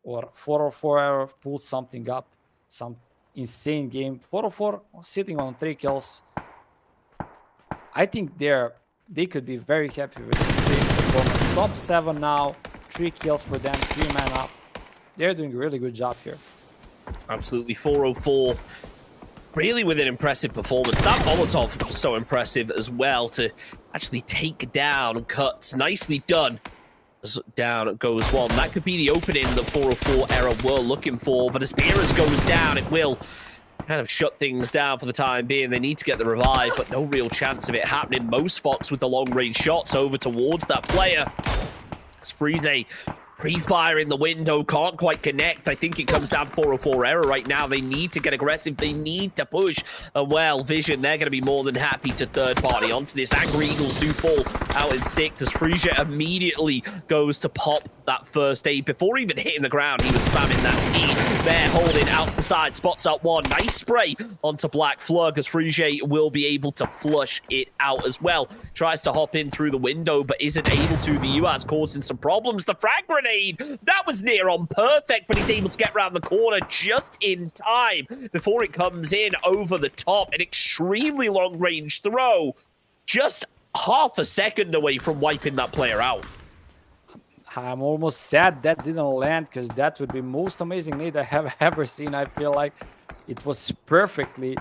or 404 pulls something up, some insane game. 404 sitting on 3 kills. I think they could be very happy with today's performance. Top 7 now, 3 kills for them, 3 man up. They're doing a really good job here. Absolutely, 404. Really with an impressive performance. That Molotov was so impressive as well to actually take down Cuts. Nicely done. As down goes 1. That could be the opening the 404 era were looking for, but as Beerus goes down, it will kind of shut things down for the time being. They need to get the revive, but no real chance of it happening. Most Fox with the long-range shots over towards that player. It's Frieze pre-fire in the window, can't quite connect. I think it comes down to 404 error right now. They need to get aggressive. They need to push. Well, Vision, they're going to be more than happy to third party onto this. Angry Eagles do fall out in 6 as Frieze immediately goes to pop that first aid. Before even hitting the ground, he was spamming that E. They're holding out to the side, spots out 1. Nice spray onto Black Flug as Frieze will be able to flush it out as well. Tries to hop in through the window, but isn't able to. The US causing some problems. The frag grenade, that was near on perfect, but he's able to get around the corner just in time before it comes in over the top. An extremely long-range throw, just half a second away from wiping that player out. I'm almost sad that didn't land, because that would be most amazing nade I have ever seen. I feel like it was perfectly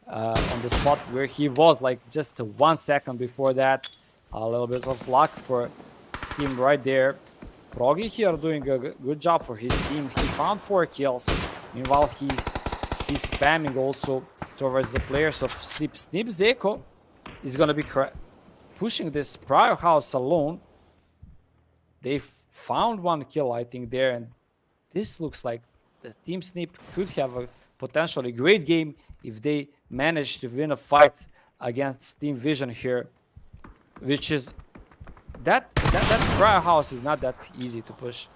on the spot where he was, like just 1 second before that. A little bit of luck for him right there. Proggy here doing a good job for his team. He found 4 kills. Meanwhile, he's spamming also towards the players of Snip. Snip Zeko is going to be pushing this prior house alone. They found 1 kill, I think, there. And this looks like the Team Snip could have a potentially great game if they manage to win a fight against Team Vision here, which is that Cryo House is not that easy to push.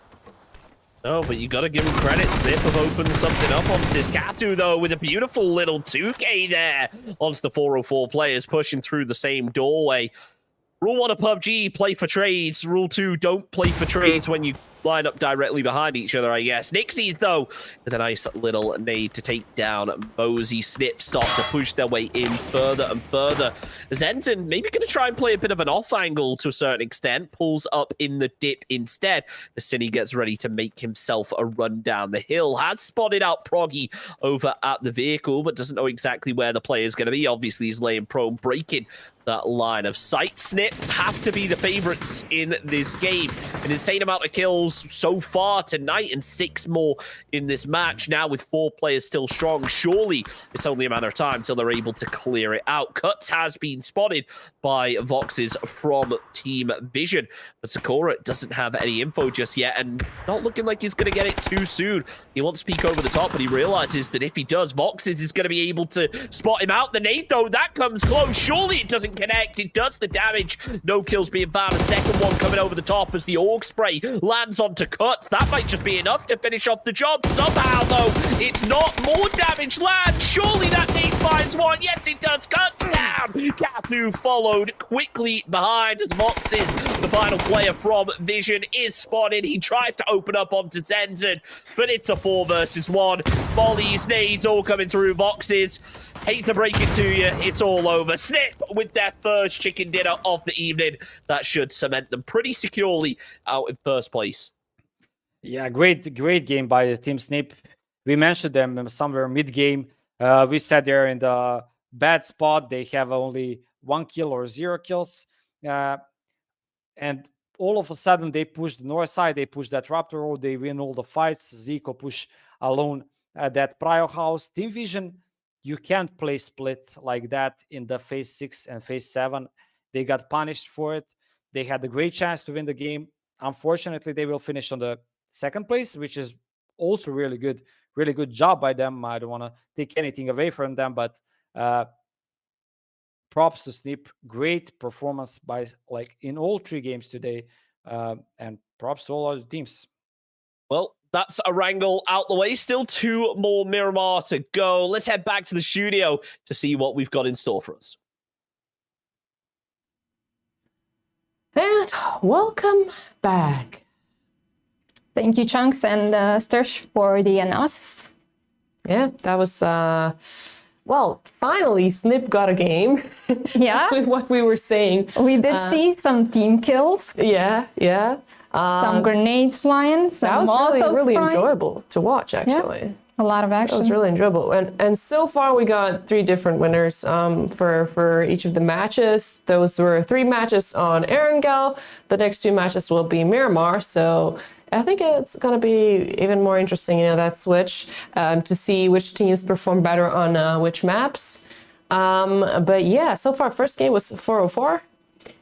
No, but you got to give him credit. Snip have opened something up onto this Katu, though, with a beautiful little 2K there onto the 404 players pushing through the same doorway. Rule 1 of PUBG, play for trades. Rule 2, don't play for trades when you line up directly behind each other, I guess. Nixies, though, with a nice little nade to take down Mosey. Snip start to push their way in further and further. Zenton maybe going to try and play a bit of an off angle to a certain extent. Pulls up in the dip instead. The Cine gets ready to make himself a run down the hill. Has spotted out Proggy over at the vehicle, but doesn't know exactly where the player is going to be. Obviously, he's laying prone, breaking that line of sight. Snip have to be the favorites in this game. An insane amount of kills so far tonight and 6 more in this match. Now with 4 players still strong, surely it's only a matter of time till they're able to clear it out. Cuts has been spotted by Voxes from Team Vision, but Sakura doesn't have any info just yet and not looking like he's going to get it too soon. He wants to peek over the top, but he realizes that if he does, Voxes is going to be able to spot him out. The nade, though, that comes close. Surely it doesn't connect. It does the damage. No kills being found. A second one coming over the top as the Org Spray lands onto Cuts. That might just be enough to finish off the job. Somehow, though, it's not. More damage lands. Surely that nade finds one. Yes, it does. Cuts down. Katu followed quickly behind as Voxes, the final player from Vision, is spotted. He tries to open up onto Zenton, but it's a 4 versus 1. Molly's nades all coming through. Voxes, hate to break it to you, it's all over. Snip with their first chicken dinner of the evening. That should cement them pretty securely out in first place. Yeah, great game by Team Snip. We mentioned them somewhere mid-game. We said they're in the bad spot. They have only 1 kill or 0 kills. And all of a sudden, they push the north side. They push that Raptor road. They win all the fights. Zico push alone that Prio house. Team Vision, you can't play split like that in the phase 6 and phase 7. They got punished for it. They had a great chance to win the game. Unfortunately, they will finish on the 2nd place, which is also really good job by them. I don't want to take anything away from them, but props to Snip. Great performance by in all 3 games today, and props to all other teams. Well, that's a wrangle out the way. Still 2 more Miramar to go. Let's head back to the studio to see what we've got in store for us. And welcome back. Thank you, Chunks and Stursh, for the analysis. Yeah, that was, well, finally, Snip got a game. Yeah. With what we were saying. We did see some team kills. Yeah. Some grenades flying. That was really enjoyable to watch, actually. Yeah. A lot of action. That was really enjoyable. And so far, we got 3 different winners for each of the matches. Those were 3 matches on Erangel. The next 2 matches will be Miramar. So I think it's going to be even more interesting, that switch, to see which teams perform better on which maps. But yeah, so far, first game was 404.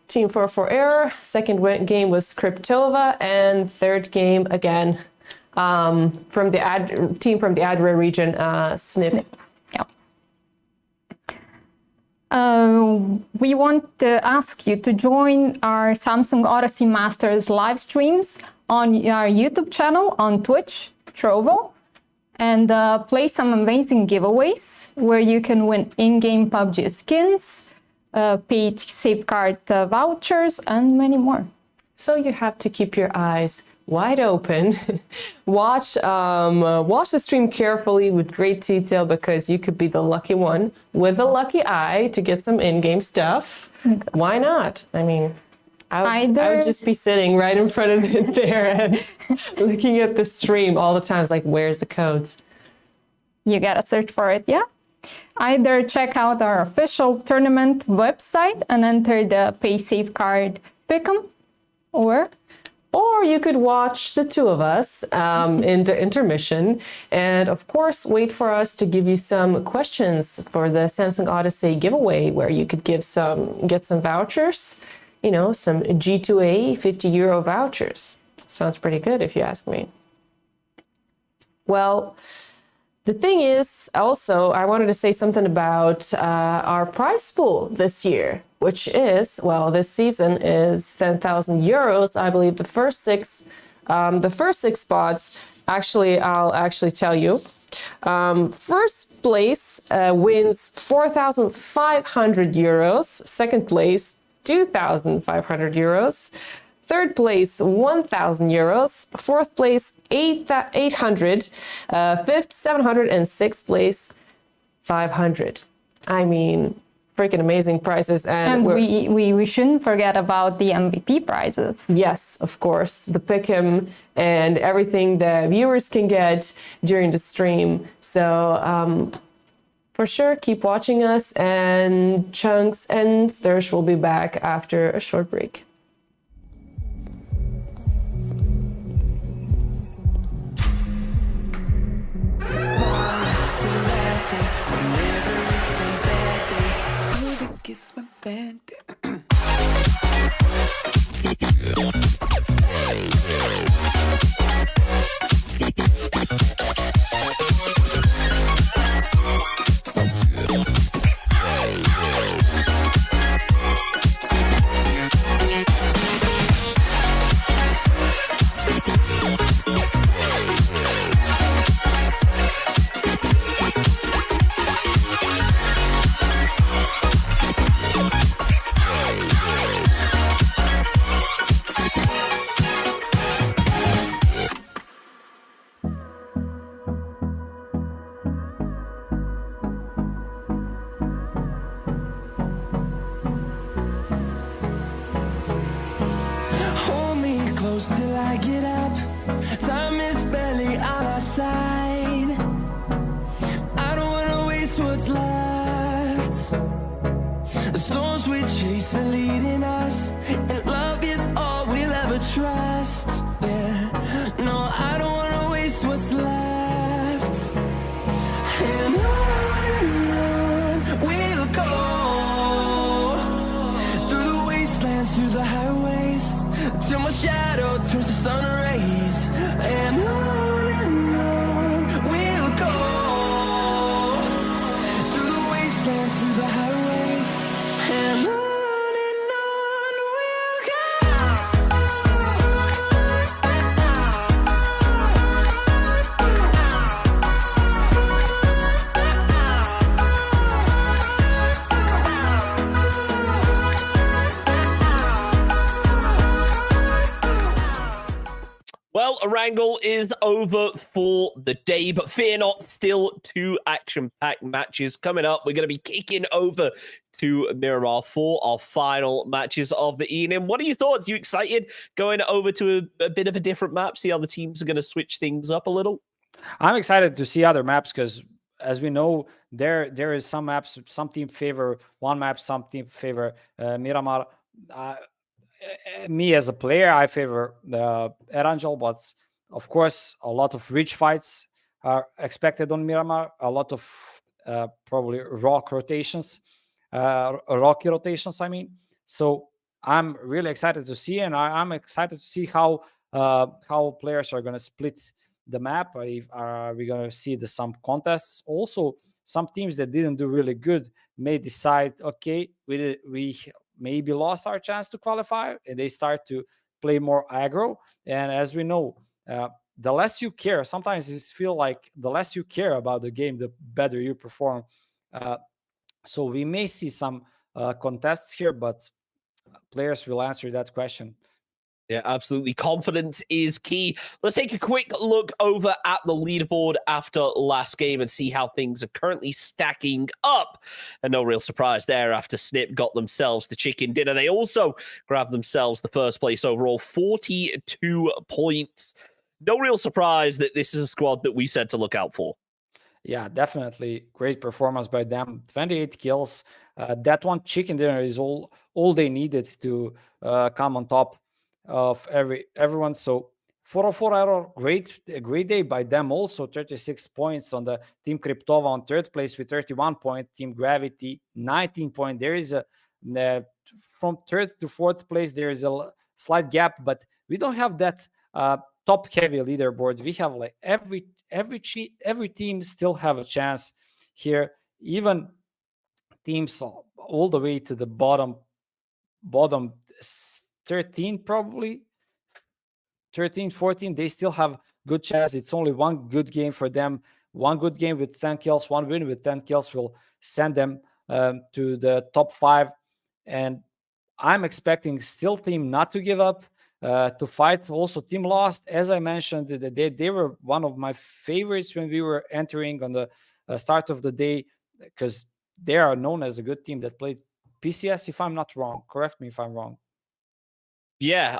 Team 404 Error. Second game was Cryptova. And third game, again, from the team from the Adria region, Snip. Yeah. We want to ask you to join our Samsung Odyssey Masters live streams on our YouTube channel, on Twitch, Trovo, and play some amazing giveaways where you can win in-game PUBG skins, paid safeguard vouchers, and many more. So you have to keep your eyes wide open. Watch the stream carefully with great detail, because you could be the lucky one with a lucky eye to get some in-game stuff. Exactly. Why not? I mean, I would just be sitting right in front of it there and looking at the stream all the time. It's like, where's the codes? You gotta search for it, yeah? Either check out our official tournament website and enter the pay safeguard pick'em, or you could watch the 2 of us in the intermission, and of course wait for us to give you some questions for the Samsung Odyssey giveaway, where you could get some vouchers, some G2A 50 euro vouchers. Sounds pretty good if you ask me. Well, The thing is, also, I wanted to say something about our prize pool this year, which is, well, this season is 10,000 euros. I believe the first six spots. Actually, I'll actually tell you. First place wins 4,500 euros. Second place, 2,500 euros. Third place, 1,000 euros. Fourth place, 800. Fifth, 700. And sixth place, 500. I mean, freaking amazing prizes. And we shouldn't forget about the MVP prizes. Yes, of course. The pick'em and everything the viewers can get during the stream. So for sure, keep watching us. And Chunks and Sturge will be back after a short break. It's my band. Hold me close till I get up. Time is barely on our side. I don't wanna waste what's left. The storms we chase are leading us, and love is all we'll ever trust. Yeah, no, I don't wanna waste what's left. And on we'll go, through the wastelands, through the highways, till my shadow turns to sun rays. And on we'll go, through the wastelands, through the highways, and on we'll go. Well, a wrangle is over for the day, but fear not, still 2 action-packed matches coming up. We're going to be kicking over to Miramar for our final matches of the evening. What are your thoughts? You excited going over to a bit of a different map? See how the teams are going to switch things up a little? I'm excited to see other maps because, as we know, there is some maps, some team favor one map, some team favor Miramar. Me as a player, I favor the Erangel, but of course, a lot of ridge fights are expected on Miramar. A lot of probably rocky rotations. I mean, so I'm really excited to see, and I'm excited to see how players are going to split the map. Are we going to see some contests? Also, some teams that didn't do really good may decide, okay, we maybe lost our chance to qualify, and they start to play more aggro. And as we know, the less you care, sometimes it feels like the less you care about the game, the better you perform. So we may see some contests here, but players will answer that question. Yeah, absolutely. Confidence is key. Let's take a quick look over at the leaderboard after last game and see how things are currently stacking up. And no real surprise there after Snip got themselves the chicken dinner. They also grabbed themselves the first place overall, 42 points. No real surprise that this is a squad that we said to look out for. Yeah, definitely great performance by them. 28 kills. That one chicken dinner is all they needed to come on top of everyone. So 404 error, a great day by them. Also 36 points on the Team Kryptova on third place with 31 points. Team Gravity 19 points. There is from third to fourth place there is a slight gap, but we don't have that top heavy leaderboard. We have like every team still have a chance here. Even teams all the way to the bottom 13, probably 13, 14, they still have good chance. It's only one good game for them. One good game with 10 kills, one win with 10 kills will send them to the top 5. And I'm expecting still team not to give up, to fight. Also, team lost, as I mentioned, they were one of my favorites when we were entering on the start of the day, because they are known as a good team that played PCS, if I'm not wrong. Correct me if I'm wrong. Yeah,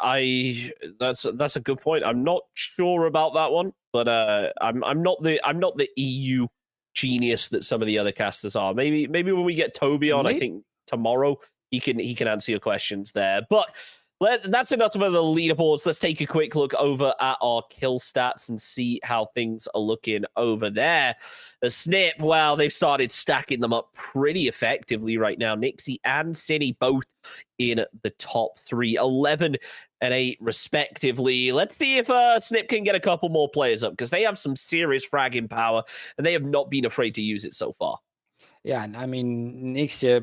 that's a good point. I'm not sure about that one, but I'm not the EU genius that some of the other casters are. Maybe when we get Toby on, I think tomorrow he can answer your questions there. But that's enough about the leaderboards. Let's take a quick look over at our kill stats and see how things are looking over there. The Snip, well, they've started stacking them up pretty effectively right now. Nixie and Cine both in the top 3, 11 and 8 respectively. Let's see if Snip can get a couple more players up, because they have some serious fragging power and they have not been afraid to use it so far. Yeah, and I mean, Nixie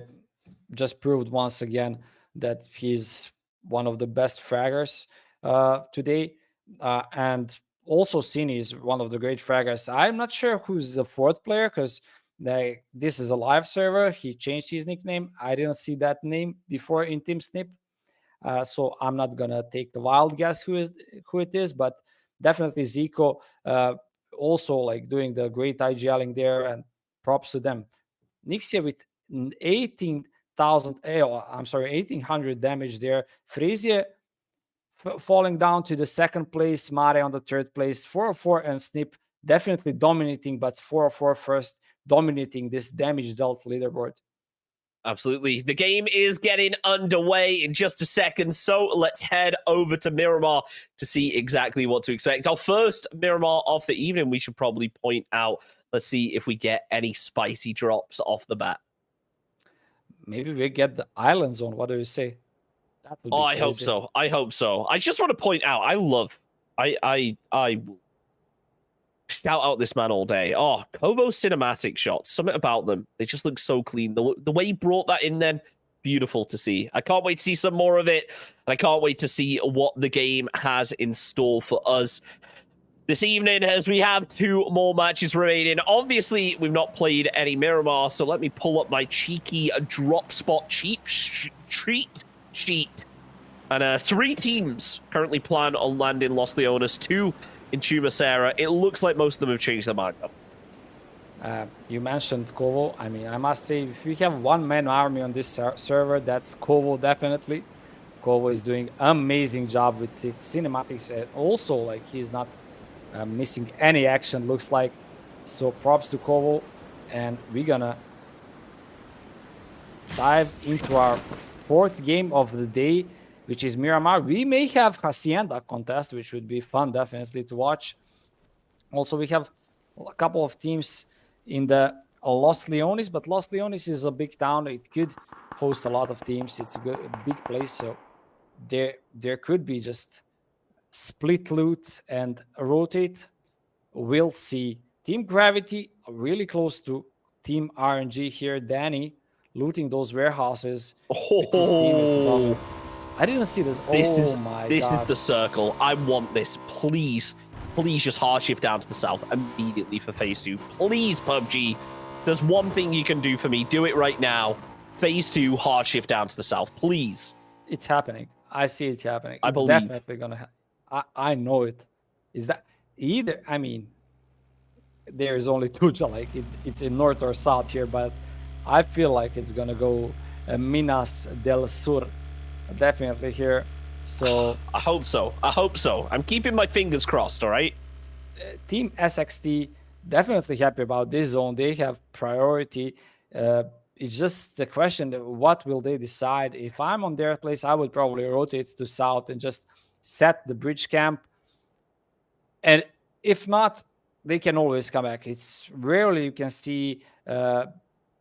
just proved once again that he's one of the best fraggers today. And also Cine is one of the great fraggers. I'm not sure who's the 4th player, because this is a live server. He changed his nickname. I didn't see that name before in Team Snip. So I'm not going to take a wild guess who it is, but definitely Zico also like doing the great IGLing there, and props to them. Nixia with 1800 damage there. Frisia falling down to the 2nd place. Mare on the 3rd place. 404 and Snip definitely dominating, but 404 first, dominating this damage dealt leaderboard. Absolutely. The game is getting underway in just a second, so let's head over to Miramar to see exactly what to expect. Our first Miramar of the evening, we should probably point out. Let's see if we get any spicy drops off the bat. Maybe we get the island zone. What do you say? That would be crazy. I hope so. I just want to point out, I shout out this man all day. Oh, Kovo's cinematic shots, something about them. They just look so clean. The way he brought that in then, beautiful to see. I can't wait to see some more of it. And I can't wait to see what the game has in store for us this evening, as we have 2 more matches remaining. Obviously, we've not played any Miramar, so let me pull up my cheeky drop spot cheat sheet. And 3 teams currently plan on landing Los Leones, 2 in Chumacera. It looks like most of them have changed their mind. You mentioned Kovo. I mean, I must say, if we have one-man army on this server, that's Kovo, definitely. Kovo is doing amazing job with its cinematics, and also, like, he's not missing any action, looks like. So props to Kovo, and we're gonna dive into our 4th game of the day, which is Miramar. We may have Hacienda contest, which would be fun, definitely, to watch. Also, we have a couple of teams in the Los Leones, but Los Leones is a big town. It could host a lot of teams. It's a big place, so there could be just split loot and rotate. We'll see. Team Gravity really close to Team RNG here. Danny looting those warehouses. With his team is I didn't see this. This is the circle. I want this. Please just hard shift down to the south immediately for phase 2. Please, PUBG. If there's one thing you can do for me, do it right now. Phase 2, hard shift down to the south. Please. It's happening. I see it happening. I believe. Definitely gonna happen. I know it. Is that either? I mean, there is only 2, like it's in north or south here, but I feel like it's gonna go Minas del Sur, definitely here. So I hope so. I'm keeping my fingers crossed. All right. Team SXT definitely happy about this zone. They have priority. It's just the question: what will they decide? If I'm on their place, I would probably rotate to south and just set the bridge camp, and if not, they can always come back. It's rarely you can see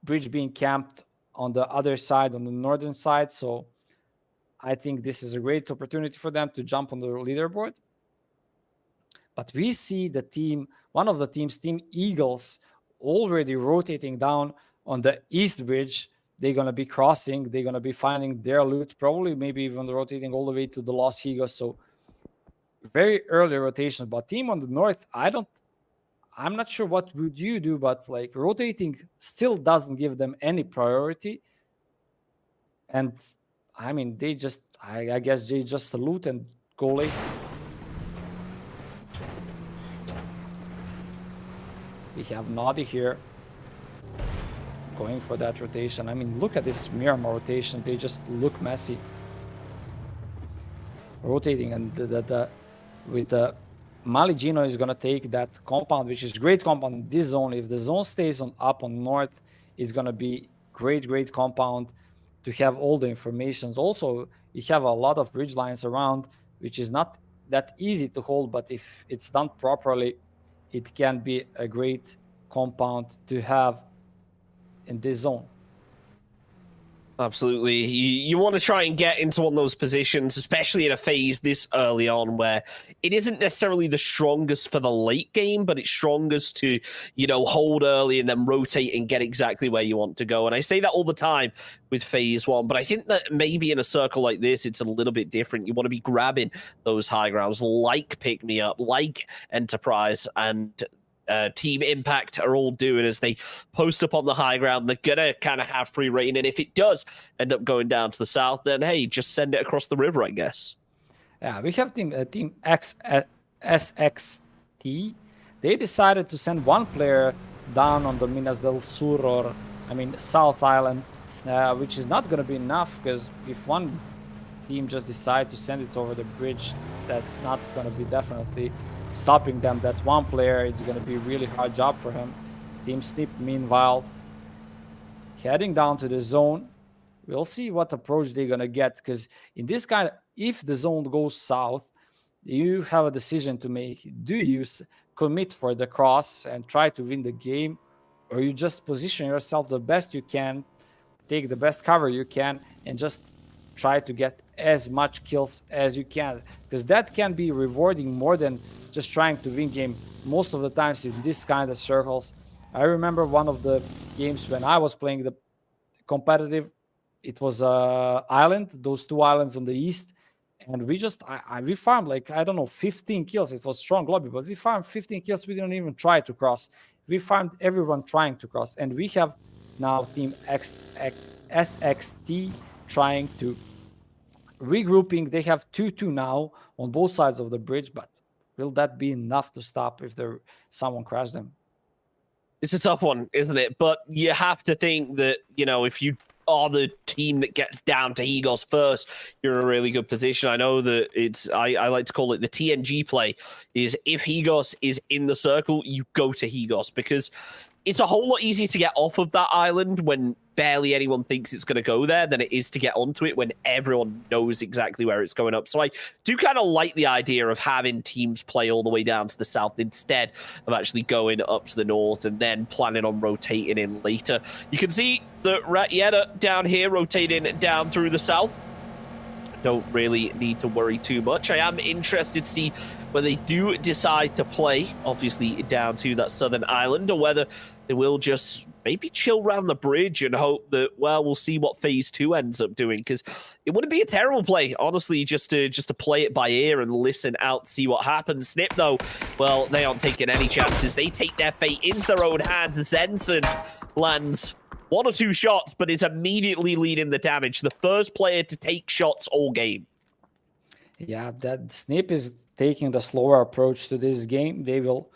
bridge being camped on the other side, on the northern side, so I think this is a great opportunity for them to jump on the leaderboard. But we see the team, one of the teams, Team Eagles, already rotating down on the east bridge. They're going to be crossing. They're going to be finding their loot, probably maybe even rotating all the way to the Los Higos. So very early rotations. But team on the north, I'm not sure what would you do, but like rotating still doesn't give them any priority. And I mean, they just, I guess they just loot and go late. We have Noddy here going for that rotation. I mean, look at this Miramar rotation. They just look messy. Rotating, and with the Maligino is going to take that compound, which is great compound in this zone. If the zone stays up on north, it's going to be great compound to have all the informations. Also, you have a lot of bridge lines around, which is not that easy to hold, but if it's done properly, it can be a great compound to have in this zone. Absolutely. You want to try and get into one of those positions, especially in a phase this early on where it isn't necessarily the strongest for the late game, but it's strongest to, hold early and then rotate and get exactly where you want to go. And I say that all the time with phase one, but I think that maybe in a circle like this, it's a little bit different. You want to be grabbing those high grounds like Pick Me Up, like Enterprise, and Team Impact are all doing as they post up on the high ground. They're gonna kind of have free reign, and if it does end up going down to the south, then hey, just send it across the river, I guess. Yeah, we have team SXT. They decided to send one player down on the Minas del Sur, or South Island, which is not gonna be enough, because if one team just decide to send it over the bridge, that's not gonna be definitely stopping them. That one player, it's going to be a really hard job for him. Team Snip, meanwhile, heading down to the zone. We'll see what approach they're going to get, because in this kind, if the zone goes south, you have a decision to make. Do you commit for the cross and try to win the game, or you just position yourself the best you can, take the best cover you can, and just try to get as much kills as you can, because that can be rewarding more than just trying to win game most of the times in this kind of circles. I remember one of the games when I was playing the competitive, it was island, those two islands on the east, and we just we farmed like, I don't know, 15 kills. It was strong lobby, but we farmed 15 kills. We didn't even try to cross. We farmed everyone trying to cross, and we have now team SXT trying to regrouping. They have 2-2 now on both sides of the bridge, but will that be enough to stop if someone crashed them? It's a tough one, isn't it? But you have to think that, if you are the team that gets down to Higos first, you're in a really good position. I know that I like to call it the TNG play, is if Higos is in the circle, you go to Higos, because it's a whole lot easier to get off of that island when barely anyone thinks it's going to go there than it is to get onto it when everyone knows exactly where it's going up. So I do kind of like the idea of having teams play all the way down to the south instead of actually going up to the north and then planning on rotating in later. You can see the Ratieta down here rotating down through the south. Don't really need to worry too much. I am interested to see whether they do decide to play, obviously, down to that southern island, or whether they will just maybe chill around the bridge and hope that, well, we'll see what phase 2 ends up doing, because it wouldn't be a terrible play, honestly, just to play it by ear and listen out, see what happens. Snip, though, well, they aren't taking any chances. They take their fate into their own hands. Zenson lands 1 or 2 shots, but is immediately leading the damage. The first player to take shots all game. Yeah, that Snip is taking the slower approach to this game. They will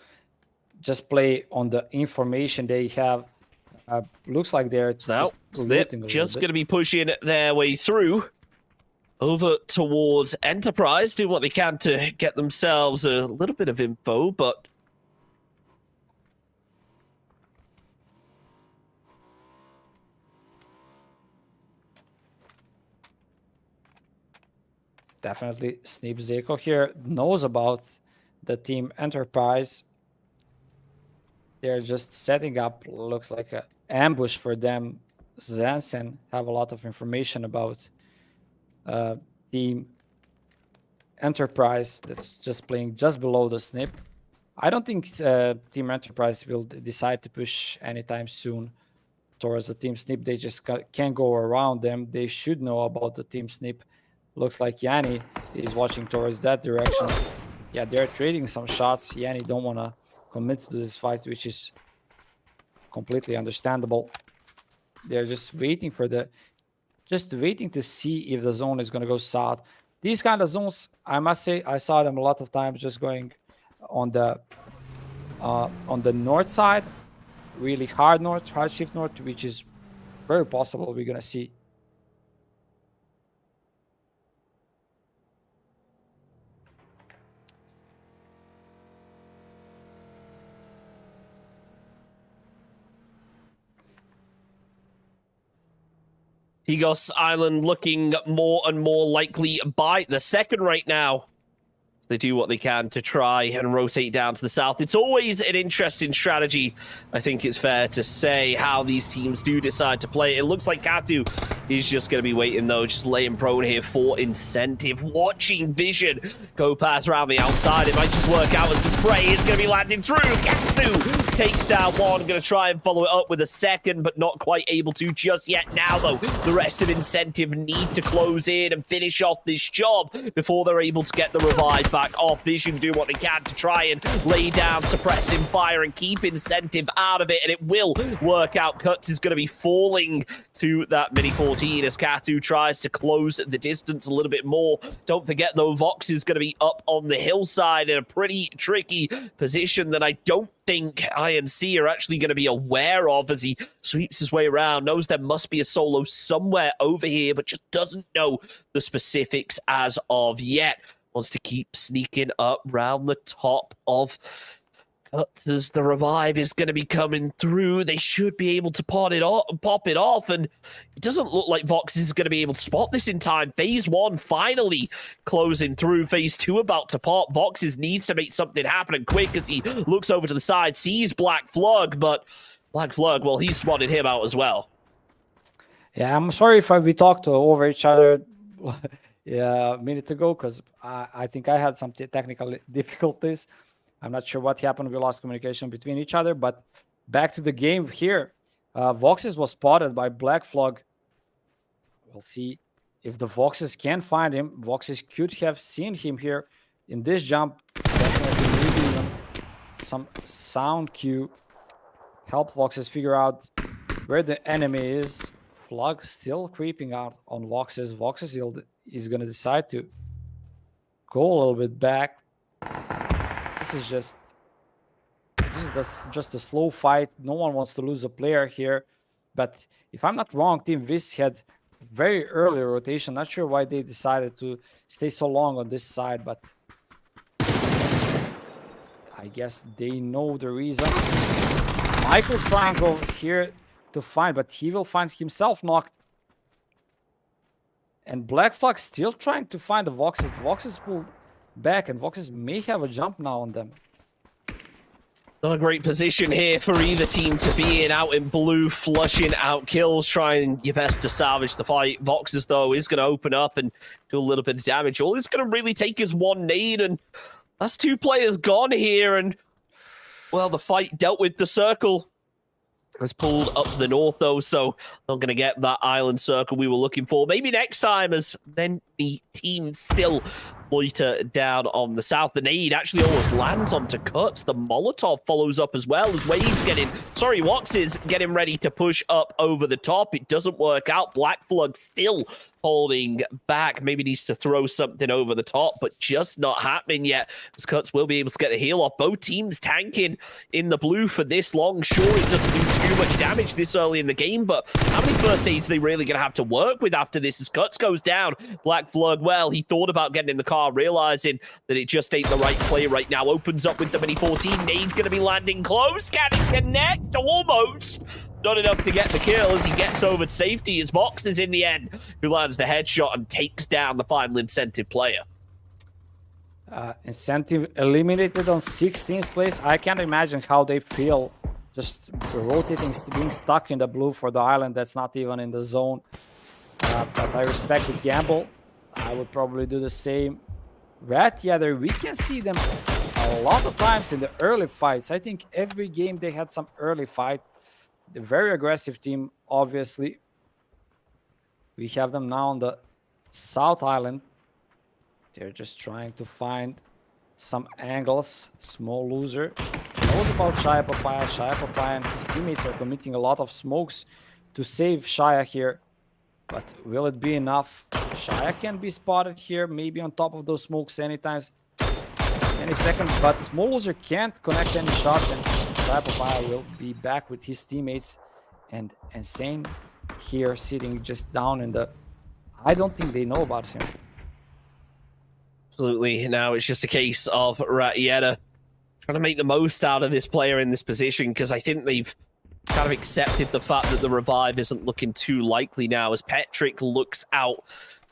just play on the information they have. Looks like they're just looting. Just going to be pushing their way through over towards Enterprise, do what they can to get themselves a little bit of info, but definitely Snip Zeko here knows about the team Enterprise. They're just setting up, looks like an ambush for them. Zansen have a lot of information about team Enterprise that's just playing just below the Snip. I don't think Team Enterprise will decide to push anytime soon towards the team snip. They just can't go around them. They should know about the team snip. Looks like Yanni is watching towards that direction. Yeah, they're trading some shots. Yanni don't want to commit to this fight, which is completely understandable. They're just waiting for waiting to see if the zone is going to go south. These kind of zones, I must say, I saw them a lot of times just going on the north side, really hard shift north, which is very possible we're going to see. Higos Island looking more and more likely by the second right now. They do what they can to try and rotate down to the south. It's always an interesting strategy, I think it's fair to say, how these teams do decide to play. It looks like Katu is just going to be waiting, though, just laying prone here for incentive. Watching Vision go past around the outside. It might just work out as the spray is going to be landing through. Katu takes down one. Going to try and follow it up with a second, but not quite able to just yet. Now, though, the rest of incentive need to close in and finish off this job before they're able to get the revive back off. Vision do what they can to try and lay down suppressing fire and keep incentive out of it, and it will work out. Cuts is going to be falling to that mini 14 as Katu tries to close the distance a little bit more. Don't forget, though, Vox is going to be up on the hillside in a pretty tricky position that I don't think INC are actually going to be aware of as he sweeps his way around. Knows there must be a solo somewhere over here, but just doesn't know the specifics as of yet. Wants to keep sneaking up round the top of Cuts as the revive is going to be coming through. They should be able to pop it off, and it doesn't look like Vox is going to be able to spot this in time. Phase 1 finally closing through. Phase 2 about to pop. Vox needs to make something happen and quick as he looks over to the side, sees Black Flug, but Black Flug, well, he spotted him out as well. Yeah, I'm sorry if we talked over each other a minute ago, because I think I had some technical difficulties. I'm not sure what happened. We lost communication between each other, but back to the game here. Voxes was spotted by Black Flug. We'll see if the Voxes can find him. Voxes could have seen him here in this jump. Definitely needing some sound cue. Help Voxes figure out where the enemy is. Flug still creeping out on Voxes. Voxes is going to decide to go a little bit back. This is just a slow fight. No one wants to lose a player here. But if I'm not wrong, Team Viz had very early rotation. Not sure why they decided to stay so long on this side, but I guess they know the reason. Michael trying to go here to find, but he will find himself knocked. And Black Flug still trying to find the Voxes. The Voxes pulled back, and Voxes may have a jump now on them. Not a great position here for either team to be in. Out in blue, flushing out kills, trying your best to salvage the fight. Voxes, though, is going to open up and do a little bit of damage. All it's going to really take is one nade, and that's 2 players gone here. And, well, the fight dealt with. The circle has pulled up to the north, though, so not going to get that island circle we were looking for. Maybe next time, as then the team still loiter down on the south. The nade actually almost lands onto Cuts. The Molotov follows up as well as Wax is getting ready to push up over the top. It doesn't work out. Black Flug still holding back. Maybe needs to throw something over the top, but just not happening yet, as Cuts will be able to get the heal off. Both teams tanking in the blue for this long. Sure, it doesn't do too much damage this early in the game, but how many first aids are they really going to have to work with after this as Cuts goes down? Black Flug, well, he thought about getting in the car, realizing that it just ain't the right play right now. Opens up with the mini 14. Nade's going to be landing close. Can he connect? Almost. Not enough to get the kill as he gets over to safety. As Vox is in the end, who lands the headshot and takes down the final incentive player. Incentive eliminated on 16th place. I can't imagine how they feel just rotating, being stuck in the blue for the island that's not even in the zone. But I respect the gamble. I would probably do the same. Rat Yether, we can see them a lot of times in the early fights. I think every game they had some early fight. The very aggressive team, obviously. We have them now on the South Island. They're just trying to find some angles. Small loser. Knows about Shia Papaya. Shia Papaya and his teammates are committing a lot of smokes to save Shia here. But will it be enough? Shia can be spotted here, maybe on top of those smokes any second. But Small Loser can't connect any shots, and Shia Papaya will be back with his teammates. And Insane here sitting just down in the... I don't think they know about him. Absolutely. Now it's just a case of Ratieta trying to make the most out of this player in this position, because I think they've kind of accepted the fact that the revive isn't looking too likely now as Petrick looks out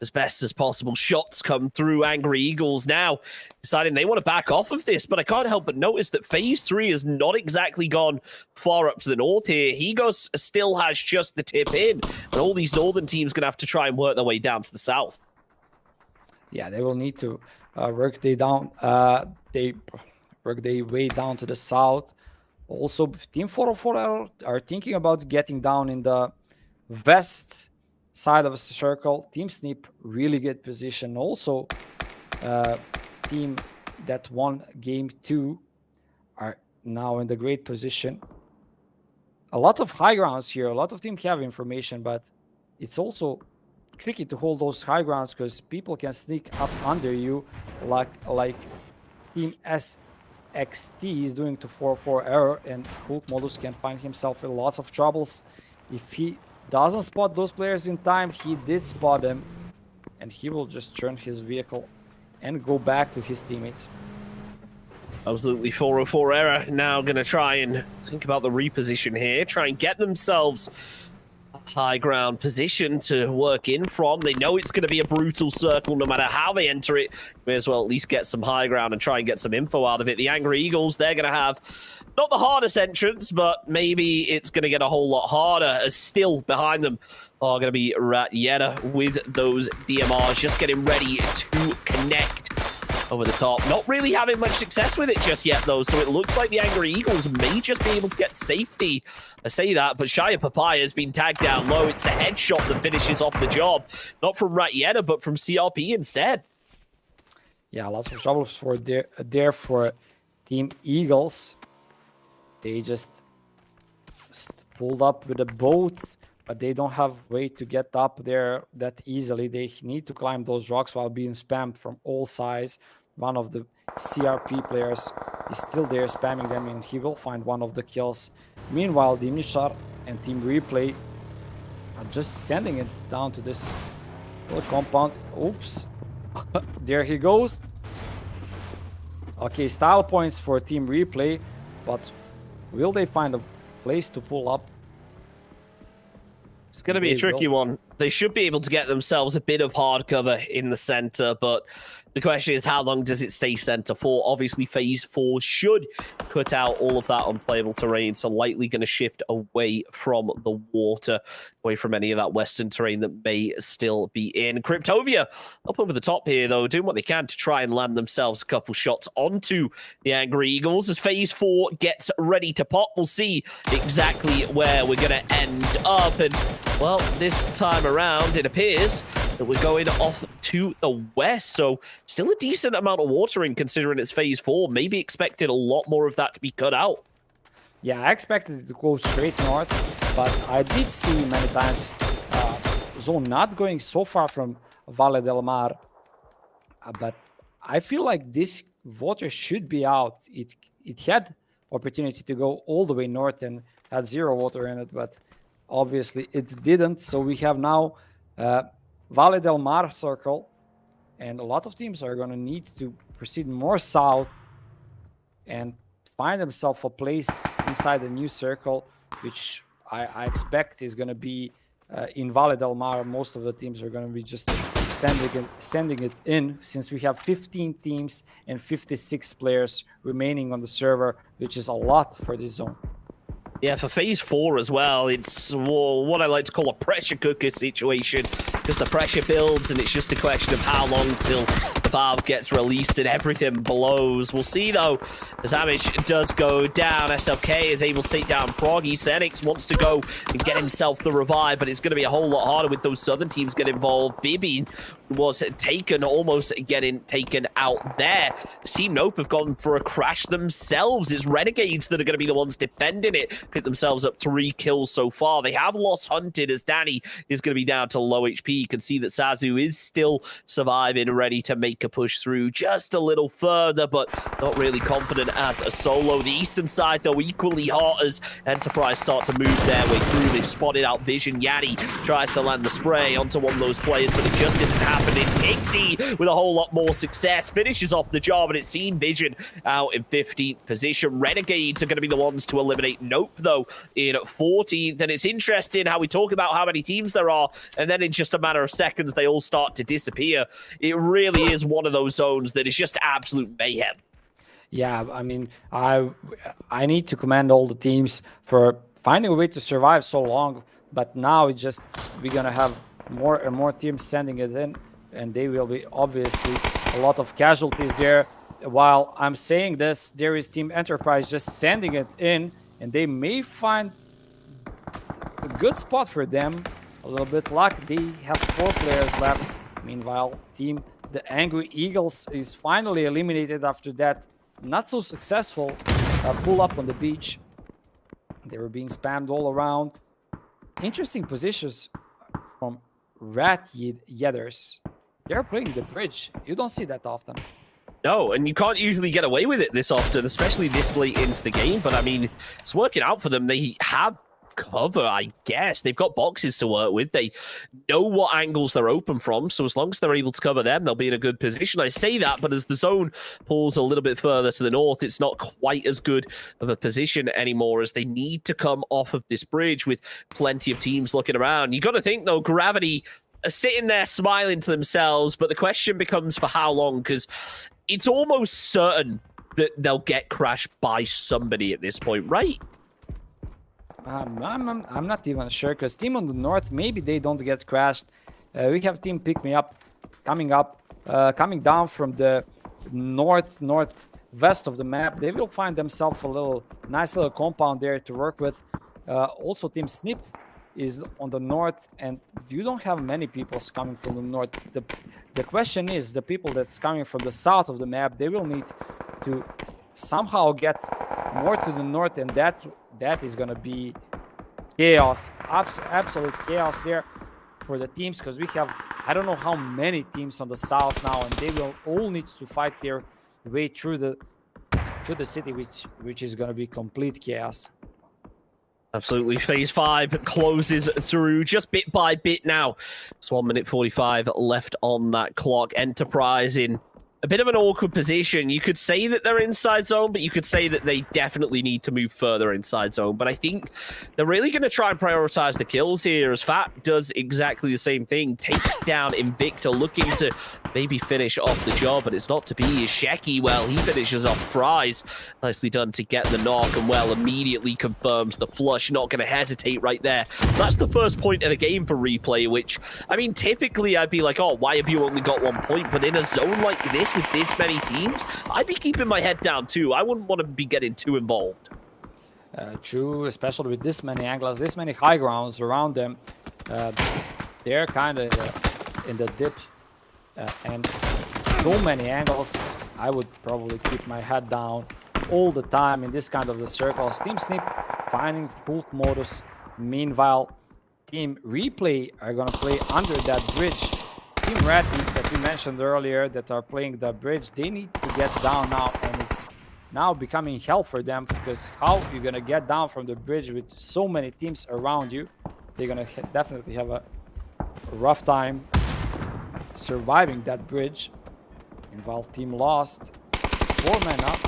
as best as possible. Shots come through. Angry Eagles now deciding they want to back off of this, but I can't help but notice that Phase 3 has not exactly gone far up to the north here. Higos still has just the tip in, and all these northern teams going to have to try and work their way down to the south. Yeah, they will need to work their way down to the south. Also, Team 404 are thinking about getting down in the west side of the circle. Team Snip, really good position. Also, team that won game 2 are now in the great position. A lot of high grounds here. A lot of teams have information, but it's also tricky to hold those high grounds because people can sneak up under you, like Team SXT is doing to 4-4 error, and Hulk Modus can find himself in lots of troubles. If he doesn't spot those players in time, he did spot them, and he will just turn his vehicle and go back to his teammates. Absolutely. 404 error now going to try and think about the reposition here, try and get themselves high ground position to work in from. They know it's going to be a brutal circle no matter how they enter it. May as well at least get some high ground and try and get some info out of it. The Angry Eagles, they're going to have not the hardest entrance, but maybe it's going to get a whole lot harder, as still behind them are going to be Ratieta with those DMRs just getting ready to connect over the top. Not really having much success with it just yet, though, so it looks like the Angry Eagles may just be able to get safety. I say that, but Shia Papaya has been tagged down low. It's the headshot that finishes off the job. Not from Ratieta, but from CRP instead. Yeah, lots of troubles for there for Team Eagles. They just pulled up with a boat, but they don't have way to get up there that easily. They need to climb those rocks while being spammed from all sides. One of the CRP players is still there spamming them, and he will find one of the kills. Meanwhile, Dimishar and Team Replay are just sending it down to this little compound. Oops. There he goes. Okay, style points for Team Replay, but will they find a place to pull up? It's going to be a tricky one. They should be able to get themselves a bit of hard cover in the center, but the question is, how long does it stay center for? Obviously, Phase 4 should cut out all of that unplayable terrain, so likely going to shift away from the water, away from any of that western terrain that may still be in. Cryptovia up over the top here, though, doing what they can to try and land themselves a couple shots onto the Angry Eagles. As Phase 4 gets ready to pop, we'll see exactly where we're going to end up. And, well, this time around, it appears that we're going off to the west, so still a decent amount of watering considering it's Phase 4. Maybe expected a lot more of that to be cut out. Yeah, I expected it to go straight north, but I did see many times Zone not going so far from Valle del Mar. But I feel like this water should be out. It had opportunity to go all the way north and had zero water in it, but obviously it didn't. So we have now Valle del Mar circle, and a lot of teams are going to need to proceed more south and find themselves a place inside the new circle, which I expect is going to be in Valle del Mar. Most of the teams are going to be just sending it in, since we have 15 teams and 56 players remaining on the server, which is a lot for this zone. Yeah, for Phase 4 as well, it's what I like to call a pressure cooker situation, because the pressure builds and it's just a question of how long till the valve gets released and everything blows. We'll see, though. The damage does go down. SLK is able to take down Proggy. Xenix wants to go and get himself the revive, but it's going to be a whole lot harder with those southern teams get involved. Bibi was taken, almost getting taken out there. Team Nope have gone for a crash themselves. It's Renegades that are going to be the ones defending it. Pick themselves up 3 kills so far. They have lost Hunted as Danny is going to be down to low HP. You can see that Sazu is still surviving, ready to make a push through just a little further, but not really confident as a solo. The eastern side, though, equally hot as Enterprise start to move their way through. They've spotted out Vision. Yanni tries to land the spray onto one of those players, but it just isn't happening. Tixie with a whole lot more success finishes off the job, and it's seen Vision out in 15th position. Renegades are going to be the ones to eliminate Nope, though, in 14th. And it's interesting how we talk about how many teams there are, and then in just a matter of seconds, they all start to disappear. It really is one of those zones that is just absolute mayhem. Yeah, I mean, I need to commend all the teams for finding a way to survive so long, but now it's just we're gonna have more and more teams sending it in, and they will be obviously a lot of casualties there. While I'm saying this, there is Team Enterprise just sending it in, and they may find a good spot for them. A little bit luck. They have 4 players left. Meanwhile, the Angry Eagles is finally eliminated after that not so successful pull up on the beach. They were being spammed all around. Interesting positions from Rat Yedders. They're playing the bridge. You don't see that often. No, and you can't usually get away with it this often, especially this late into the game. But I mean, it's working out for them. They have cover, I guess. They've got boxes to work with. They know what angles they're open from, so as long as they're able to cover them, they'll be in a good position. I say that, but as the zone pulls a little bit further to the north, it's not quite as good of a position anymore, as they need to come off of this bridge with plenty of teams looking around. You got to think, though, Gravity are sitting there smiling to themselves, but the question becomes for how long, because it's almost certain that they'll get crashed by somebody at this point, right? I'm not even sure, because team on the north, maybe they don't get crashed. We have team Pick Me Up coming down from the northwest of the map. They will find themselves a nice little compound there to work with. Also, team Snip is on the north, and you don't have many people coming from the north. The question is, the people that's coming from the south of the map, they will need to somehow get more to the north, and that is going to be chaos, absolute chaos there for the teams, because we have, I don't know how many teams on the south now, and they will all need to fight their way through the city, which is going to be complete chaos. Absolutely. Phase 5 closes through just bit by bit now. It's 1 minute 45 left on that clock. Enterprise in a bit of an awkward position. You could say that they're inside zone, but you could say that they definitely need to move further inside zone. But I think they're really going to try and prioritize the kills here, as Fat does exactly the same thing. Takes down Invicta, looking to maybe finish off the job, but it's not to be. Is Shecky, well, he finishes off Fries. Nicely done to get the knock, and well, immediately confirms the flush. Not going to hesitate right there. That's the first point of the game for Replay, which, I mean, typically I'd be like, oh, why have you only got 1 point? But in a zone like this, with this many teams, I'd be keeping my head down too. I wouldn't want to be getting too involved. True, especially with this many angles, this many high grounds around them. They're kind of in the dip, and so many angles. I would probably keep my head down all the time in this kind of the circles. Team Snip finding full modus. Meanwhile, Team Replay are going to play under that bridge. Team Ratty that we mentioned earlier that are playing the bridge, they need to get down now, and it's now becoming hell for them, because how you're gonna get down from the bridge with so many teams around you? They're gonna definitely have a rough time surviving that bridge. Meanwhile, Team Lost, 4 men up,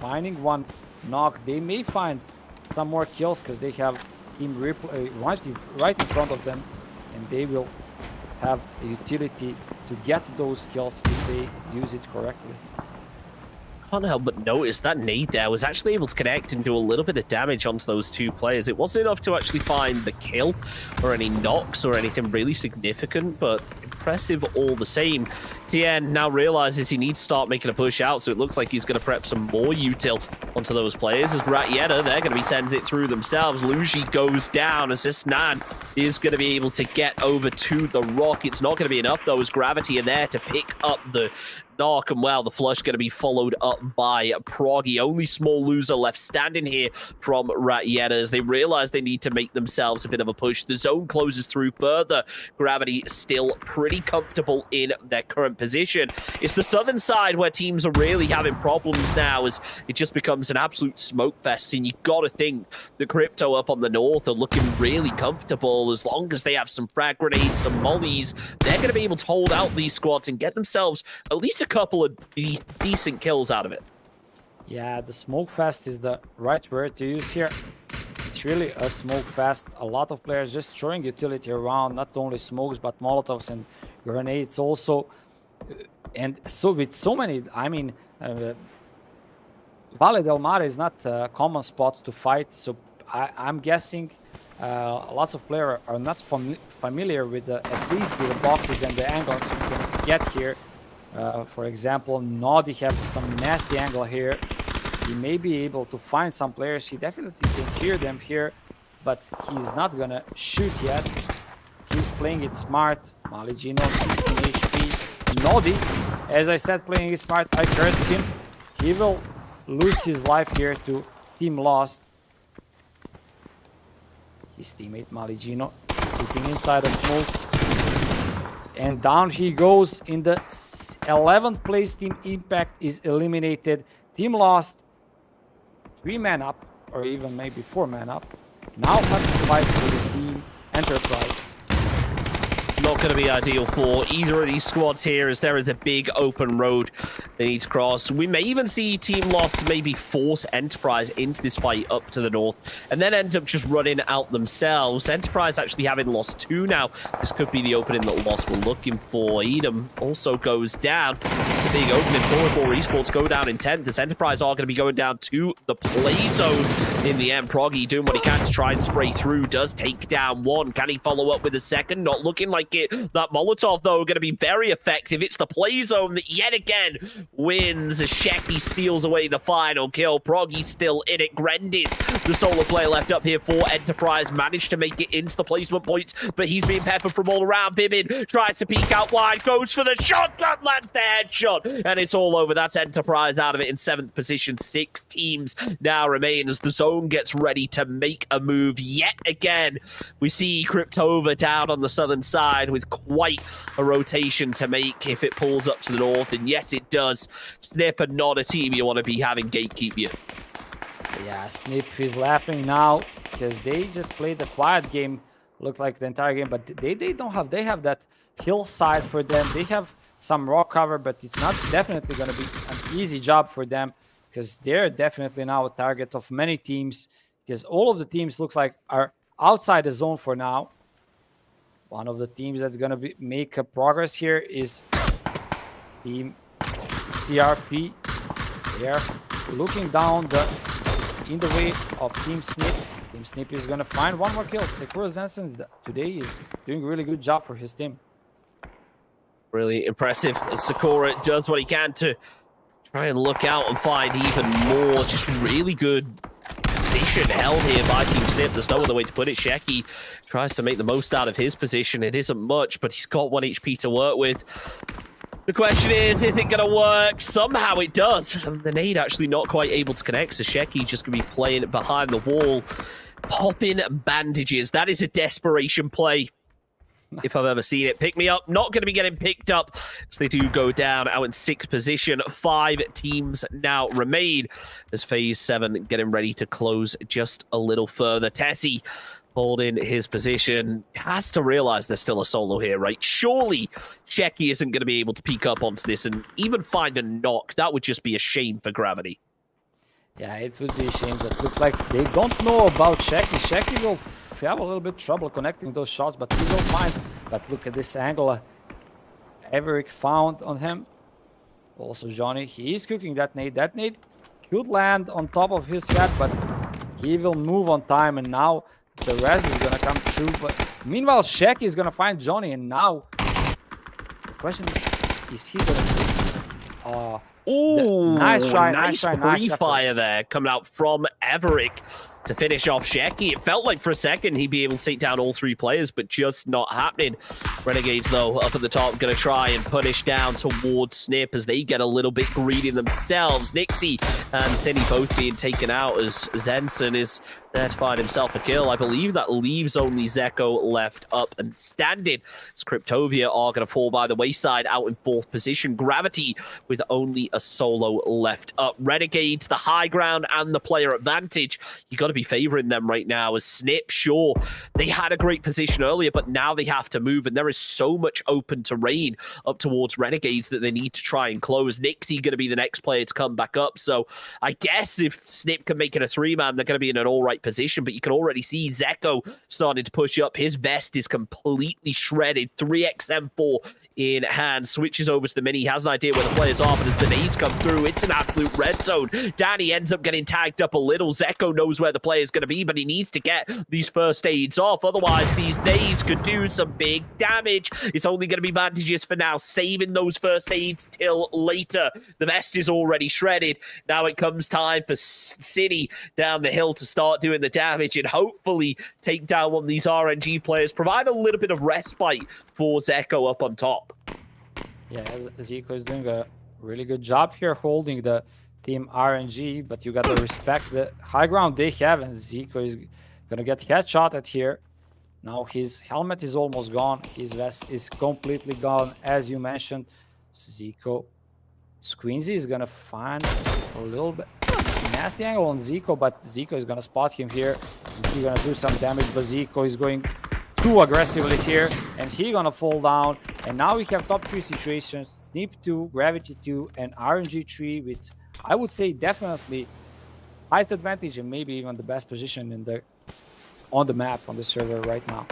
finding 1 knock. They may find some more kills because they have Team Replay right in front of them, and they will have a utility to get those kills if they use it correctly. Can't help but notice that nade there was actually able to connect and do a little bit of damage onto those two players. It wasn't enough to actually find the kill or any knocks or anything really significant, but impressive all the same. Tien now realizes he needs to start making a push out, so it looks like he's going to prep some more util onto those players. As Ratieta, they're going to be sending it through themselves. Luigi goes down as Sisnan is going to be able to get over to the rock. It's not going to be enough, though, as Gravity are there to pick up the knock, and well, the flush going to be followed up by Proggy. Only small loser left standing here from Ratieta as they realize they need to make themselves a bit of a push. The zone closes through further. Gravity still pretty comfortable in their current position. It's the southern side where teams are really having problems now, as it just becomes an absolute smoke fest, and you got to think the Crypto up on the north are looking really comfortable. As long as they have some frag grenades, some mollies, they're going to be able to hold out these squads and get themselves at least a couple of decent kills out of it. Yeah, the smoke fest is the right word to use here. It's really a smoke fest. A lot of players just throwing utility around, not only smokes, but Molotovs and grenades also. And so with so many, I mean, Valle del Mar is not a common spot to fight. So I'm guessing lots of players are not familiar with at least with the boxes and the angles you can get here. For example, Noddy have some nasty angle here. He may be able to find some players. He definitely can hear them here, but he's not gonna shoot yet. He's playing it smart. Maligino, 16 HP. Noddy, as I said, playing it smart. I cursed him. He will lose his life here to Team Lost. His teammate Maligino sitting inside a smoke. And down he goes in the 11th place. Team Impact is eliminated. Team Lost, 3 man up, or even maybe 4 man up. Now have to fight for the Team Enterprise. Not going to be ideal for either of these squads here, as there is a big open road they need to cross. We may even see Team Lost maybe force Enterprise into this fight up to the north, and then end up just running out themselves. Enterprise actually having lost 2 now. This could be the opening that Lost were looking for. Edom also goes down. It's a big opening. 4-4 esports go down in 10th, as Enterprise are going to be going down to the play zone in the end. Proggy doing what he can to try and spray through. Does take down 1. Can he follow up with a second? Not looking like it. That Molotov, though, going to be very effective. It's the play zone that yet again wins as Sheki steals away the final kill. Proggy still in it. Grendis, the solo player left up here for Enterprise, managed to make it into the placement points, but he's being peppered from all around. Bibin tries to peek out wide, goes for the shotgun, lands the headshot, and it's all over. That's Enterprise out of it in 7th position. 6 teams now remain as the zone gets ready to make a move yet again. We see Cryptova down on the southern side with quite a rotation to make if it pulls up to the north, and yes, it does. Snip are not a team you want to be having gatekeep you. Yeah, Snip is laughing now because they just played a quiet game, looked like the entire game, but they don't have, they have that hillside for them. They have some rock cover, but it's not definitely going to be an easy job for them because they're definitely now a target of many teams, because all of the teams looks like are outside the zone for now. One of the teams that's going to make a progress here is Team CRP. They are looking down in the way of Team Snip. Team Snip is going to find 1 more kill. Sakura Zensen today is doing a really good job for his team. Really impressive. Sakura does what he can to try and look out and find even more. Just really good position held here by Team Snip. There's no other way to put it. Sheki tries to make the most out of his position. It isn't much, but he's got 1 HP to work with. The question is it going to work? Somehow it does. And the nade actually not quite able to connect, so Sheki just going to be playing it behind the wall. Popping bandages. That is a desperation play, if I've ever seen it. Pick me up. Not going to be getting picked up. So they do go down out in 6th position. 5 teams now remain as Phase 7 getting ready to close just a little further. Tessie holding his position. Has to realize there's still a solo here, right? Surely Sheki isn't going to be able to peek up onto this and even find a knock. That would just be a shame for Gravity. Yeah, it would be a shame. But looks like they don't know about Sheki. Sheki will have a little bit trouble connecting those shots, but he will find. But look at this angle Everick found on him. Also, Johnny, he is cooking that nade. That nade could land on top of his head, but he will move on time. And now the res is going to come through. But meanwhile, Shaq is going to find Johnny. And now the question is he going to... nice try, nice pre-fire there coming out from Everick to finish off Shecky. It felt like for a second he'd be able to take down all 3 players, but just not happening. Renegades, though, up at the top, going to try and punish down towards Snip as they get a little bit greedy themselves. Nixie and Cindy both being taken out as Zenson is there to find himself a kill. I believe that leaves only Zeko left up and standing. As Cryptovia are going to fall by the wayside out in 4th position. Gravity with only a solo left up. Renegades, the high ground and the player advantage. You got to be favoring them right now as Snip, sure, they had a great position earlier, but now they have to move, and there is so much open terrain up towards Renegades that they need to try and close. Nixie going to be the next player to come back up, so I guess if Snip can make it a 3-man, they're going to be in an all right position, but you can already see Zeko starting to push up. His vest is completely shredded. 3xM4 in hand, switches over to the mini. He has an idea where the players are, but as the nades come through, it's an absolute red zone. Danny ends up getting tagged up a little. Zeko knows where the player's going to be, but he needs to get these first aids off. Otherwise, these nades could do some big damage. It's only going to be bandages for now, saving those first aids till later. The vest is already shredded. Now it comes time for City down the hill to start doing the damage and hopefully take down one of these RNG players, provide a little bit of respite for Zeko up on top. Yeah, Zico is doing a really good job here holding the team RNG, but you got to respect the high ground they have, and Zico is going to get headshotted here. Now his helmet is almost gone. His vest is completely gone, as you mentioned. Zico. Squeezy is going to find a little bit nasty angle on Zico, but Zico is going to spot him here. He's going to do some damage, but Zico is going too aggressively here, and he's going to fall down. And now we have top 3 situations, Snip 2, Gravity 2, and RNG 3 with, I would say, definitely height advantage and maybe even the best position in the on the map, on the server right now.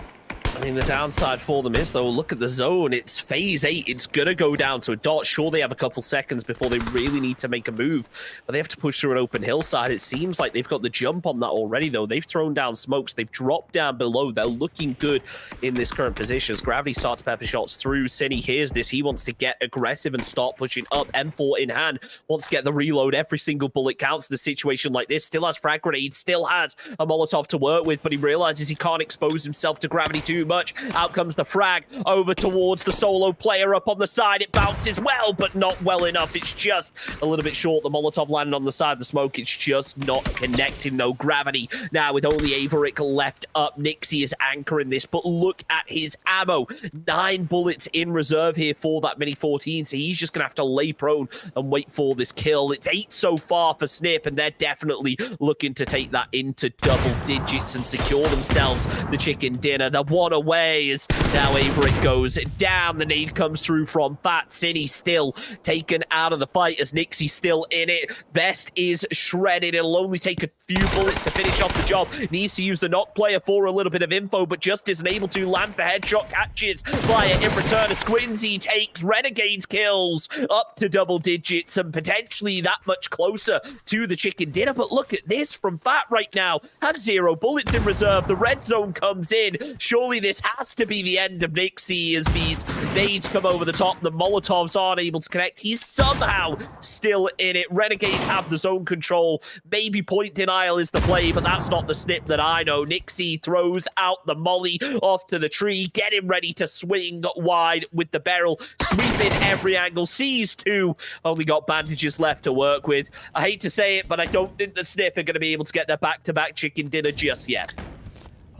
I mean, the downside for them is, though, look at the zone. It's phase 8. It's going to go down to a dot. Sure, they have a couple seconds before they really need to make a move, but they have to push through an open hillside. It seems like they've got the jump on that already, though. They've thrown down smokes. They've dropped down below. They're looking good in this current position. As Gravity starts pepper shots through, Cine hears this. He wants to get aggressive and start pushing up. M4 in hand. Wants to get the reload. Every single bullet counts in a situation like this. Still has frag grenades. Still has a Molotov to work with, but he realizes he can't expose himself to Gravity too much. Out comes the frag over towards the solo player up on the side. It bounces well, but not well enough. It's just a little bit short. The Molotov landing on the side of the smoke. It's just not connecting, though. Gravity now with only Averick left up. Nixie is anchoring this, but look at his ammo. 9 bullets in reserve here for that Mini 14, so he's just going to have to lay prone and wait for this kill. It's 8 so far for Snip, and they're definitely looking to take that into double digits and secure themselves the chicken dinner. They're 1 away as now Averick goes down. The nade comes through from Fat City, still taken out of the fight as Nixie's still in it. Vest is shredded. It'll only take a few bullets to finish off the job. Needs to use the knock player for a little bit of info, but just isn't able to. Lands the headshot, catches fire in return. A Squinzy takes Renegades kills up to double digits and potentially that much closer to the chicken dinner. But look at this from Fat right now. Has 0 bullets in reserve. The red zone comes in. Surely this has to be the end of Nixie as these nades come over the top. The Molotovs aren't able to connect. He's somehow still in it. Renegades have the zone control. Maybe point denial is the play, but that's not the Snip that I know. Nixie throws out the molly off to the tree, getting ready to swing wide with the barrel, sweeping every angle. Sees 2, only got bandages left to work with. I hate to say it, but I don't think the Snip are going to be able to get their back-to-back chicken dinner just yet.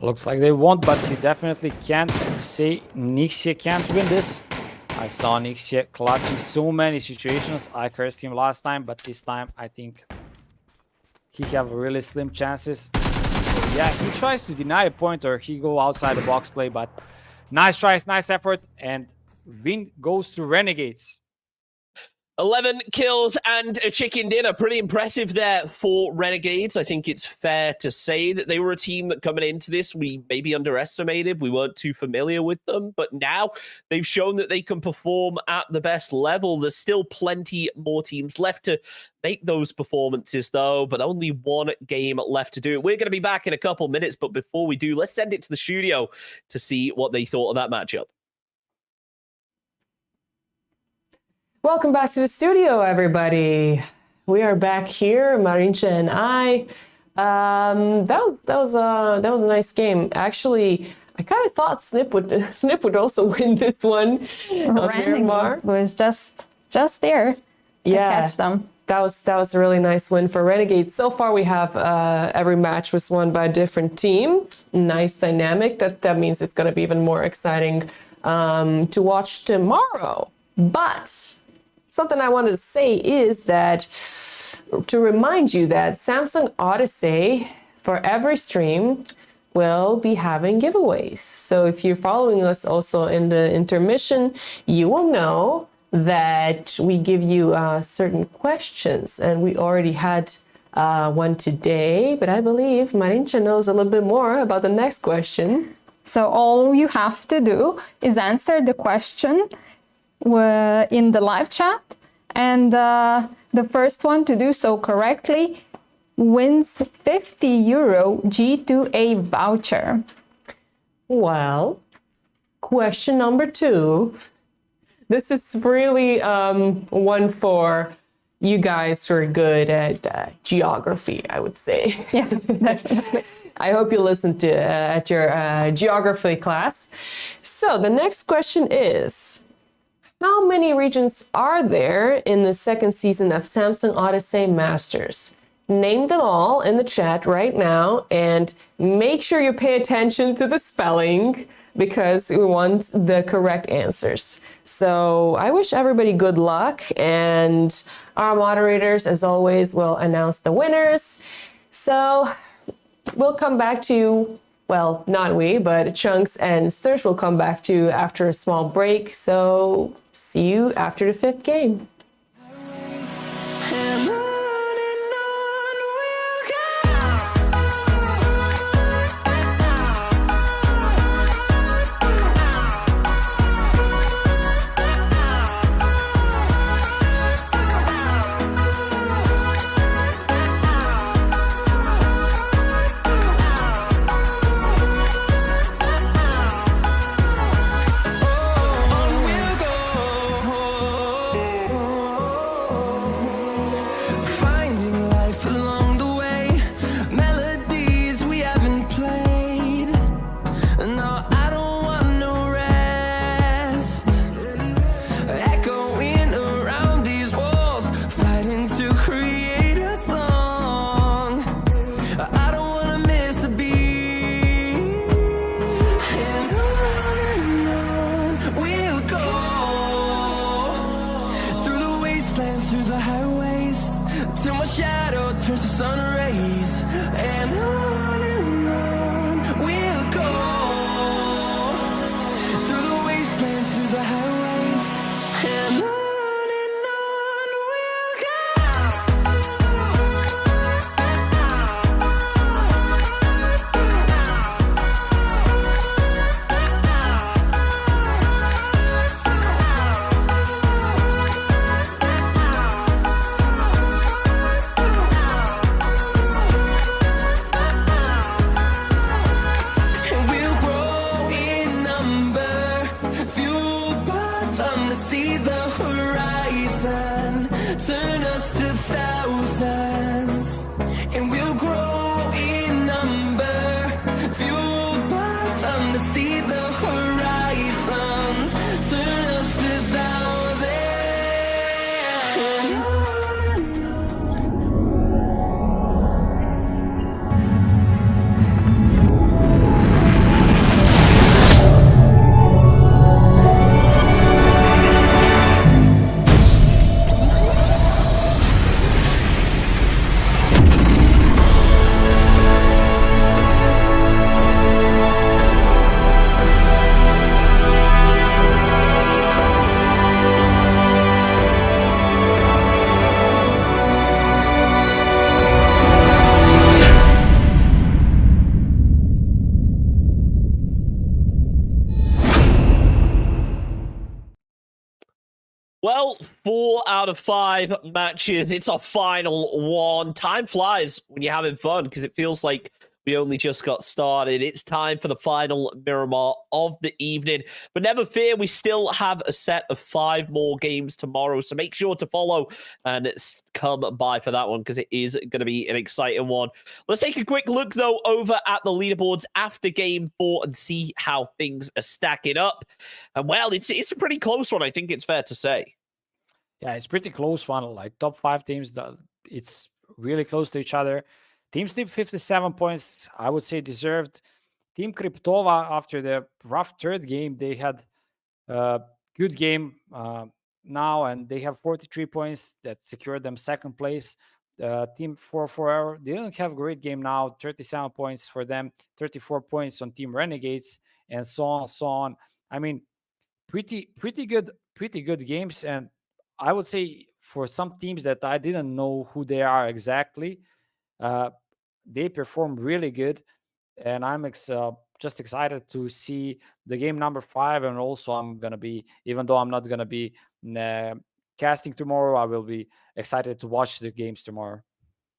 Looks like they won't, but he definitely can't say Nixie can't win this. I saw Nixie clutching so many situations. I cursed him last time, but this time I think he have really slim chances. Yeah, he tries to deny a point or he go outside the box play, but nice tries, nice effort, and win goes to Renegades. 11 kills and a chicken dinner. Pretty impressive there for Renegades. I think it's fair to say that they were a team that coming into this, we maybe underestimated. We weren't too familiar with them, but now they've shown that they can perform at the best level. There's still plenty more teams left to make those performances, though, but only one game left to do it. We're going to be back in a couple minutes, but before we do, let's send it to the studio to see what they thought of that matchup. Welcome back to the studio, everybody. We are back here, Marincha and I. That was a nice game. Actually, I kind of thought Snip would also win this one. Renegade was just there to catch them. That was a really nice win for Renegades. So far, we have every match was won by a different team. Nice dynamic. That means it's going to be even more exciting to watch tomorrow. But something I wanted to say is that to remind you that Samsung Odyssey, for every stream, will be having giveaways. So if you're following us also in the intermission, you will know that we give you certain questions. And we already had one today, but I believe Marincha knows a little bit more about the next question. So all you have to do is answer the question in the live chat, and the first one to do so correctly wins €50 G2A voucher. Well, question number 2. This is really one for you guys who are good at geography, I would say. Yeah, definitely. I hope you listened to at your geography class. So the next question is, how many regions are there in the second season of Samsung Odyssey Masters? Name them all in the chat right now, and make sure you pay attention to the spelling because we want the correct answers. So I wish everybody good luck, and our moderators, as always, will announce the winners. So we'll come back to you. Well, not we, but Chunks and Sturge will come back to you after a small break. So see you after the 5th game. And on we'll go. Finding life along the way, melodies we haven't played. No, I don't want no rest. Echoing around these walls, fighting to create a song. I don't wanna miss a beat. And on we'll go, through the wastelands, through the highways, till my shadow turns to sun rays. And on we'll go, through the wastelands, through the highways. And on we'll go. 4 out of 5 matches. It's our final one. Time flies when you're having fun because it feels like we only just got started. It's time for the final Miramar of the evening. But never fear, we still have a set of 5 more games tomorrow. So make sure to follow and come by for that one because it is going to be an exciting one. Let's take a quick look, though, over at the leaderboards after game 4 and see how things are stacking up. And, well, it's a pretty close one, I think it's fair to say. Yeah, it's pretty close one. Like top 5 teams, it's really close to each other. Team Snip 57 points, I would say deserved. Team Kryptova, after the rough third game, they had a good game now, and they have 43 points that secured them second place. Team 44 didn't have a great game now, 37 points for them, 34 points on Team Renegades, and so on, so on. I mean, pretty good games, and I would say for some teams that I didn't know who they are exactly, they perform really good, and I'm just excited to see the game number 5. And also, I'm gonna be, even though I'm not gonna be casting tomorrow, I will be excited to watch the games tomorrow.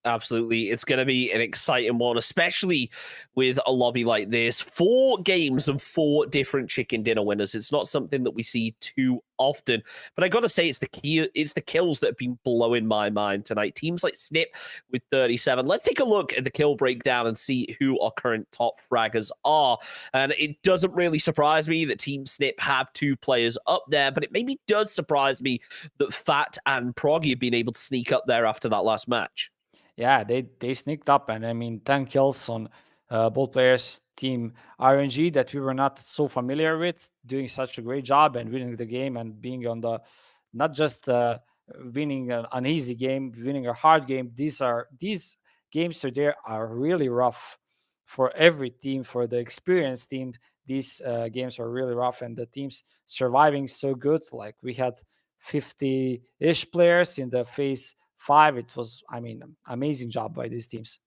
Absolutely. It's going to be an exciting one, especially with a lobby like this. 4 games and 4 different chicken dinner winners. It's not something that we see too often. But I got to say, it's the kills that have been blowing my mind tonight. Teams like Snip with 37. Let's take a look at the kill breakdown and see who our current top fraggers are. And it doesn't really surprise me that Team Snip have 2 players up there, but it maybe does surprise me that Fat and Proggy have been able to sneak up there after that last match. Yeah, they sneaked up, and I mean 10 kills on both players. Team RNG that we were not so familiar with, doing such a great job and winning the game and being on the not just winning an easy game, winning a hard game. These games today are really rough for every team. For the experienced team, these games are really rough, and the teams surviving so good. Like we had 50-ish players in the phase 5. It was, I mean, amazing job by these teams.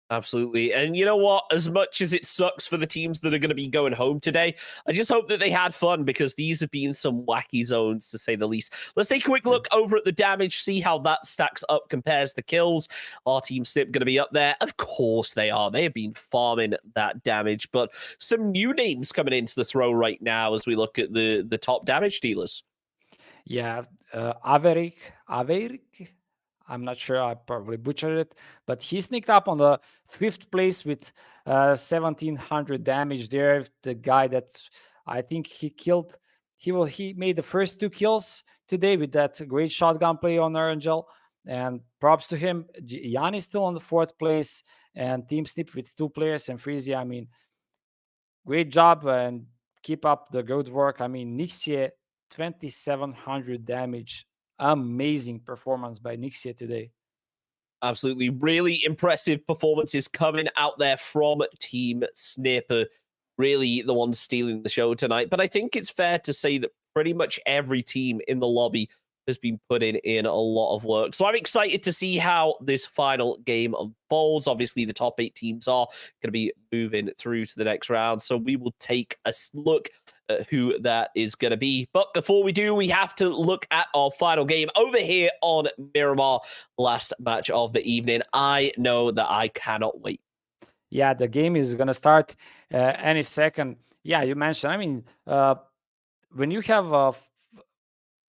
Absolutely. And you know what? As much as it sucks for the teams that are going to be going home today, I just hope that they had fun because these have been some wacky zones, to say the least. Let's take a quick look over at the damage, see how that stacks up, compares to kills. Our Team Snip going to be up there. Of course they are. They have been farming that damage, but some new names coming into the throw right now as we look at the top damage dealers. Yeah, Averik. I'm not sure, I probably butchered it, but he sneaked up on the 5th place with 1700 damage there. The guy that I think he made the first 2 kills today with that great shotgun play on Erangel, and props to him. Jan is still on the 4th place, and Team Snip with 2 players and Freezy. I mean, great job and keep up the good work. I mean, Nixie, 2700 damage. Amazing performance by Nixie today. Absolutely. Really impressive performances coming out there from Team Snip. Really the ones stealing the show tonight. But I think it's fair to say that pretty much every team in the lobby has been putting in a lot of work. So I'm excited to see how this final game unfolds. Obviously, the top 8 teams are going to be moving through to the next round. So we will take a look at who that is going to be. But before we do, we have to look at our final game over here on Miramar. Last match of the evening. I know that I cannot wait. Yeah, the game is going to start any second. Yeah, you mentioned, I mean, when you have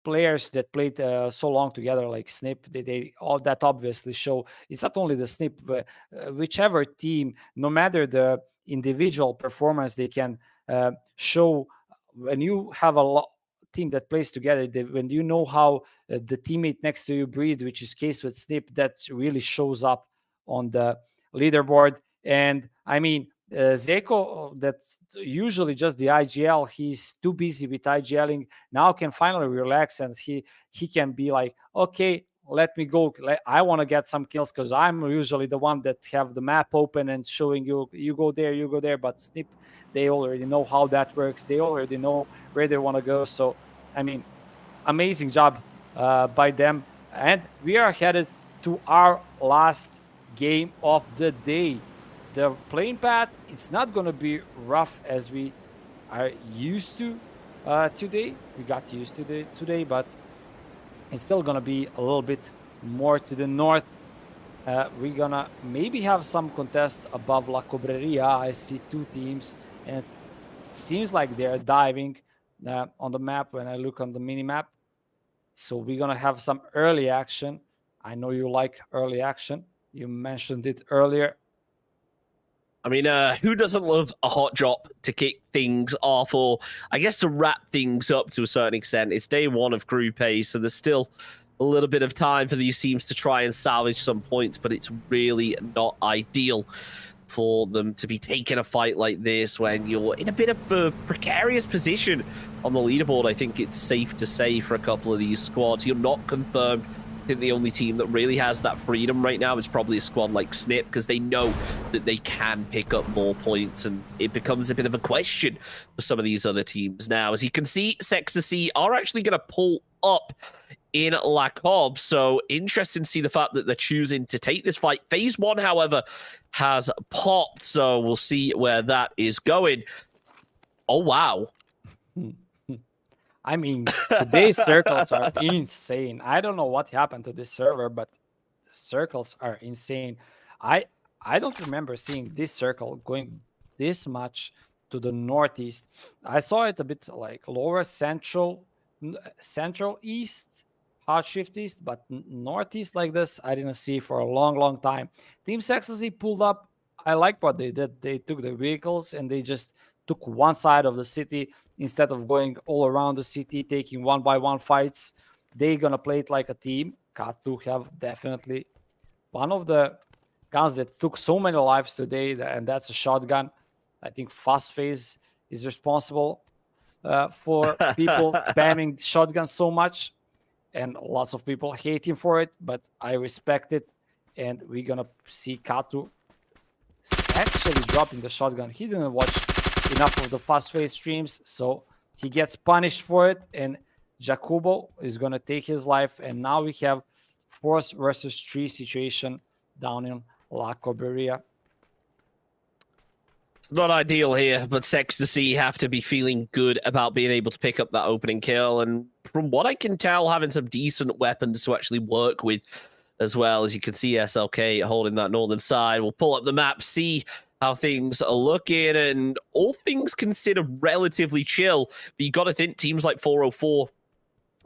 players that played so long together, like Snip, they all that obviously show it's not only the Snip, but whichever team, no matter the individual performance, they can show. When you have a team that plays together, when you know how the teammate next to you breathe, which is case with Snip, that really shows up on the leaderboard. And I mean, Zeko, that's usually just the IGL. He's too busy with IGLing. Now can finally relax, and he can be like, okay, let me go. I want to get some kills because I'm usually the one that have the map open and showing you go there, you go there. But Snip, they already know how that works. They already know where they want to go. So, I mean, amazing job by them. And we are headed to our last game of the day. The playing path, it's not going to be rough as we are used to today. We got used to it today, but It's still gonna be a little bit more to the north. We're gonna maybe have some contest above La Cobreria. I see 2 teams, and it seems like they're diving on the map when I look on the mini map. So we're gonna have some early action. I know you like early action. You mentioned it earlier. I mean, who doesn't love a hot drop to kick things off, or I guess to wrap things up to a certain extent? It's day 1 of Group A, so there's still a little bit of time for these teams to try and salvage some points, but it's really not ideal for them to be taking a fight like this when you're in a bit of a precarious position on the leaderboard. I think it's safe to say for a couple of these squads, you're not confirmed. I think the only team that really has that freedom right now is probably a squad like Snip, because they know that they can pick up more points, and it becomes a bit of a question for some of these other teams now. As you can see, Sextasy are actually going to pull up in La Cob, so interesting to see the fact that they're choosing to take this fight. Phase 1, however, has popped, so we'll see where that is going. Oh, wow. I mean, today's circles are insane. I don't know what happened to this server, but the circles are insane. I don't remember seeing this circle going this much to the northeast. I saw it a bit like lower central east, hard shift east, but northeast like this, I didn't see for a long time. Team Sextasy pulled up. I like what they did. They took the vehicles and they just took one side of the city instead of going all around the city, taking 1-by-1 fights. They're gonna play it like a team. Katu have definitely one of the guns that took so many lives today, and that's a shotgun. I think Fast Phase is responsible for people spamming shotguns so much, and lots of people hate him for it, but I respect it. And we're gonna see Katu actually dropping the shotgun. He didn't watch enough of the Fast Phase streams, so he gets punished for it, and Jacobo is gonna take his life, and now we have 4 versus 3 situation down in La Cobreria. It's not ideal here, but Sextasy have to be feeling good about being able to pick up that opening kill, and from what I can tell, having some decent weapons to actually work with as well. As you can see, SLK holding that northern side. We'll pull up the map, see how things are looking, and all things considered relatively chill. But you got to think teams like 404,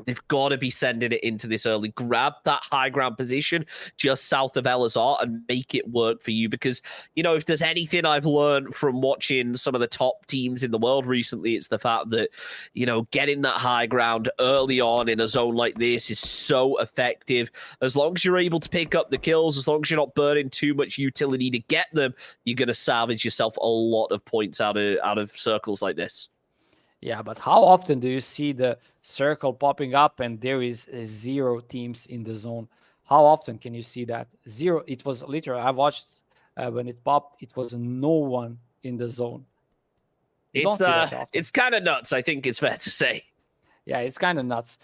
they've got to be sending it into this early. Grab that high ground position just south of Elazar and make it work for you. Because, you know, if there's anything I've learned from watching some of the top teams in the world recently, it's the fact that, you know, getting that high ground early on in a zone like this is so effective. As long as you're able to pick up the kills, as long as you're not burning too much utility to get them, you're going to salvage yourself a lot of points out of circles like this. Yeah, but how often do you see the circle popping up and there is 0 teams in the zone? How often can you see that? 0. It was literally, I watched when it popped, it was no one in the zone. It's kind of nuts, I think it's fair to say. Yeah, it's kind of nuts.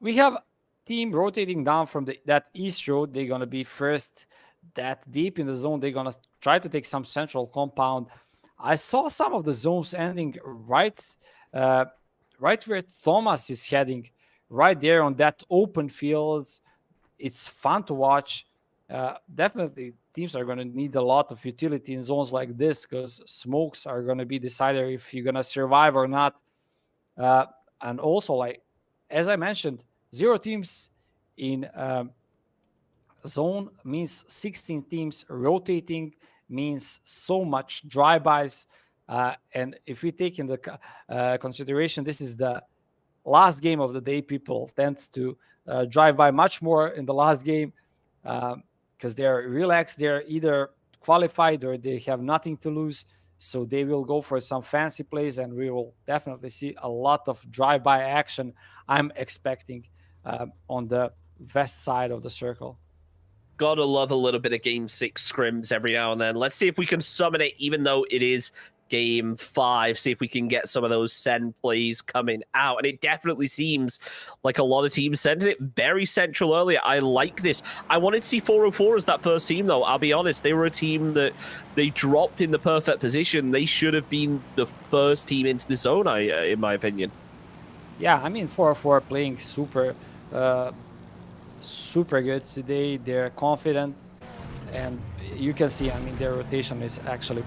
We have team rotating down from that east road. They're going to be first that deep in the zone. They're going to try to take some central compound. I saw some of the zones ending right where Thomas is heading, right there on that open fields. It's fun to watch. Definitely, teams are going to need a lot of utility in zones like this because smokes are going to be decider if you're going to survive or not. And also, like as I mentioned, 0 teams in zone means 16 teams rotating, means so much drive-bys, and if we take into consideration this is the last game of the day, people tend to drive by much more in the last game because they're relaxed, they're either qualified or they have nothing to lose, so they will go for some fancy plays, and we will definitely see a lot of drive-by action I'm expecting on the west side of the circle. Gotta love a little bit of Game 6 scrims every now and then. Let's see if we can summon it, even though it is Game 5. See if we can get some of those send plays coming out. And it definitely seems like a lot of teams sending it very central earlier. I like this. I wanted to see 404 as that first team, though. I'll be honest. They were a team that they dropped in the perfect position. They should have been the first team into the zone, in my opinion. Yeah, I mean, 404 playing super super good today. They're confident, and you can see, I mean, their rotation is actually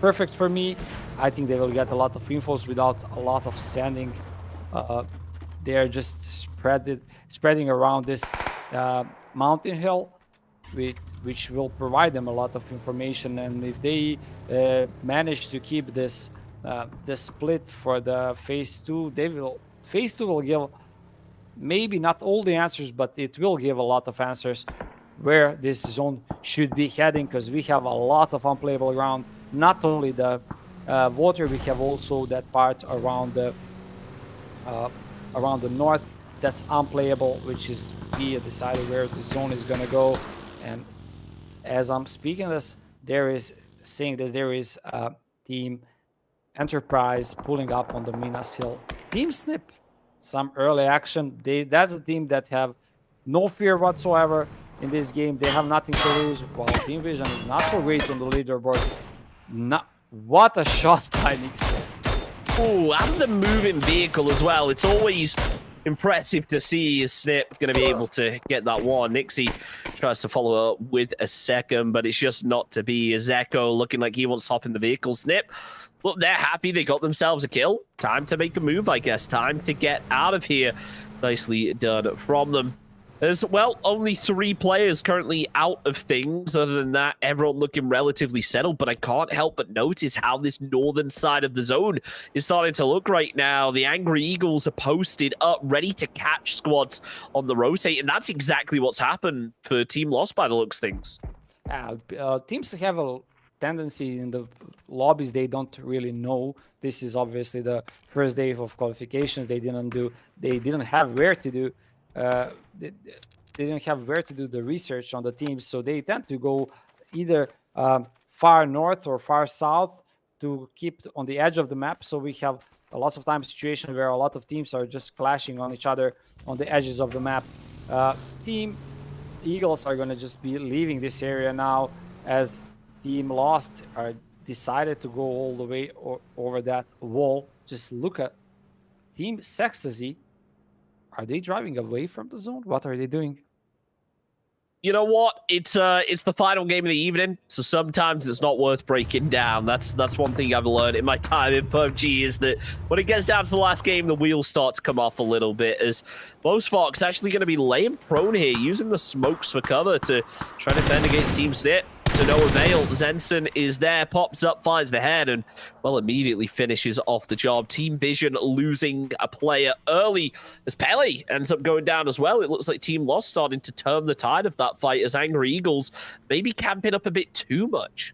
perfect for me. I think they will get a lot of infos without a lot of sending. They are just spreading around this mountain hill, which will provide them a lot of information. And if they manage to keep this the split for the phase 2, phase 2 will give maybe not all the answers, but it will give a lot of answers where this zone should be heading, because we have a lot of unplayable ground. Not only the water, we have also that part around the north that's unplayable, which is we decided where the zone is gonna go. And as I'm speaking this, there is Team Enterprise pulling up on the Minas Hill. Team Snip, some early action. That's a team that have no fear whatsoever in this game. They have nothing to lose, while Team Vision is not so great on the leaderboard. What a shot by Nixie. Ooh, and the moving vehicle as well. It's always impressive to see Snip going to be able to get that one. Nixie tries to follow up with a second, but it's just not to be. As Echo looking like he wants to hop in the vehicle. Snip, look, they're happy they got themselves a kill. Time to make a move, I guess. Time to get out of here. Nicely done from them. There's, well, only 3 players currently out of things. Other than that, everyone looking relatively settled. But I can't help but notice how this northern side of the zone is starting to look right now. The Angry Eagles are posted up, ready to catch squads on the rotate. And that's exactly what's happened for Team Lost by the looks of things. Teams have a tendency in the lobbies, they don't really know. This is obviously the first day of qualifications. They didn't have where to do they didn't have where to do the research on the teams, so they tend to go either far north or far south to keep on the edge of the map. So we have a lot of times situation where a lot of teams are just clashing on each other on the edges of the map. Team Eagles are going to just be leaving this area now, as Team Lost are decided to go all the way over that wall. Just look at Team Sextasy. Are they driving away from the zone? What are they doing? You know what? It's the final game of the evening, so sometimes it's not worth breaking down. That's one thing I've learned in my time in PUBG, is that when it gets down to the last game, the wheels start to come off a little bit, as Most Fox actually going to be laying prone here, using the smokes for cover to try to defend against Team Snip. To no avail. Zenson is there, pops up, finds the head, and, well, immediately finishes off the job. Team Vision losing a player early, as Pele ends up going down as well. It looks like Team Lost starting to turn the tide of that fight, as Angry Eagles maybe camping up a bit too much.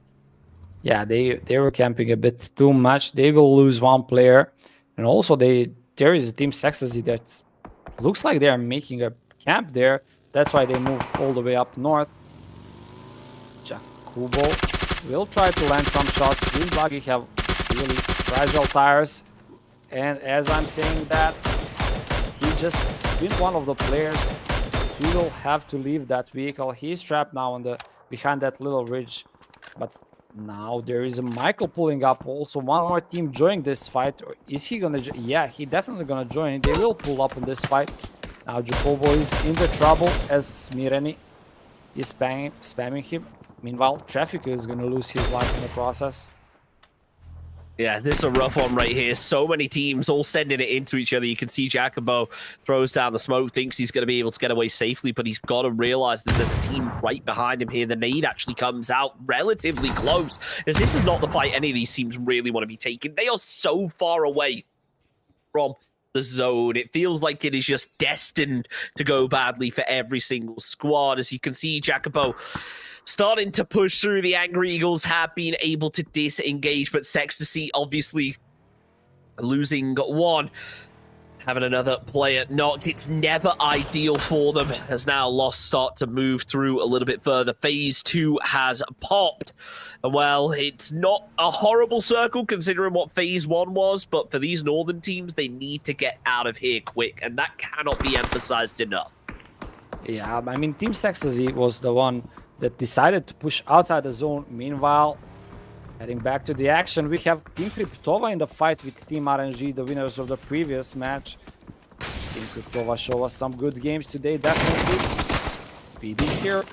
Yeah, they were camping a bit too much. They will lose 1 player. And also there is a Team Sextasy that looks like they are making a camp there. That's why they moved all the way up north. Kubo will try to land some shots. This buggy have really fragile tires, and as I'm saying that, he just spin one of the players. He will have to leave that vehicle. He's trapped now on behind that little ridge. But now there is a Michael pulling up. Also, one more team joining this fight. Or is he gonna? Yeah, he definitely gonna join. They will pull up on this fight. Now Jacobo is in the trouble, as Smireni is spamming him. Meanwhile, Traffic is going to lose his life in the process. Yeah, this is a rough one right here. So many teams all sending it into each other. You can see Jacobo throws down the smoke, thinks he's going to be able to get away safely, but he's got to realize that there's a team right behind him here. The nade actually comes out relatively close, as this is not the fight any of these teams really want to be taking. They are so far away from the zone. It feels like it is just destined to go badly for every single squad. As you can see, Jacobo starting to push through. The Angry Eagles have been able to disengage, but Sextasy obviously losing 1. Having another player knocked. It's never ideal for them, as now Lost start to move through a little bit further. Phase 2 has popped. And, well, it's not a horrible circle considering what Phase 1 was, but for these northern teams, they need to get out of here quick, and that cannot be emphasized enough. Yeah, I mean, Team Sextasy was the one that decided to push outside the zone. Meanwhile, heading back to the action, we have Team Kryptova in the fight with Team RNG, the winners of the previous match. think Kutlova show us some good games today, definitely. BB here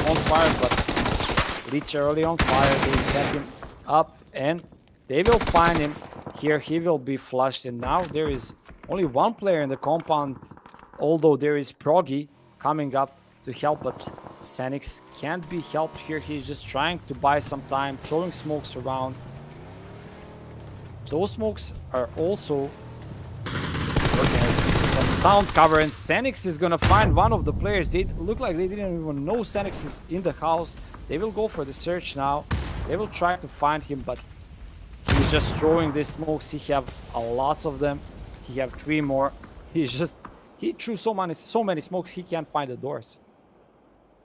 on fire, but literally on fire. They set him up and they will find him. Here he will be flushed, and now there is only one player in the compound, although there is Proggy coming up to help, but Senix can't be helped here. He's just trying to buy some time, throwing smokes around. Those smokes are also working as some sound cover, and Senix is gonna find one of the players. They look like they didn't even know Senix is in the house. They will go for the search now. They will try to find him, but he's just throwing these smokes. He have a lots of them. He have 3 more. He threw so many smokes he can't find the doors.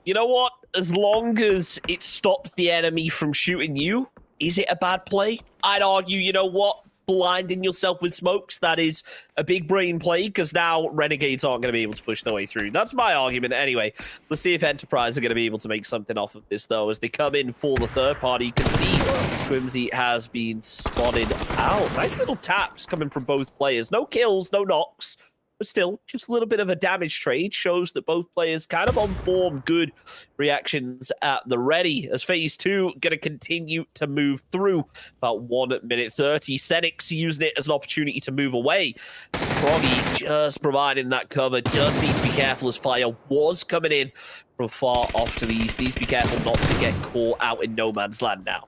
You know what? As long as it stops the enemy from shooting you, is it a bad play? I'd argue, you know what? Blinding yourself with smokes, that is a big brain play, because now Renegades aren't going to be able to push their way through. That's my argument anyway. Let's see if Enterprise are going to be able to make something off of this, though. As they come in for the third party, you can see Squimsy has been spotted out. Nice little taps coming from both players. No kills, no knocks. But still, just a little bit of a damage trade shows that both players kind of on form. Good reactions at the ready. As phase 2 going to continue to move through. About 1 minute 30. Senix using it as an opportunity to move away. Proggy just providing that cover. Does need to be careful as fire was coming in from far off to the east. Needs to be careful not to get caught out in no man's land now.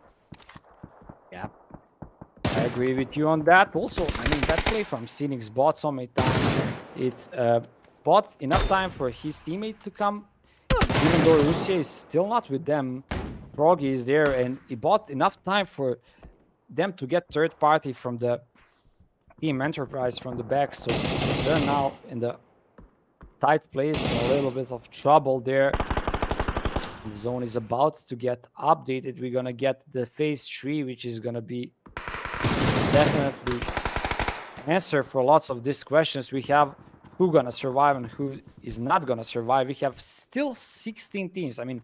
Yeah, I agree with you on that. Also, I mean, that play from Senix bought so many times. It bought enough time for his teammate to come. Even though Russia is still not with them, Proggy is there, and he bought enough time for them to get third party from the team Enterprise from the back. So they're now in the tight place, a little bit of trouble there. The zone is about to get updated. We're gonna get the phase 3, which is gonna be definitely answer for lots of these questions. We have who gonna survive and who is not gonna survive. We have still 16 teams. I mean,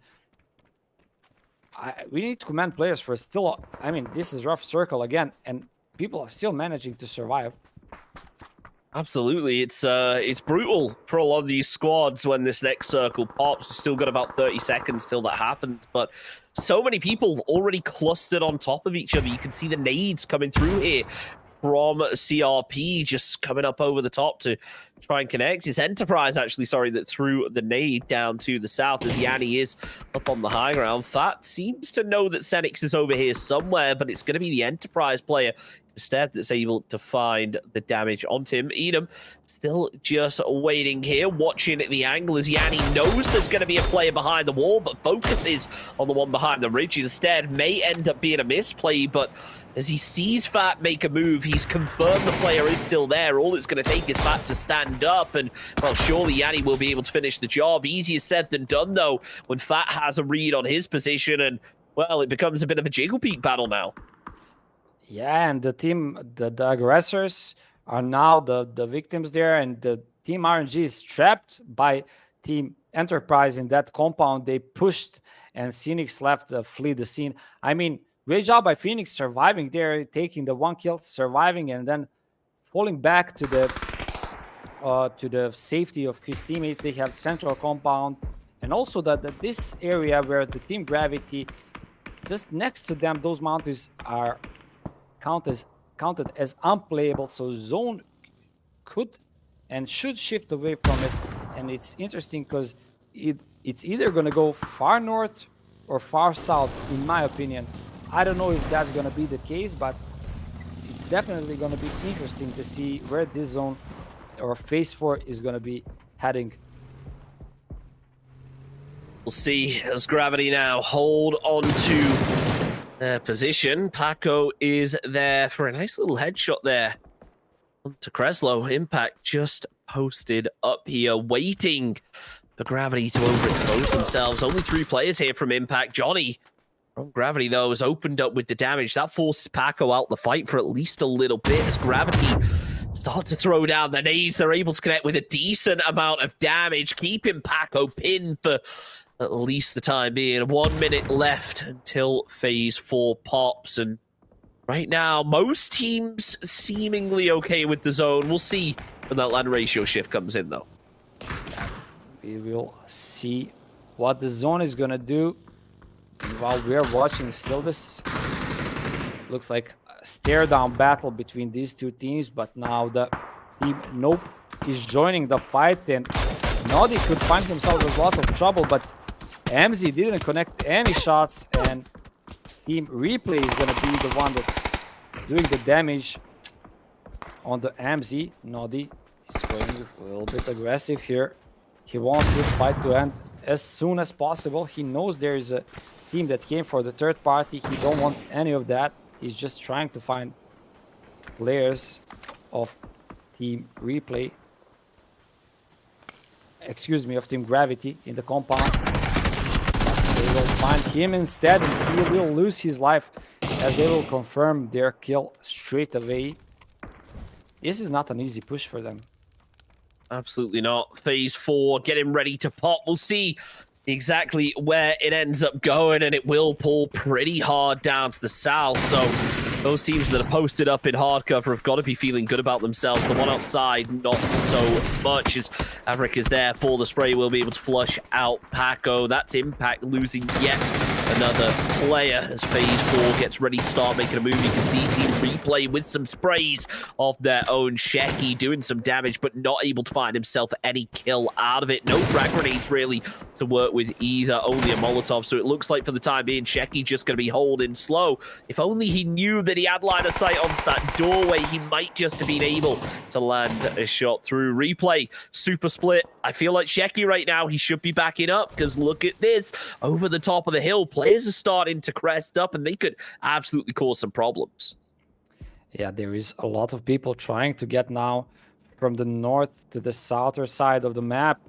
we need to commend players for still, I mean, this is rough circle again, and people are still managing to survive. Absolutely, it's brutal for a lot of these squads when this next circle pops. We've still got about 30 seconds till that happens, but so many people already clustered on top of each other. You can see the nades coming through here from CRP, just coming up over the top to try and connect. It's Enterprise, actually, sorry, that threw the nade down to the south, as Yanni is up on the high ground. Fat seems to know that Senix is over here somewhere, but it's going to be the Enterprise player instead that's able to find the damage onto him. Edom still just waiting here, watching the angle as Yanni knows there's going to be a player behind the wall, but focuses on the one behind the ridge instead. May end up being a misplay, but as he sees Fat make a move, he's confirmed the player is still there. All it's going to take is Fat to stand up, and, well, surely Yanni will be able to finish the job. Easier said than done, though, when Fat has a read on his position, and, well, it becomes a bit of a jiggle peak battle now. Yeah, and the team, the aggressors are now the victims there, and the Team RNG is trapped by Team Enterprise in that compound. They pushed, and Phoenix left to flee the scene. I mean, great job by Phoenix surviving there, taking the 1 kill, surviving, and then falling back to the safety of his teammates. They have central compound, and also that this area where the Team Gravity, just next to them, those mountains are counted as unplayable, so zone could and should shift away from it. And it's interesting because it's either going to go far north or far south, in my opinion. I don't know if that's going to be the case, but it's definitely going to be interesting to see where this zone or phase 4 is going to be heading. We'll see as Gravity now hold on to their position. Paco is there for a nice little headshot there onto Kreslow. Impact just posted up here, waiting for Gravity to overexpose themselves. Only 3 players here from Impact. Johnny from Gravity, though, has opened up with the damage. That forces Paco out the fight for at least a little bit as Gravity start to throw down the nades. They're able to connect with a decent amount of damage, keeping Paco pinned for at least the time being. 1 minute left until phase 4 pops, and right now, most teams seemingly okay with the zone. We'll see when that land ratio shift comes in, though. We will see what the zone is gonna do. And while we are watching, still this looks like a stare-down battle between these two teams. But now the team Nope is joining the fight, and Noddy could find himself with lots of trouble, but MZ didn't connect any shots, and Team Replay is gonna be the one that's doing the damage on the MZ. Noddy is going a little bit aggressive here. He wants this fight to end as soon as possible. He knows there is a team that came for the third party. He don't want any of that. He's just trying to find players of Team Replay. Excuse me, of Team Gravity in the compound. They will find him instead, and he will lose his life as they will confirm their kill straight away. This is not an easy push for them. Absolutely not. Phase 4 getting ready to pop. We'll see exactly where it ends up going, and it will pull pretty hard down to the south. So those teams that are posted up in hard cover have got to be feeling good about themselves. The one outside, not so much, as Averick is there for the spray. Will be able to flush out Paco. That's Impact losing yet another player as Phase 4 gets ready to start making a move. You can see Team Replay with some sprays of their own. Shecky doing some damage, but not able to find himself any kill out of it. No frag grenades really to work with either, only a Molotov. So it looks like for the time being, Shecky just going to be holding slow. If only he knew that he had line of sight onto that doorway, he might just have been able to land a shot through. Replay, super split. I feel like Shecky right now, he should be backing up, because look at this. Over the top of the hill, players are starting to crest up, and they could absolutely cause some problems. Yeah, there is a lot of people trying to get now from the north to the southern side of the map.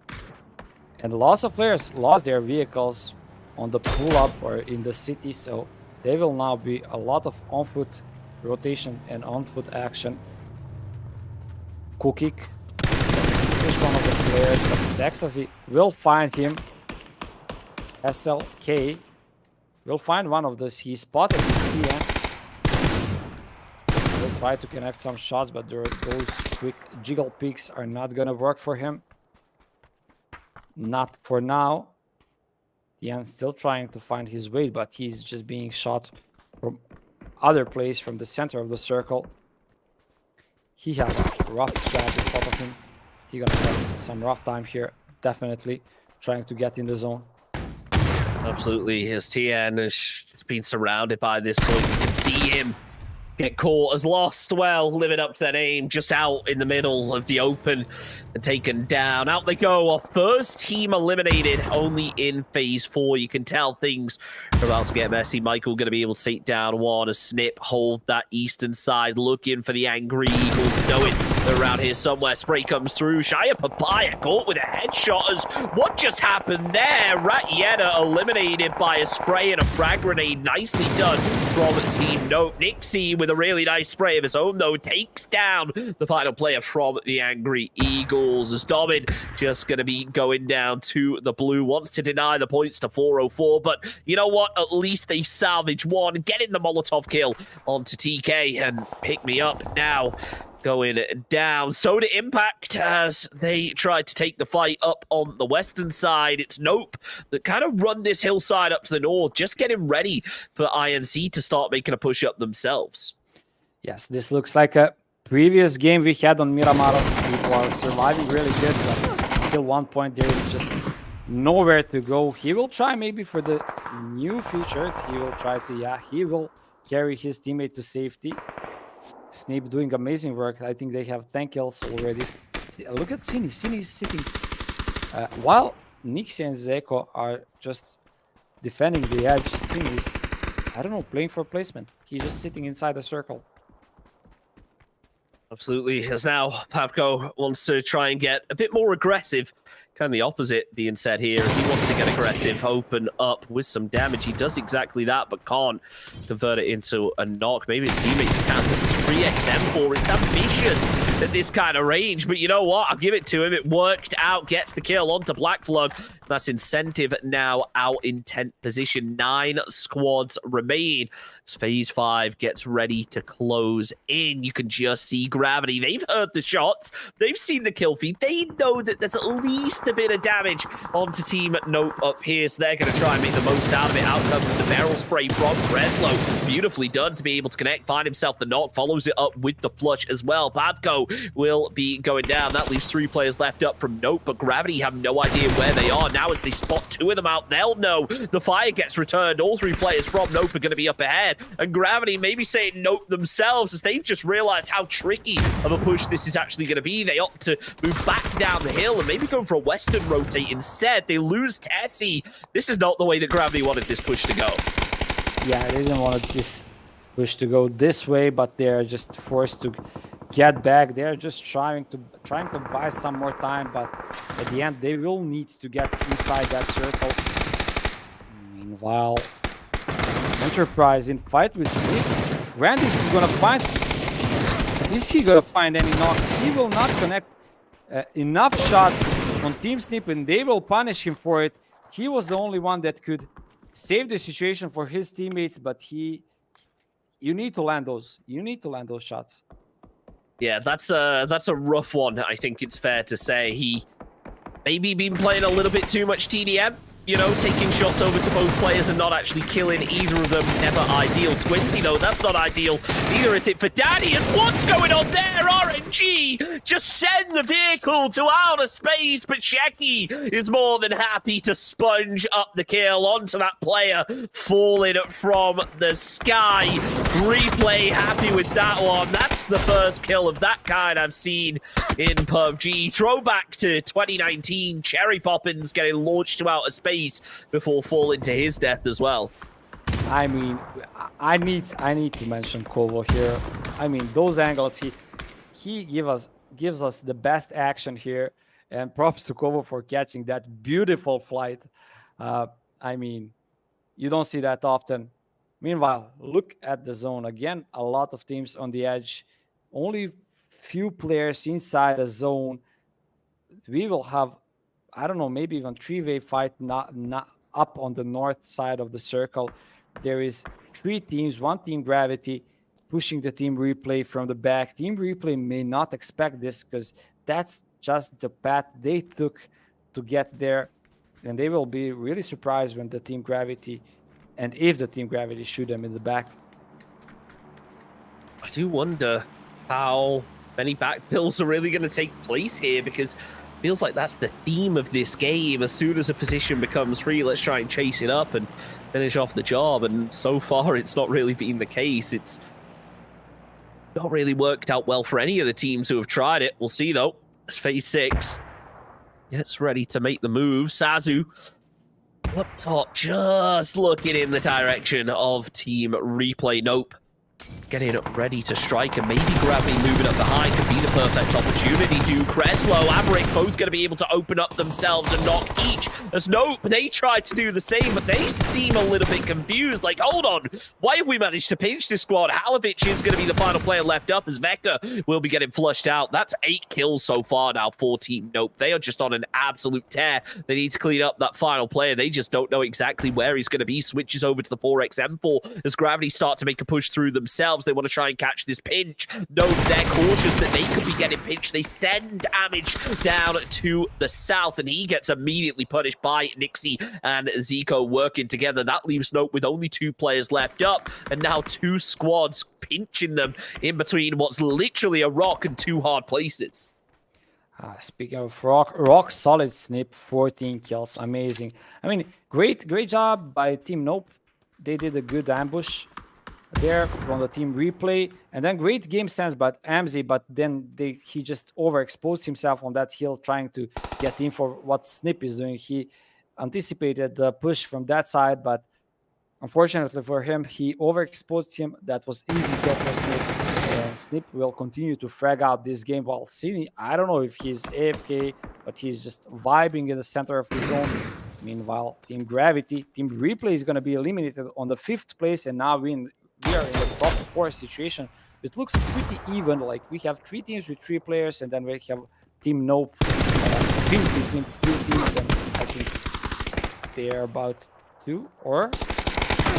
And lots of players lost their vehicles on the pull-up or in the city, so there will now be a lot of on-foot rotation and on-foot action. Kukik is one of the players, but Sexasy will find him. SLK will find one of those. He spotted him here. Will try to connect some shots, but those quick jiggle peeks are not gonna work for him. Not for now. Tian's still trying to find his way, but he's just being shot from other place, from the center of the circle. He has a rough strat in front of him. He's gonna have some rough time here, definitely trying to get in the zone. Absolutely, his Tian has been surrounded by this point. You can see him get caught as lost. Well, living up to that aim, just out in the middle of the open and taken down. Out they go. Our first team eliminated, only in phase 4. You can tell things are about to get messy. Michael going to be able to take down one. A snip, hold that eastern side, looking for the angry Eagles. Know it, they're around here somewhere. Spray comes through. Shia Papaya caught with a headshot. As what just happened there? Ratieta eliminated by a spray and a frag grenade. Nicely done from Team Nope. Nixie with a really nice spray of his own, though, takes down the final player from the Angry Eagles. As Domin just going to be going down to the blue. Wants to deny the points to 404, but you know what? At least they salvage one, getting the Molotov kill onto TK, and pick me up now. Going down. So to Impact as they try to take the fight up on the western side. It's Nope that kind of run this hillside up to the north, just getting ready for INC to start making a push up themselves. Yes, this looks like a previous game we had on Miramar. People are surviving really good, but until one point there is just nowhere to go. He will try maybe for the new feature. He will try to, he will carry his teammate to safety. Snape doing amazing work. I think they have 10 kills already. Look at Cine. Cine is sitting. While Nixie and Zeko are just defending the edge, Cine is, I don't know, playing for placement. He's just sitting inside the circle. Absolutely. As now Pavko wants to try and get a bit more aggressive. Kind of the opposite being said here. As he wants to get aggressive, open up with some damage. He does exactly that, but can't convert it into a knock. Maybe his teammates can. It's 3xM4. It's ambitious at this kind of range. But you know what? I'll give it to him. It worked out. Gets the kill onto Black Flug. That's incentive now out in 10th position. 9 squads remain as Phase 5 gets ready to close in. You can just see Gravity. They've heard the shots. They've seen the kill feed. They know that there's at least a bit of damage onto Team Nope up here, so they're going to try and make the most out of it. Out comes the barrel spray from Breslow. Beautifully done to be able to connect, find himself the knock, follows it up with the flush as well. Bavko will be going down. That leaves 3 players left up from Nope, but Gravity have no idea where they are. Now as they spot 2 of them out, they'll know. The fire gets returned. All 3 players from Nope are going to be up ahead, and Gravity maybe saying Nope themselves as they've just realized how tricky of a push this is actually going to be. They opt to move back down the hill and maybe go for a western rotate instead. They lose Tessie. This is not the way that Gravity wanted this push to go. Yeah, they didn't want this push to go this way, but they're just forced to get back. They're just trying to buy some more time, but at the end they will need to get inside that circle. Meanwhile, Enterprise in fight with Snip. Grandis is gonna find. Is he gonna find any knocks? He will not connect enough shots on Team Snip, and they will punish him for it. He was the only one that could save the situation for his teammates, but you need to land those. You need to land those shots. Yeah, that's a rough one. I think it's fair to say he maybe been playing a little bit too much TDM. You know, taking shots over to both players and not actually killing either of them. Never ideal. Squincy, no, that's not ideal. Neither is it for Danny. And what's going on there? RNG just send the vehicle to outer space, but Shecky is more than happy to sponge up the kill onto that player falling from the sky. Replay happy with that one. That's the first kill of that kind I've seen in PUBG. Throwback to 2019. Cherry Poppins getting launched to outer space before falling to his death as well. I mean, I need to mention Kovo here. I mean, those angles he gives us the best action here, and props to Kovo for catching that beautiful flight. I mean, you don't see that often. Meanwhile, look at the zone again. A lot of teams on the edge. Only few players inside the zone. We will have, I don't know, maybe even 3-way fight not up on the north side of the circle. There is 3 teams, 1 team Gravity pushing the team Replay from the back. Team Replay may not expect this because that's just the path they took to get there. And they will be really surprised when the team Gravity, and if the team Gravity shoot them in the back. I do wonder how many backfills are really going to take place here, because feels like that's the theme of this game. As soon as a position becomes free, let's try and chase it up and finish off the job. And so far, it's not really been the case. It's not really worked out well for any of the teams who have tried it. We'll see, though. As Phase 6 gets ready to make the move. Sazu up top, just looking in the direction of Team Replay. Nope. Getting ready to strike, and maybe Gravity moving up behind could be the perfect opportunity. Do Creslow, Averick, both going to be able to open up themselves and knock each. As Nope, they tried to do the same, but they seem a little bit confused. Like, hold on, why have we managed to pinch this squad? Halovic is going to be the final player left up, as Vector will be getting flushed out. That's 8 kills so far now for Team Nope. They are just on an absolute tear. They need to clean up that final player. They just don't know exactly where he's going to be. Switches over to the 4x-M4 as Gravity start to make a push through themselves. They want to try and catch this pinch. No, they're cautious that they could be getting pinched. They send damage down to the south, and he gets immediately punished by Nixie and Zico working together. That leaves Nope with only 2 players left up, and now 2 squads pinching them in between what's literally a rock and 2 hard places. Speaking of rock solid Snip, 14 kills, amazing. I mean, great job by Team Nope. They did a good ambush there on the team Replay, and then great game sense by Amzi, but then he just overexposed himself on that hill trying to get in for what Snip is doing. He anticipated the push from that side, but unfortunately for him, he overexposed him. That was easy kill for Snip, and Snip will continue to frag out this game while Cine, I don't know if he's AFK, but he's just vibing in the center of the zone. Meanwhile, Team Gravity, Team Replay is going to be eliminated on the 5th place, and now we are in the top 4 situation. It looks pretty even. Like we have 3 teams with 3 players, and then we have Team Nope between 2 teams, and I think they're about 2 or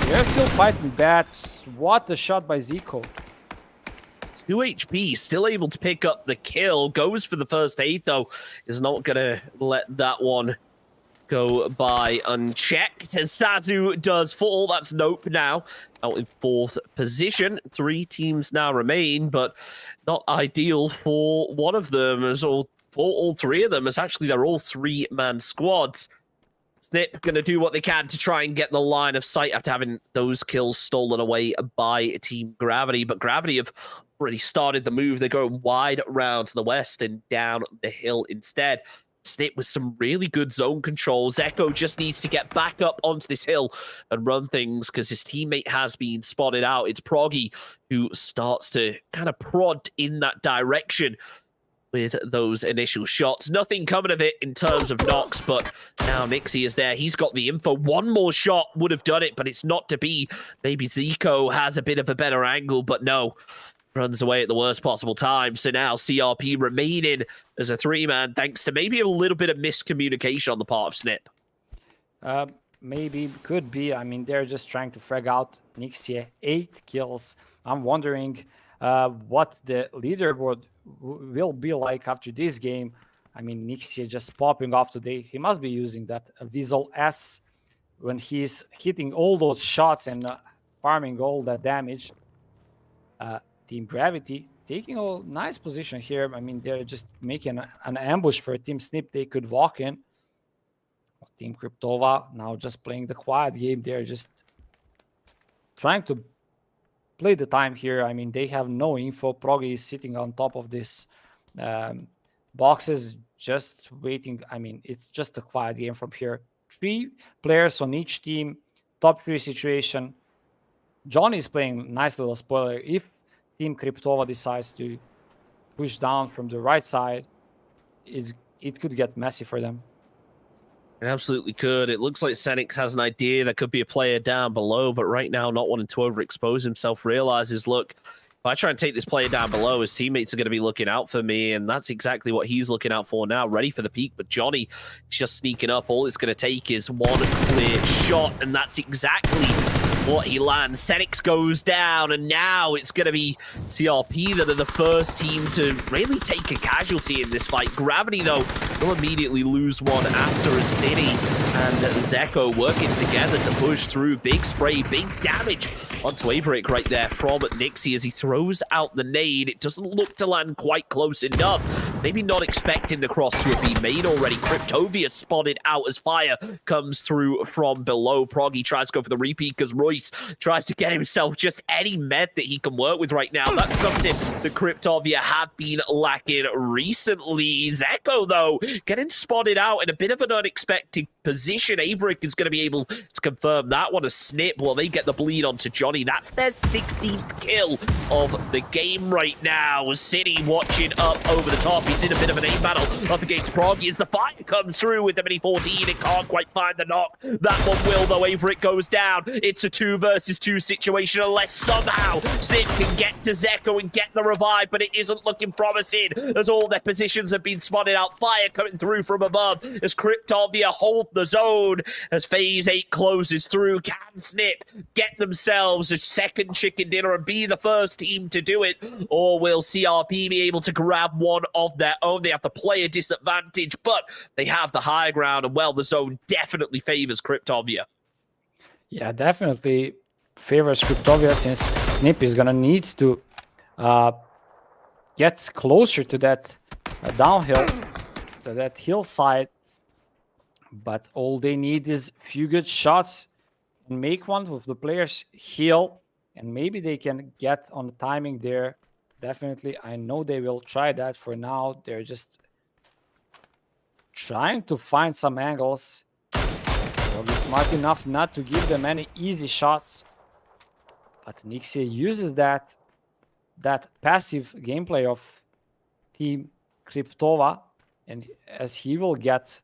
they're still fighting bad. What a shot by Zico. 2 HP, still able to pick up the kill. Goes for the first aid, though. Is not going to let that one go by unchecked. As Sazu does fall. That's Nope now. Out in 4th position. 3 teams now remain, but not ideal for one of them, as for all 3 of them, as actually they're all 3-man squads. Snip going to do what they can to try and get the line of sight after having those kills stolen away by Team Gravity. But Gravity have already started the move. They're going wide around to the west and down the hill instead. Snip with some really good zone control. Zeko just needs to get back up onto this hill and run things because his teammate has been spotted out. It's Proggy who starts to kind of prod in that direction with those initial shots. Nothing coming of it in terms of knocks, but now Nixie is there. He's got the info. One more shot would have done it, but it's not to be. Maybe Zico has a bit of a better angle, but no. Runs away at the worst possible time. So now CRP remaining as a 3-man, thanks to maybe a little bit of miscommunication on the part of Snip. Maybe, could be. I mean, they're just trying to frag out Nixie. 8 kills. I'm wondering what the leaderboard will be like after this game. I mean, Nixie just popping off today. He must be using that Visual S when he's hitting all those shots and farming all that damage. Team Gravity taking a nice position here. I mean, they're just making an ambush for Team Snip. They could walk in. Team Cryptova now just playing the quiet game. They're just trying to play the time here. I mean, they have no info. Proggy is sitting on top of this boxes, just waiting. I mean, it's just a quiet game from here. 3 players on each team. Top 3 situation. Johnny is playing nice little spoiler. If Team Cryptova decides to push down from the right side, it could get messy for them. It absolutely could. It looks like Senix has an idea. There could be a player down below, but right now, not wanting to overexpose himself, realizes, look, if I try and take this player down below, his teammates are going to be looking out for me, and that's exactly what he's looking out for now, ready for the peak. But Johnny just sneaking up. All it's going to take is one clear shot, and that's exactly what he lands. Senix goes down, and now it's going to be CRP that are the first team to really take a casualty in this fight. Gravity, though, will immediately lose one after a City and Zeko working together to push through. Big spray, big damage onto Averick right there from Nixie as he throws out the nade. It doesn't look to land quite close enough. Maybe not expecting the cross to have been made already. Cryptovia spotted out as fire comes through from below. Proggy tries to go for the repeat because Royce tries to get himself just any med that he can work with right now. That's something that Cryptovia have been lacking recently. Zeko, though, getting spotted out in a bit of an unexpected position. Averick is going to be able to confirm that one. A Snip while they get the bleed onto Johnny. That's their 16th kill of the game right now. City watching up over the top. He's in a bit of an aim battle up against Proggy as the fire comes through with the Mini 14. It can't quite find the knock. That one will, though. Averick goes down. It's a 2 versus 2 situation unless somehow Snip can get to Zeko and get the revive, but it isn't looking promising as all their positions have been spotted out. Fire coming through from above as Cryptovia hold the zone as Phase 8 closes through. Can Snip get themselves a second chicken dinner and be the first team to do it, or will CRP be able to grab one of their own? They have the player disadvantage, but they have the high ground, and well, the zone definitely favors Cryptovia. Yeah, definitely favors Cryptovia, since Snip is gonna need to get closer to that downhill, to that hillside. But all they need is a few good shots and make one with the players heal, and maybe they can get on the timing there. Definitely, I know they will try that. For now, they're just trying to find some angles. They'll be smart enough not to give them any easy shots. But Nixie uses that passive gameplay of Team Cryptova, and as he will get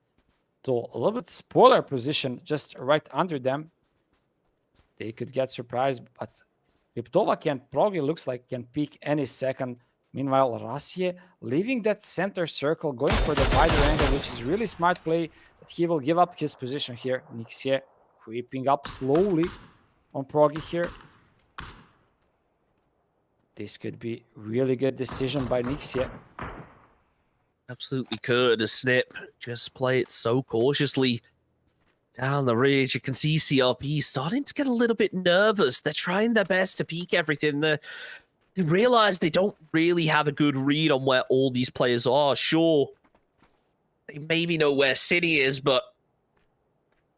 to a little bit spoiler position just right under them, they could get surprised. But Liptova can probably looks like can peak any second. Meanwhile, Rassier leaving that center circle, going for the wider angle, which is really smart play. But he will give up his position here. Nixier creeping up slowly on Proggy here. This could be really good decision by Nixier. Absolutely could. A Snip just play it so cautiously. Down the ridge, you can see CRP starting to get a little bit nervous. They're trying their best to peek everything. They realize they don't really have a good read on where all these players are. Sure, they maybe know where City is, but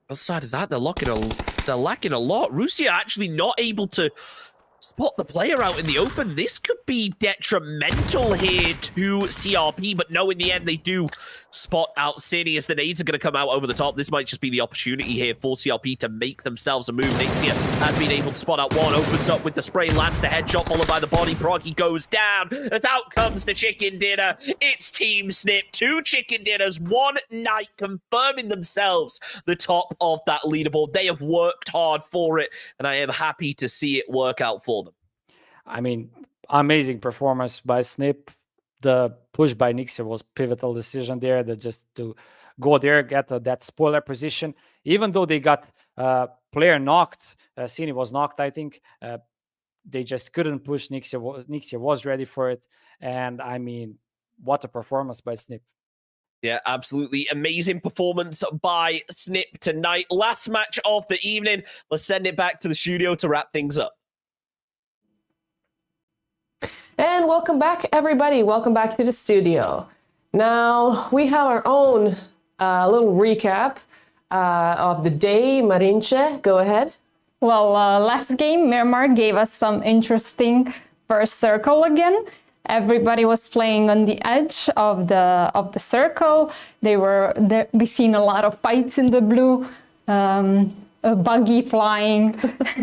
outside of that, they're lacking a lot. Russia actually not able to spot the player out in the open. This could be detrimental here to CRP, but no, in the end, they do spot out City as the nades are going to come out over the top. This might just be the opportunity here for CRP to make themselves a move. Nixia has been able to spot out one, opens up with the spray, lands the headshot, followed by the body. Proggy goes down, as out comes the chicken dinner. It's Team Snip, 2 chicken dinners, 1 night, confirming themselves the top of that leaderboard. They have worked hard for it, and I am happy to see it work out for them. I mean, amazing performance by Snip. The push by Nixia was pivotal decision there. That just to go there, get that spoiler position. Even though they got player knocked, Cine was knocked, I think. They just couldn't push Nixia. Nixia was ready for it. And I mean, what a performance by Snip. Yeah, absolutely amazing performance by Snip tonight. Last match of the evening. Let's send it back to the studio to wrap things up. And welcome back, everybody. Welcome back to the studio. Now, we have our own little recap of the day. Marinche, go ahead. Well, last game, Miramar gave us some interesting first circle again. Everybody was playing on the edge of the circle. We seen a lot of fights in the blue, a buggy flying,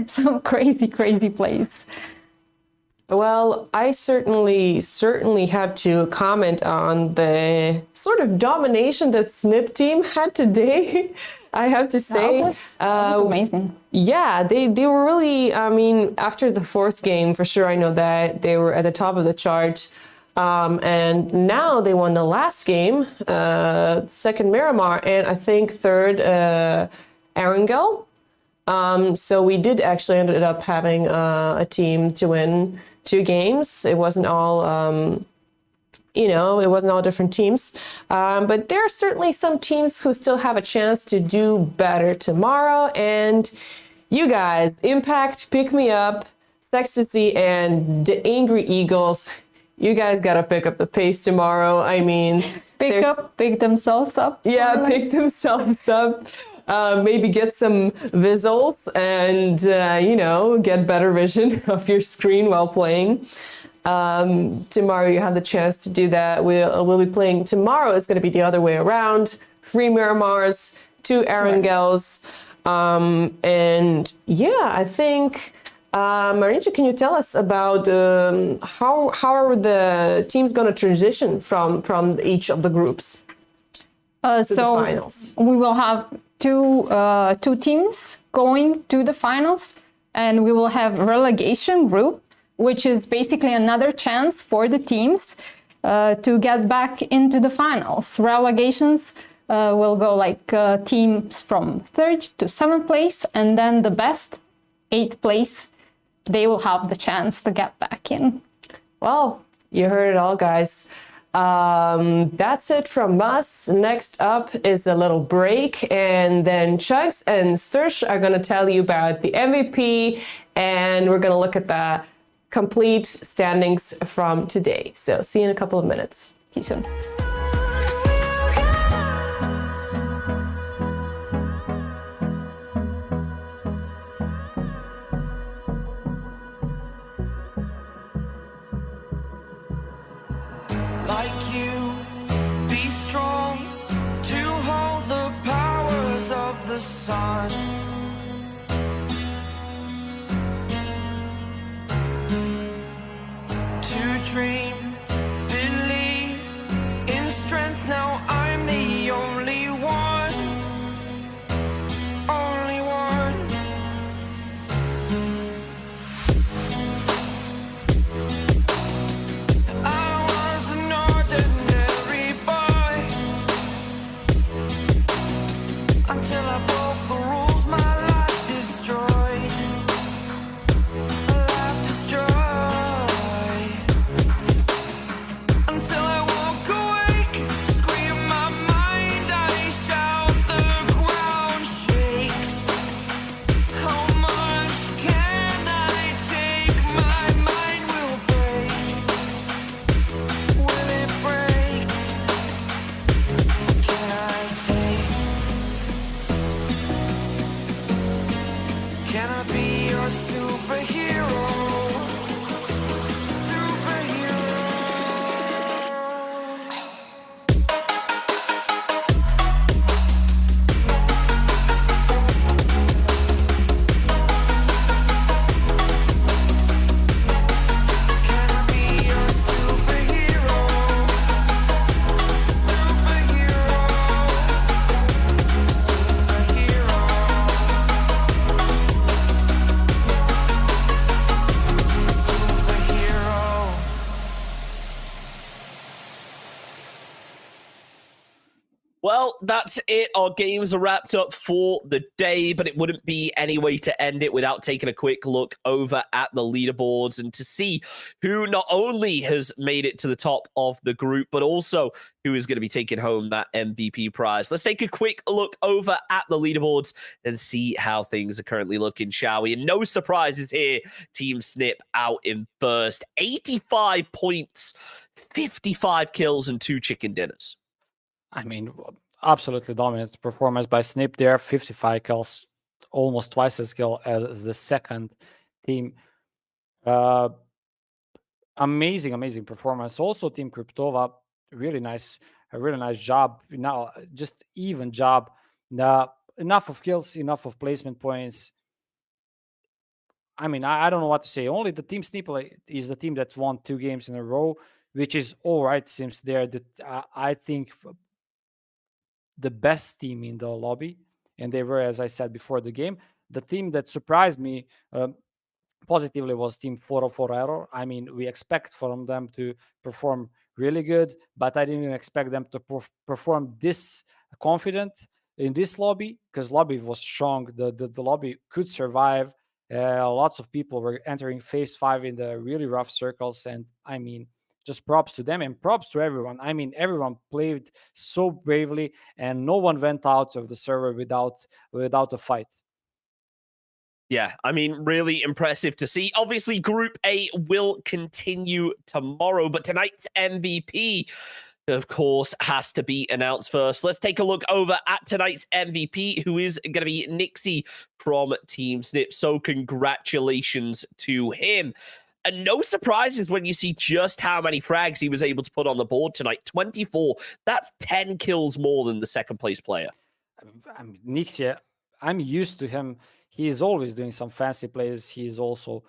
some crazy plays. Well, I certainly have to comment on the sort of domination that Snip team had today. I have to say, that was amazing. Yeah, they were really. I mean, after the 4th game, for sure, I know that they were at the top of the chart, and now they won the last game, 2nd Miramar, and I think 3rd Erangel. So we did actually ended up having a team to win 2 games. It wasn't all, it wasn't all different teams. But there are certainly some teams who still have a chance to do better tomorrow. And you guys, Impact, Pick Me Up, Sextasy, and the Angry Eagles, you guys got to pick up the pace tomorrow. I mean, pick themselves up. Yeah, pick themselves up. Maybe get some visuals and, get better vision of your screen while playing. Tomorrow you have the chance to do that. We'll be playing tomorrow. It's going to be the other way around. 3 Miramars, 2 Erangels. And yeah, I think, Marinche, can you tell us about how are the teams going to transition from each of the groups to the finals? We will have two teams going to the finals, and we will have relegation group, which is basically another chance for the teams to get back into the finals. Relegations will go like teams from 3rd to 7th place, and then the best 8th place, they will have the chance to get back in. Well, you heard it all, guys. That's it from us. Next up is a little break, and then Chunks and Serge are going to tell you about the MVP, and we're going to look at the complete standings from today. So see you in a couple of minutes. See you soon. Like you, be strong to hold the powers of the sun. To dream, believe in strength. Now I'm the only one, only one. your superhero. Well, that's it. Our games are wrapped up for the day, but it wouldn't be any way to end it without taking a quick look over at the leaderboards and to see who not only has made it to the top of the group, but also who is going to be taking home that MVP prize. Let's take a quick look over at the leaderboards and see how things are currently looking, shall we? And no surprises here. Team Snip out in first. 85 points, 55 kills, and 2 chicken dinners. I mean, absolutely dominant performance by Snip there. 55 kills, almost twice as kill as the second team. Amazing performance. Also, Team Kryptova, a really nice job. Now, just even job. Enough of kills, enough of placement points. I mean, I don't know what to say. Only the Team Snip is the team that won 2 games in a row, which is all right. Seems there that I think the best team in the lobby, and they were, as I said before the game. The team that surprised me positively was Team 404 Error. I mean, we expect from them to perform really good, but I didn't expect them to perform this confident in this lobby, because lobby was strong. The lobby could survive. Lots of people were entering phase 5 in the really rough circles, and I mean, just props to them and props to everyone. I mean, everyone played so bravely, and no one went out of the server without a fight. Yeah, I mean, really impressive to see. Obviously, Group A will continue tomorrow, but tonight's MVP, of course, has to be announced first. Let's take a look over at tonight's MVP, who is going to be Nixie from Team Snip. So congratulations to him. And no surprises when you see just how many frags he was able to put on the board tonight. 24. That's 10 kills more than the second place player. I mean, Nixia, I'm used to him. He's always doing some fancy plays. He's also,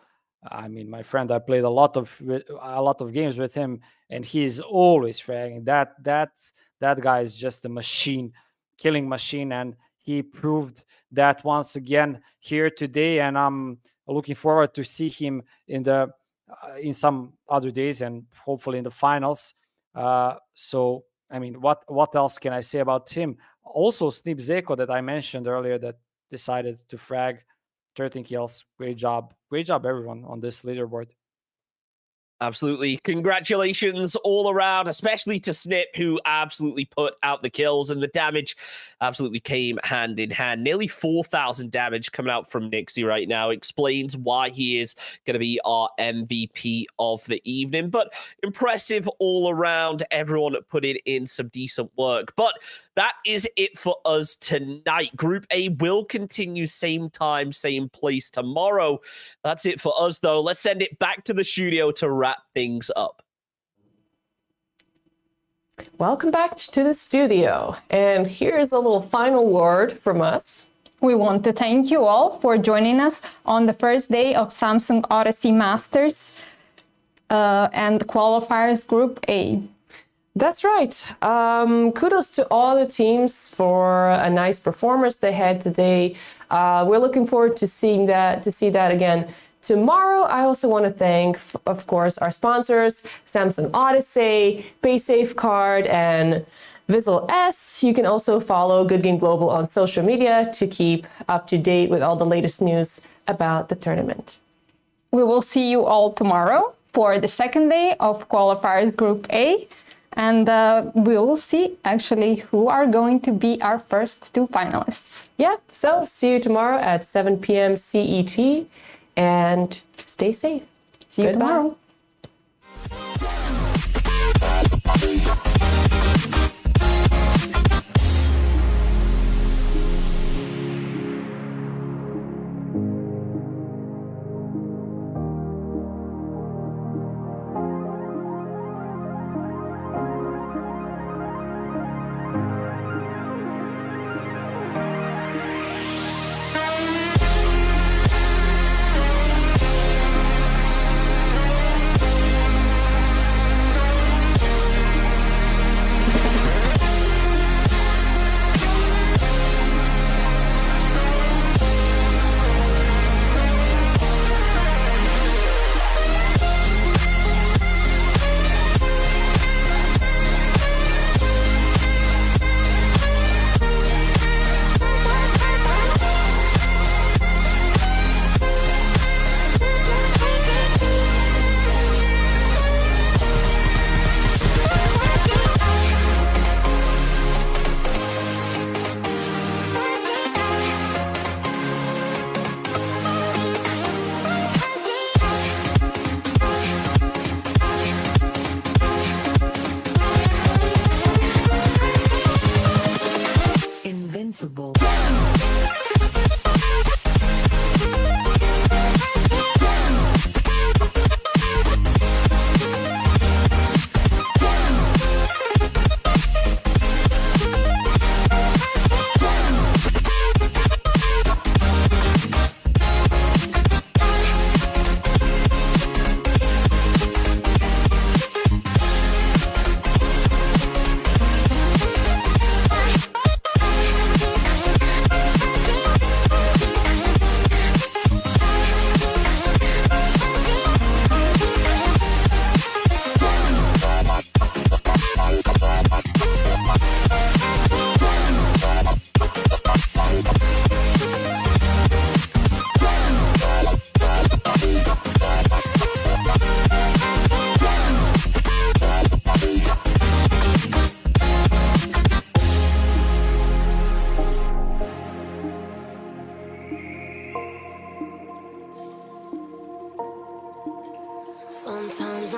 I mean, my friend, I played a lot of games with him, and he's always fragging. That guy is just a machine, killing machine, and he proved that once again here today. And I'm looking forward to see him in some other days, and hopefully in the finals. So, I mean, what else can I say about him? Also, Snip Zeko that I mentioned earlier that decided to frag, 13 kills. Great job, everyone on this leaderboard. Absolutely. Congratulations all around, especially to Snip, who absolutely put out the kills, and the damage absolutely came hand in hand. Nearly 4,000 damage coming out from Nixie right now. Explains why he is going to be our MVP of the evening. But impressive all around. Everyone put in some decent work. But that is it for us tonight. Group A will continue same time, same place tomorrow. That's it for us, though. Let's send it back to the studio to wrap things up. Welcome back to the studio. And here's a little final word from us. We want to thank you all for joining us on the first day of Samsung Odyssey Masters and Qualifiers Group A. That's right. Kudos to all the teams for a nice performance they had today. We're looking forward to see that again tomorrow. I also want to thank, of course, our sponsors, Samsung Odyssey, PaySafeCard, and Visual S. You can also follow Good Game Global on social media to keep up to date with all the latest news about the tournament. We will see you all tomorrow for the second day of Qualifiers Group A. And we will see actually who are going to be our first 2 finalists. Yeah, so see you tomorrow at 7 p.m. CET, and stay safe. See you tomorrow.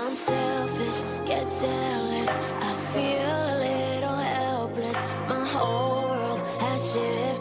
I'm selfish, get jealous.